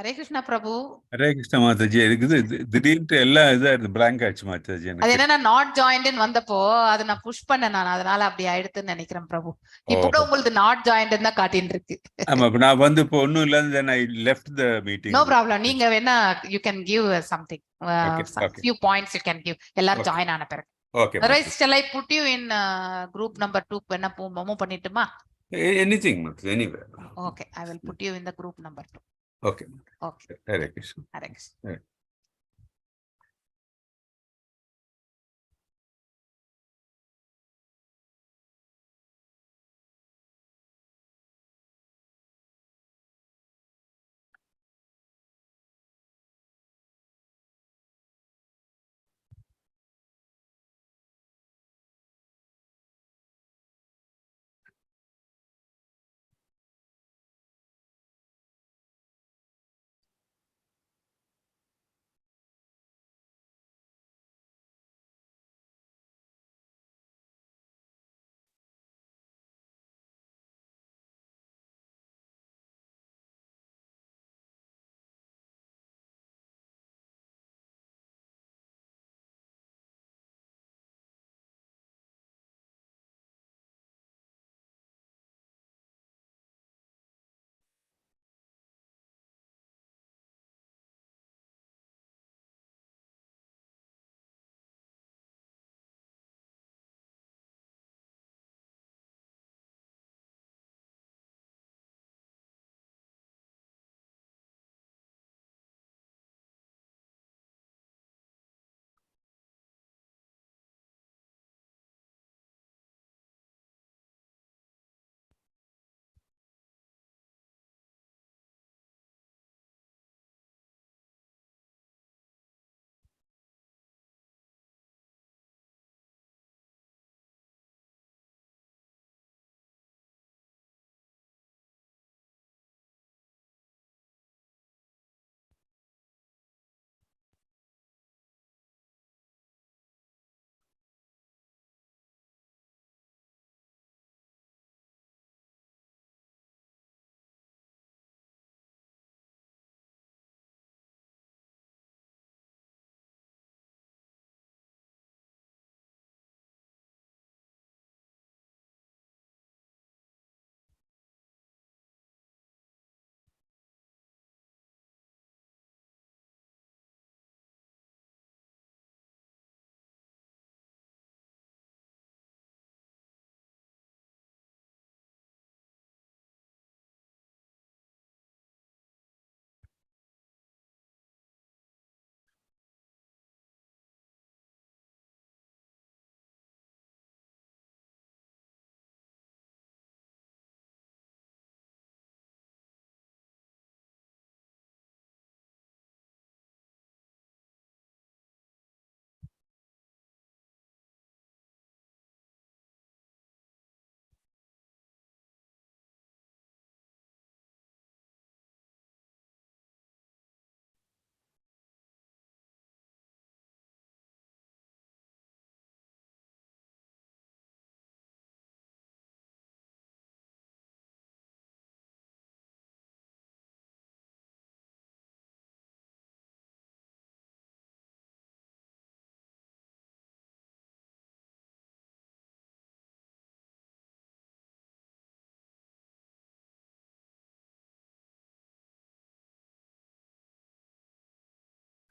ஹரே கிருஷ்ணா பிரபு. ஹரே கிருஷ்ண மாதாஜி. இருக்குது திடீர்னு எல்லாம் இதாயிருது, பிளாங்க் ஆயிடுச்சு மாதாஜி அது எனக்கு. என்னன்னா நாட் ஜாயின்ட்னு வந்தப்போ அதை நான் புஷ் பண்ணேன் நான், அதனால அப்படி ஆயிடுதுன்னு நினைக்கிறேன் பிரபு. இப்போ கூட உங்களுக்கு நாட் ஜாயின்ட் தான் காட்டின்னு இருக்கு. ஆமா, இப்ப நான் வந்து இப்போ ஒண்ணும் இல்ல, then I left the meeting. No problem. நீங்க வேணா you can give something, few points you can give. எல்லாரும் ஜாயின் ஆன பிறகு. Okay. Otherwise shall I put you in group number 2 வேணா move பண்ணிட்டுமா? Anything, anywhere. Okay, I will put you in the group number 2. Okay. Okay. Hare Krishna. Hare Krishna.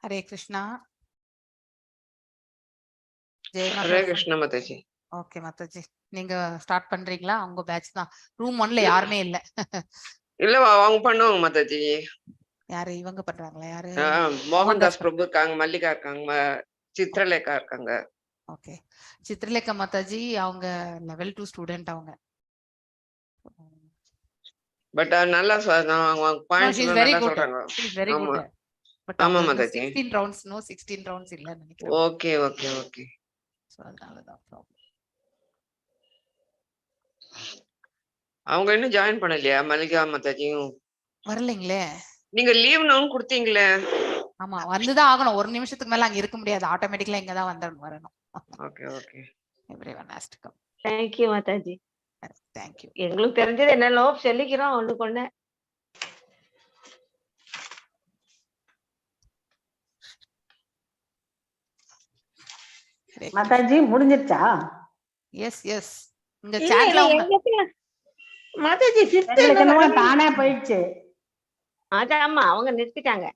Hare Krishna. Hare Krishna Mataji. Okay Mataji, நீங்க start பண்றீங்களா? உங்க batch தான். Room 1ல யாருமே இல்ல. இல்ல அவங்க பண்ணுவாங்க மாதாஜி. யாரு இவங்க பண்றாங்களா? யாரு? மோகன்தாஸ் பிரபு இருக்காங்க, மல்லிகா இருக்காங்க, சித்ரலேகா இருக்காங்க. ஓகே. சித்ரலேகா மாதாஜி அவங்க லெவல் 2 ஸ்டூடெண்ட் அவங்க. பட் நல்லா பாயிண்ட்ஸ் நல்லா சொல்றாங்க. She is very good. But ஆமா மாதாஜி. 16 rounds 16 rounds இல்ல நினைக்கிறேன். Okay okay okay. சோ அதனால தான் ப்ராப்ளம். அவங்க இன்னும் ஜாயின் பண்ணலையா மல்லிகா மாதாஜியும்? வரலங்களே. நீங்க லீவ் நோன் கொடுத்தீங்களே. ஆமா, வந்துதான் ஆகணும். ஒரு நிமிஷத்துக்கு மேல அங்க இருக்க முடியாது. ஆட்டோமேட்டிக்கலா இங்க தான் வரணும். Okay okay. Everyone has to come. Thank you Mataji. Thank you. எங்களுக்கு தெரிஞ்சது என்னலோ சொல்லிக்கிறோம் ஒண்ணு கொண்டு. மாதாஜி முடிஞ்சிருச்சா? Yes yes. இந்த சாட்ல மாதாஜி எங்களுக்கு என்னமோ தானே போயிடுச்சு. ஆமா அவங்க நிறுத்திட்டாங்க.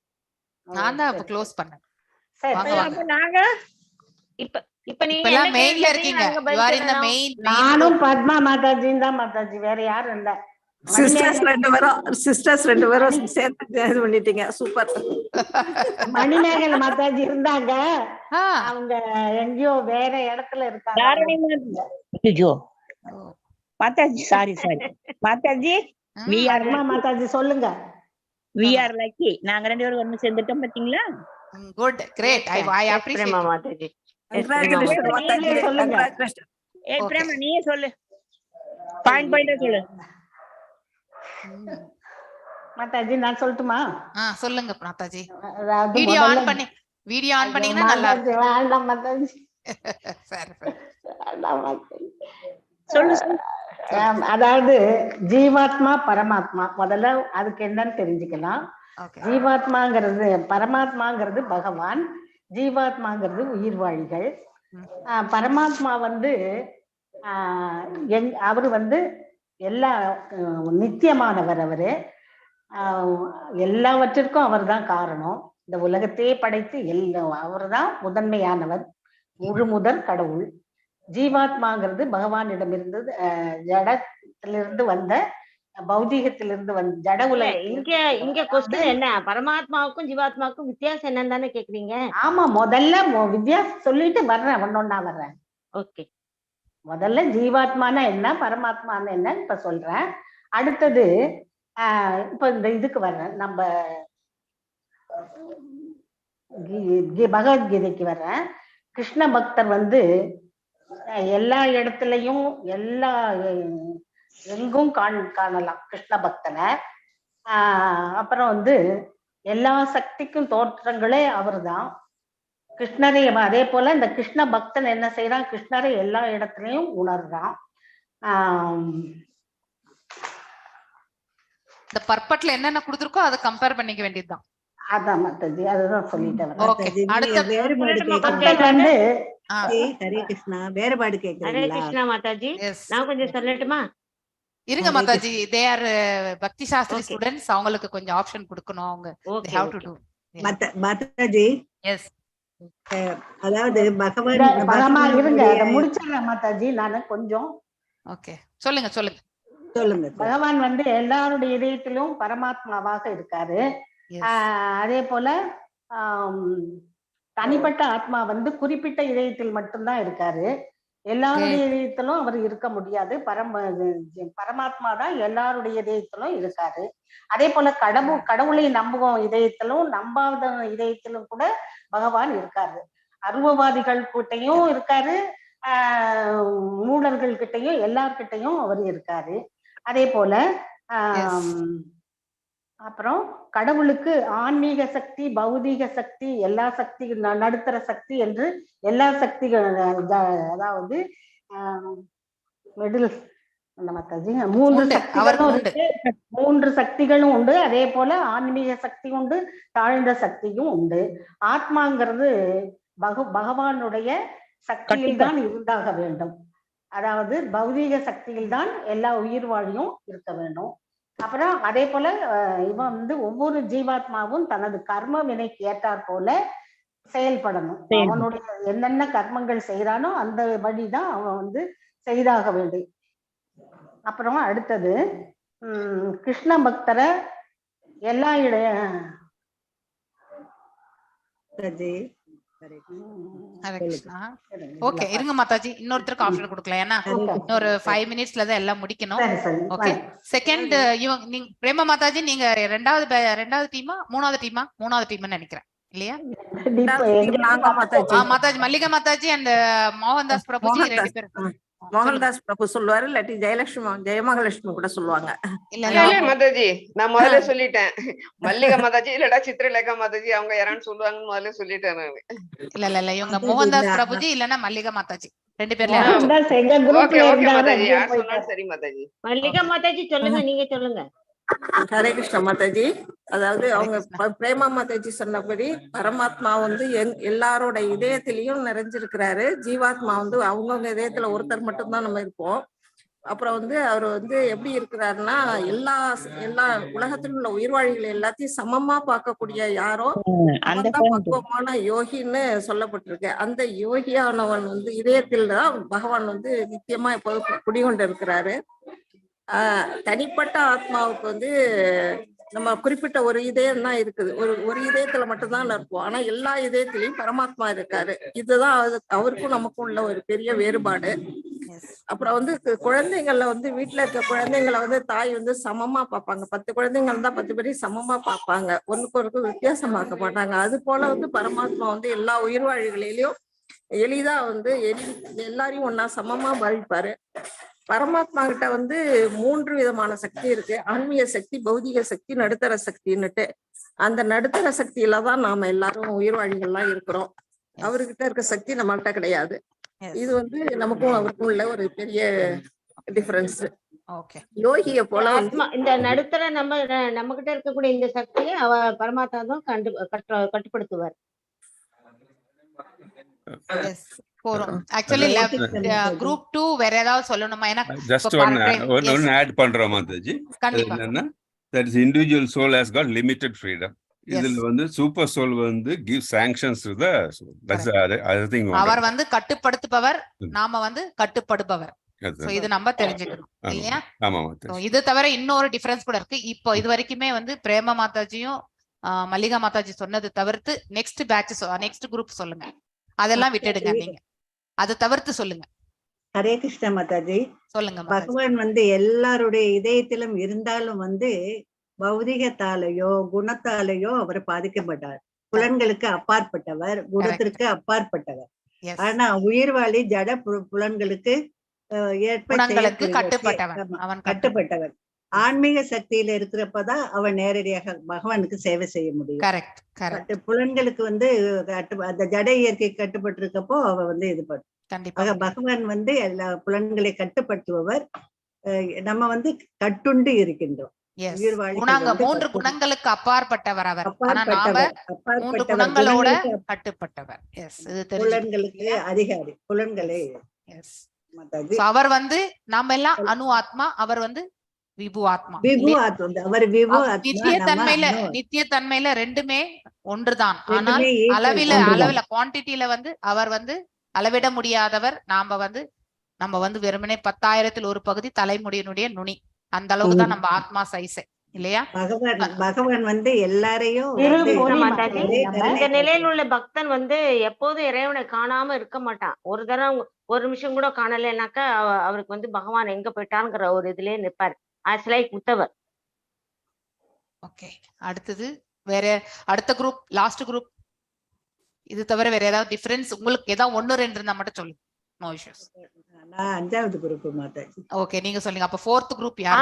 நான் தான் அப்ப க்ளோஸ் பண்ணேன். சரி வாங்க வாங்க. அப்ப நாங்க இப்ப நீங்க இப்பலாம் என்ன மெயின்ல கேக்குறீங்க, இருக்கீங்க. நாங்க யூ பதில் ஆர் இன் தி சொல்லணும். மெயின். நானும் பத்மா மாதாஜியும் தான் மாதாஜி, வேற யாரும் இல்ல. சிஸ்டர்ஸ் ரெண்டு பேரும் சேர்த்து இது பண்ணிட்டீங்க. சூப்பர். மணிமேகலை மாதாஜி இருந்தாங்க, அவங்க எங்கேயோ வேற இடத்துல இருக்காங்க. ஐயோ Mataji, sorry Mataji, we are Mataji சொல்லுங்க. we are lucky. நாங்க ரெண்டு பேரும் ஒண்ணு சேர்ந்துட்டோம் பாத்தீங்களா? Good, great. I appreciate மாதாஜி. சொல்லுங்க. ஏய் பிரேமா நீயே சொல்லு, பாயிண்ட் சொல்லு. மாதாஜி நான் சொல்லட்டுமா? சொல்லுங்க மாதாஜி. அதாவது வீடியோ முதல்ல ஆன் பண்ணீங்கன்னா நல்லா இருக்கும். வேண்டாம் மாதாஜி, சரி சொல்லு. அதாவது ஜீவாத்மா பரமாத்மா, முதல்ல அதுக்கு என்னன்னு தெரிஞ்சுக்கலாம். ஜீவாத்மாங்கிறது பரமாத்மாங்கிறது பகவான், ஜீவாத்மாங்கிறது உயிர்வாழிகள். பரமாத்மா வந்து அவரு வந்து எல்லா நித்தியமானவர். அவரு எல்லாவற்றிற்கும் அவர் தான் காரணம். இந்த உலகத்தையே படைத்து அவர் தான் முதன்மையானவர், முழு முதல் கடவுள். ஜீவாத்மாங்கிறது பகவானிடமிருந்து ஜடத்திலிருந்து வந்த, பௌதீகத்திலிருந்து வந்த ஜட உலகம். இங்க கொஸ்டின் என்ன, பரமாத்மாவுக்கும் ஜீவாத்மாவுக்கும் வித்தியாசம் என்னன்னு தானே கேக்குறீங்க? ஆமா, முதல்ல வித்தியாசம் சொல்லிட்டு வர்றேன், ஒன்னொன்னா வர்றேன். ஓகே, முதல்ல ஜீவாத்மானா என்ன, பரமாத்மானா என்ன இப்ப சொல்றேன். அடுத்தது இப்ப இந்த இதுக்கு வர்றேன், நம்ம பகவத்கீதைக்கு வர்றேன். கிருஷ்ண பக்தர் வந்து எல்லா இடத்துலயும் எங்கும் காணலாம் கிருஷ்ண பக்தனை. அப்புறம் வந்து எல்லா சக்திக்கும் தோற்றங்களே அவர் தான் கிருஷ்ணரை. அதே போல இந்த கிருஷ்ண பக்தன் என்ன செய்யறான், கிருஷ்ணரை எல்லா இடத்துலயும் உணர்றான். இந்த பர்பட்ல என்னென்ன கொடுத்திருக்கோ அதை கம்பேர் பண்ணிக்க வேண்டியதுதான். அதான் மாதாஜி, அதுதான் சொல்லிட்டேன். ஹரே கிருஷ்ணா, வேறுபாடு கேக்குறீங்களா மாதாஜி? நான் கொஞ்சம் சொல்லட்டுமா? இருங்க மாதாஜி, தே ஆர் பக்தி சாஸ்திரி ஸ்டூடண்ட்ஸ், அவங்களுக்கு கொஞ்சம் ஆப்ஷன் கொடுக்கணும். அவங்க they have to do. மாதாஜி, எஸ், அதாவது பகவான் இருங்க, அதை முடிச்சிடுறேன் மாதாஜி நானு கொஞ்சம். ஓகே, சொல்லுங்க. பகவான் வந்து எல்லாருடைய இதயத்திலும் பரமாத்மாவாக இருக்காரு. அதே போல தனிப்பட்ட ஆத்மா வந்து குறிப்பிட்ட இதயத்தில் மட்டும்தான் இருக்காரு. எல்லாருடைய இதயத்திலும் அவர் இருக்க முடியாது. பரமாத்மா தான் எல்லாருடைய இதயத்திலும் இருக்காரு. அதே போல கடவுளை நம்புவோம் இதயத்திலும், நம்பாத இதயத்திலும் கூட பகவான் இருக்காரு. அருவவாதிகள் கிட்டையும் இருக்காரு, மூடர்கள் கிட்டையும், எல்லார்கிட்டையும் அவர் இருக்காரு. அதே போல அப்புறம் கடவுளுக்கு ஆன்மீக சக்தி, பௌதீக சக்தி, எல்லா சக்தி, நடுத்தர சக்தி என்று எல்லா சக்திகள், அதாவது மிடில் மூன்று சக்திகளும் உண்டு. அதே போல ஆன்மீக சக்தி உண்டு, தாழ்ந்த சக்தியும் உண்டு. ஆத்மாங்கிறது பகவானுடைய சக்தியில் தான் இருந்தாக வேண்டும். அதாவது பௌதீக சக்தியில் தான் எல்லா உயிர் வாழியும் இருக்க வேண்டும். அப்புறம் அதே போல இவன் வந்து ஒவ்வொரு ஜீவாத்மாவும் தனது கர்ம வினைக்கு ஏற்றாற் போல செயல்படணும். அவனுடைய என்னென்ன கர்மங்கள் செய்யறானோ அந்த வழிதான் அவன் வந்து செய்தாக வேண்டும். அப்புறம் அடுத்தது கிருஷ்ண பக்தரை எல்லா ஓகே, இருங்க மாதாஜி, இன்னொருத்தருக்கு ஆப்ஷன் கொடுக்கலாம். ஏன்னா இன்னொரு 5 மினிட்ஸ்ல தான் எல்லாம் முடிக்கணும். ஓகே, செகண்ட் நீங்க பிரேமா மாதாஜி, நீங்க ரெண்டாவது டீமா மூணாவது டீம்னு நினைக்கிறேன் இல்லையா மாதாஜி? மல்லிகா மாதாஜி அண்ட் மோகன்தாஸ் பிரபுஜி 2 பேரும். மோகன்தாஸ் பிரபு சொல்லுவாரு, இல்லாட்டி ஜெயமகாலட்சுமி கூட சொல்லுவாங்க. இல்ல மாதாஜி, நான் முதல்ல சொல்லிட்டேன். மல்லிகா மாதாஜி இல்லடா சித்ரலேகா மாதாஜி, அவங்க யாரான்னு சொல்லுவாங்கன்னு முதல்ல சொல்லிட்டேன் நானு. இல்ல இவங்க மோகன்தாஸ் பிரபுஜி இல்லன்னா மல்லிகா மாதாஜி 2 பேர்ல. ஓகே மாதாஜி, யார் சொன்னாலும் சரி மாதாஜி. மல்லிகா மாதாஜி சொல்லுங்க, நீங்க சொல்லுங்க. ஹரே கிருஷ்ணா மாதாஜி. அதாவது அவங்க பிரேமா மாதாஜி சொன்னபடி பரமாத்மா வந்து எல்லாரோட இதயத்திலையும் நிறைஞ்சிருக்கிறாரு. ஜீவாத்மா வந்து அவங்கவுங்க இதயத்துல ஒருத்தர் மட்டும்தான் நம்ம இருப்போம். அப்புறம் வந்து அவர் வந்து எப்படி இருக்கிறாருன்னா எல்லா உலகத்தில் உள்ள உயிர்வாழிகளை எல்லாத்தையும் சமமா பார்க்கக்கூடிய யாரோ அவன்தான் பக்குவமான யோகின்னு சொல்லப்பட்டிருக்கு. அந்த யோகியானவன் வந்து இதயத்தில் தான் பகவான் வந்து நித்தியமா எப்போதும் குடிகொண்டு இருக்கிறாரு. தனிப்பட்ட ஆத்மாவுக்கு வந்து நம்ம குறிப்பிட்ட ஒரு இதயம் தான் இருக்குது. ஒரு இதயத்துல மட்டும்தான் இருப்போம். ஆனா எல்லா இதயத்திலையும் பரமாத்மா இருக்காரு. இதுதான் அவருக்கும் நமக்கும் உள்ள ஒரு பெரிய வேறுபாடு. அப்புறம் வந்து குழந்தைங்கள்ல வந்து வீட்டுல இருக்க குழந்தைங்களை வந்து தாய் வந்து சமமா பார்ப்பாங்க. 10 குழந்தைங்கள் தான் 10 பேரையும் சமமா பார்ப்பாங்க. ஒன்றுக்கு ஒருக்கு வித்தியாசமாக்க மாட்டாங்க. அது போல வந்து பரமாத்மா வந்து எல்லா உயிர்வாழிகளிலையும் எளிதா வந்து எல்லாரையும் ஒன்னா சமமா பாதிப்பாரு. பரமாத்மா கிட்ட வந்து 3 விதமான சக்தி இருக்கு. ஆன்மீக சக்தி, பௌதிக சக்தி, நடுத்தர சக்தின்னுட்டு. அந்த நடுத்தர சக்தியில தான் நாம எல்லாரும் உயிர்வாழிகள்லாம் இருக்கிறோம். அவர்கிட்ட இருக்க சக்தி நம்மகிட்ட கிடையாது. இது வந்து நமக்கும் அவருக்கும் உள்ள ஒரு பெரிய டிஃபரன்ஸ். யோகிய போல இந்த நடுத்தர நம்ம கிட்ட இருக்கக்கூடிய இந்த சக்தியை அவ பரமாத்மா தான் கட்டுப்படுத்துவார். ஆக்சுவலி குரூப் 2 வேற ஏதாவது சொல்லணுமா? ஏன்னா ஜஸ்ட் ஒன்னு ஆட் பண்றோம் மாதாஜி. என்னன்னா that is individual soul has got limited freedom. இதுல வந்து சூப்பர் சோல் வந்து give sanctions to the soul. That's the other thing. அவர் வந்து கட்டுப்படுத்துபவர், நாம வந்து கட்டுப்படுபவர். சோ இது நம்ம தெரிஞ்சுக்கணும் இல்லையா? ஆமா. இது தவிர இன்னொரு டிஃபரன்ஸ் கூட இருக்கு. இப்போ இது வரைக்குமே வந்து பிரேம மாதாஜியும் மல்லிகா மாதாஜி சொன்னது தவிர்த்து நெக்ஸ்ட் பேட்ச் நெக்ஸ்ட் குரூப் சொல்லுங்க. அதெல்லாம் விட்டுடுங்க. நீங்க அதை தவிர்த்து சொல்லுங்க. ஹரே கிருஷ்ண மாதாஜி. சொல்லுங்க. பகவான் வந்து எல்லாருடைய இதயத்திலும் இருந்தாலும் வந்து பௌதிகத்தாலேயோ குணத்தாலேயோ அவர் பாதிக்கப்பட்டார். புலன்களுக்கு அப்பாற்பட்டவர், குணத்திற்கு அப்பாற்பட்டவர். ஆனா உயிர்வாழி ஜட புலன்களுக்கு கட்டுப்பட்டவர். ஆன்மீக சக்தியில இருக்கிறப்பதான் அவன் நேரடியாக பகவானுக்கு சேவை செய்ய முடியும். புலன்களுக்கு வந்து அந்த ஜட இயற்கை கட்டுப்பட்டு இருக்கப்போ அவ வந்து இது பண்ணும். பகவான் வந்து எல்லா புலன்களை கட்டுப்படுத்துபவர். நம்ம வந்து கட்டுண்டு இருக்கின்றோம். 3 குணங்களுக்கு அப்பாற்பட்டவர் அவர். மூன்று குணங்களோட கட்டுப்பட்டவர். புலன்களுக்கு அதிகாரி. புலன்களே அவர் வந்து நாம எல்லாம் அணு ஆத்மா, அவர் வந்து விபு ஆத்மா. நித்திய தன்மையில ரெண்டுமே ஒன்றுதான். ஆனால் அளவில குவான்டிட்டியில வந்து அவர் வந்து அளவிட முடியாதவர். நம்ம வந்து வெறுமனே 10,000ல் ஒரு பகுதி தலைமுடியினுடைய நுனி. அந்த அளவுக்கு தான் நம்ம ஆத்மா சைஸ் இல்லையா? பகவான் வந்து எல்லாரையும் இந்த நிலையில் உள்ள பக்தன் வந்து எப்போதும் இறைவனை காணாம இருக்க மாட்டான். ஒரு தடவை ஒரு நிமிஷம் கூட காணலைன்னாக்கா அவருக்கு வந்து பகவான் எங்க போயிட்டாங்கிற ஒரு இதுலயே நிற்பாரு. முத்தவர். ஓகே, அடுத்தது வேற அடுத்த குரூப், லாஸ்ட் குரூப். இது தவிர வேற ஏதாவது டிஃபரன்ஸ் உங்களுக்கு ஏதாவது 1-2 இருந்தா மட்டும் சொல்லுங்க. No issues. நான் 5வது குரூப் மாதாஜி. ஓகே, நீங்க சொல்லுங்க. அப்ப 4th குரூப் யார்?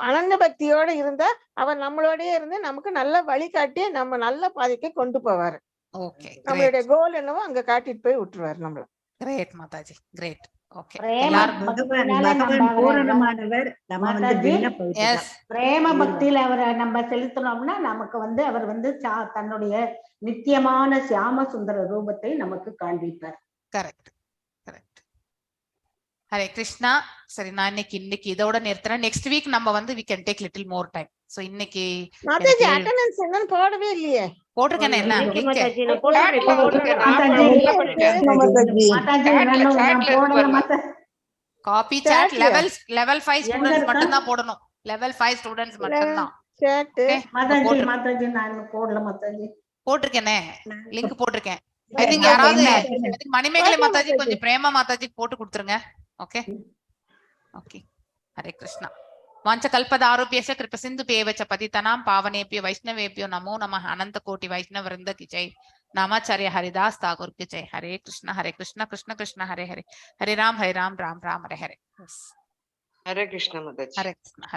அனன்ய பக்தியோட இருந்தா அவர் நம்மளோடயே இருந்து நமக்கு நல்ல வழிகாட்டி நம்ம நல்ல பாதைக்கு கொண்டு போவாரு. ஓகே, நம்மளுடைய கோல் என்னவோ அங்க காட்டிட்டு போய் விட்டுருவாரு நம்மள. கிரேட் மாதாஜி, கிரேட். ஓகே, பிரேம பக்தியில அவரை நம்ம செலுத்தினோம்னா நமக்கு வந்து அவர் வந்து தன்னுடைய நித்தியமான சியாம சுந்தர ரூபத்தை நமக்கு காண்பிப்பார். கரெக்ட். ஹரே கிருஷ்ணா. சரி, நான் இன்னைக்கு இதோட நிறுத்துறேன். நெக்ஸ்ட் வீக் நம்ம வந்து we can take little more time. So இன்னைக்கு மாதாஜி அட்டெண்டன்ஸ் என்னன்னு போடவே இல்லையே. போட்டுருக்கேன். என்ன காப்பி சாட் லெவல் 5 ஸ்டூடண்ட்ஸ் மட்டும் தான் போடணும். லெவல் 5 ஸ்டூடண்ட்ஸ் மட்டும் தான். மாதாஜி நான் போடல மாதாஜி. போட்டுருக்கேனே, லிங்க் போட்டுருக்கேன். ஐ திங்க் யாராவது மணிமேகலை மாதாஜி கொஞ்சம் பிரேமா மாதாஜி போட்டு கொடுத்துருங்க. Okay okay. ஹரே கிருஷ்ணா. வாஞ்ச கல்பதாருப்யஸ்ய கிருப சிந்துபேவ ச பதிதனாம் பாவனேப்ய வைஷ்ணவேப்யோ நமோ நமः. அனந்த கோட்டி வைஷ்ணவ விருந்த கி ஜெய். நாமாச்சாரிய ஹரிதாஸ் தாகூர் கி ஜெய். ஹரே கிருஷ்ணா கிருஷ்ண கிருஷ்ண ஹரே ஹரே. ஹரே ராம் ராம் ராம் ஹரே ஹரே. ஹரே கிருஷ்ண மாதாஜி. ஹரே கிருஷ்ணா.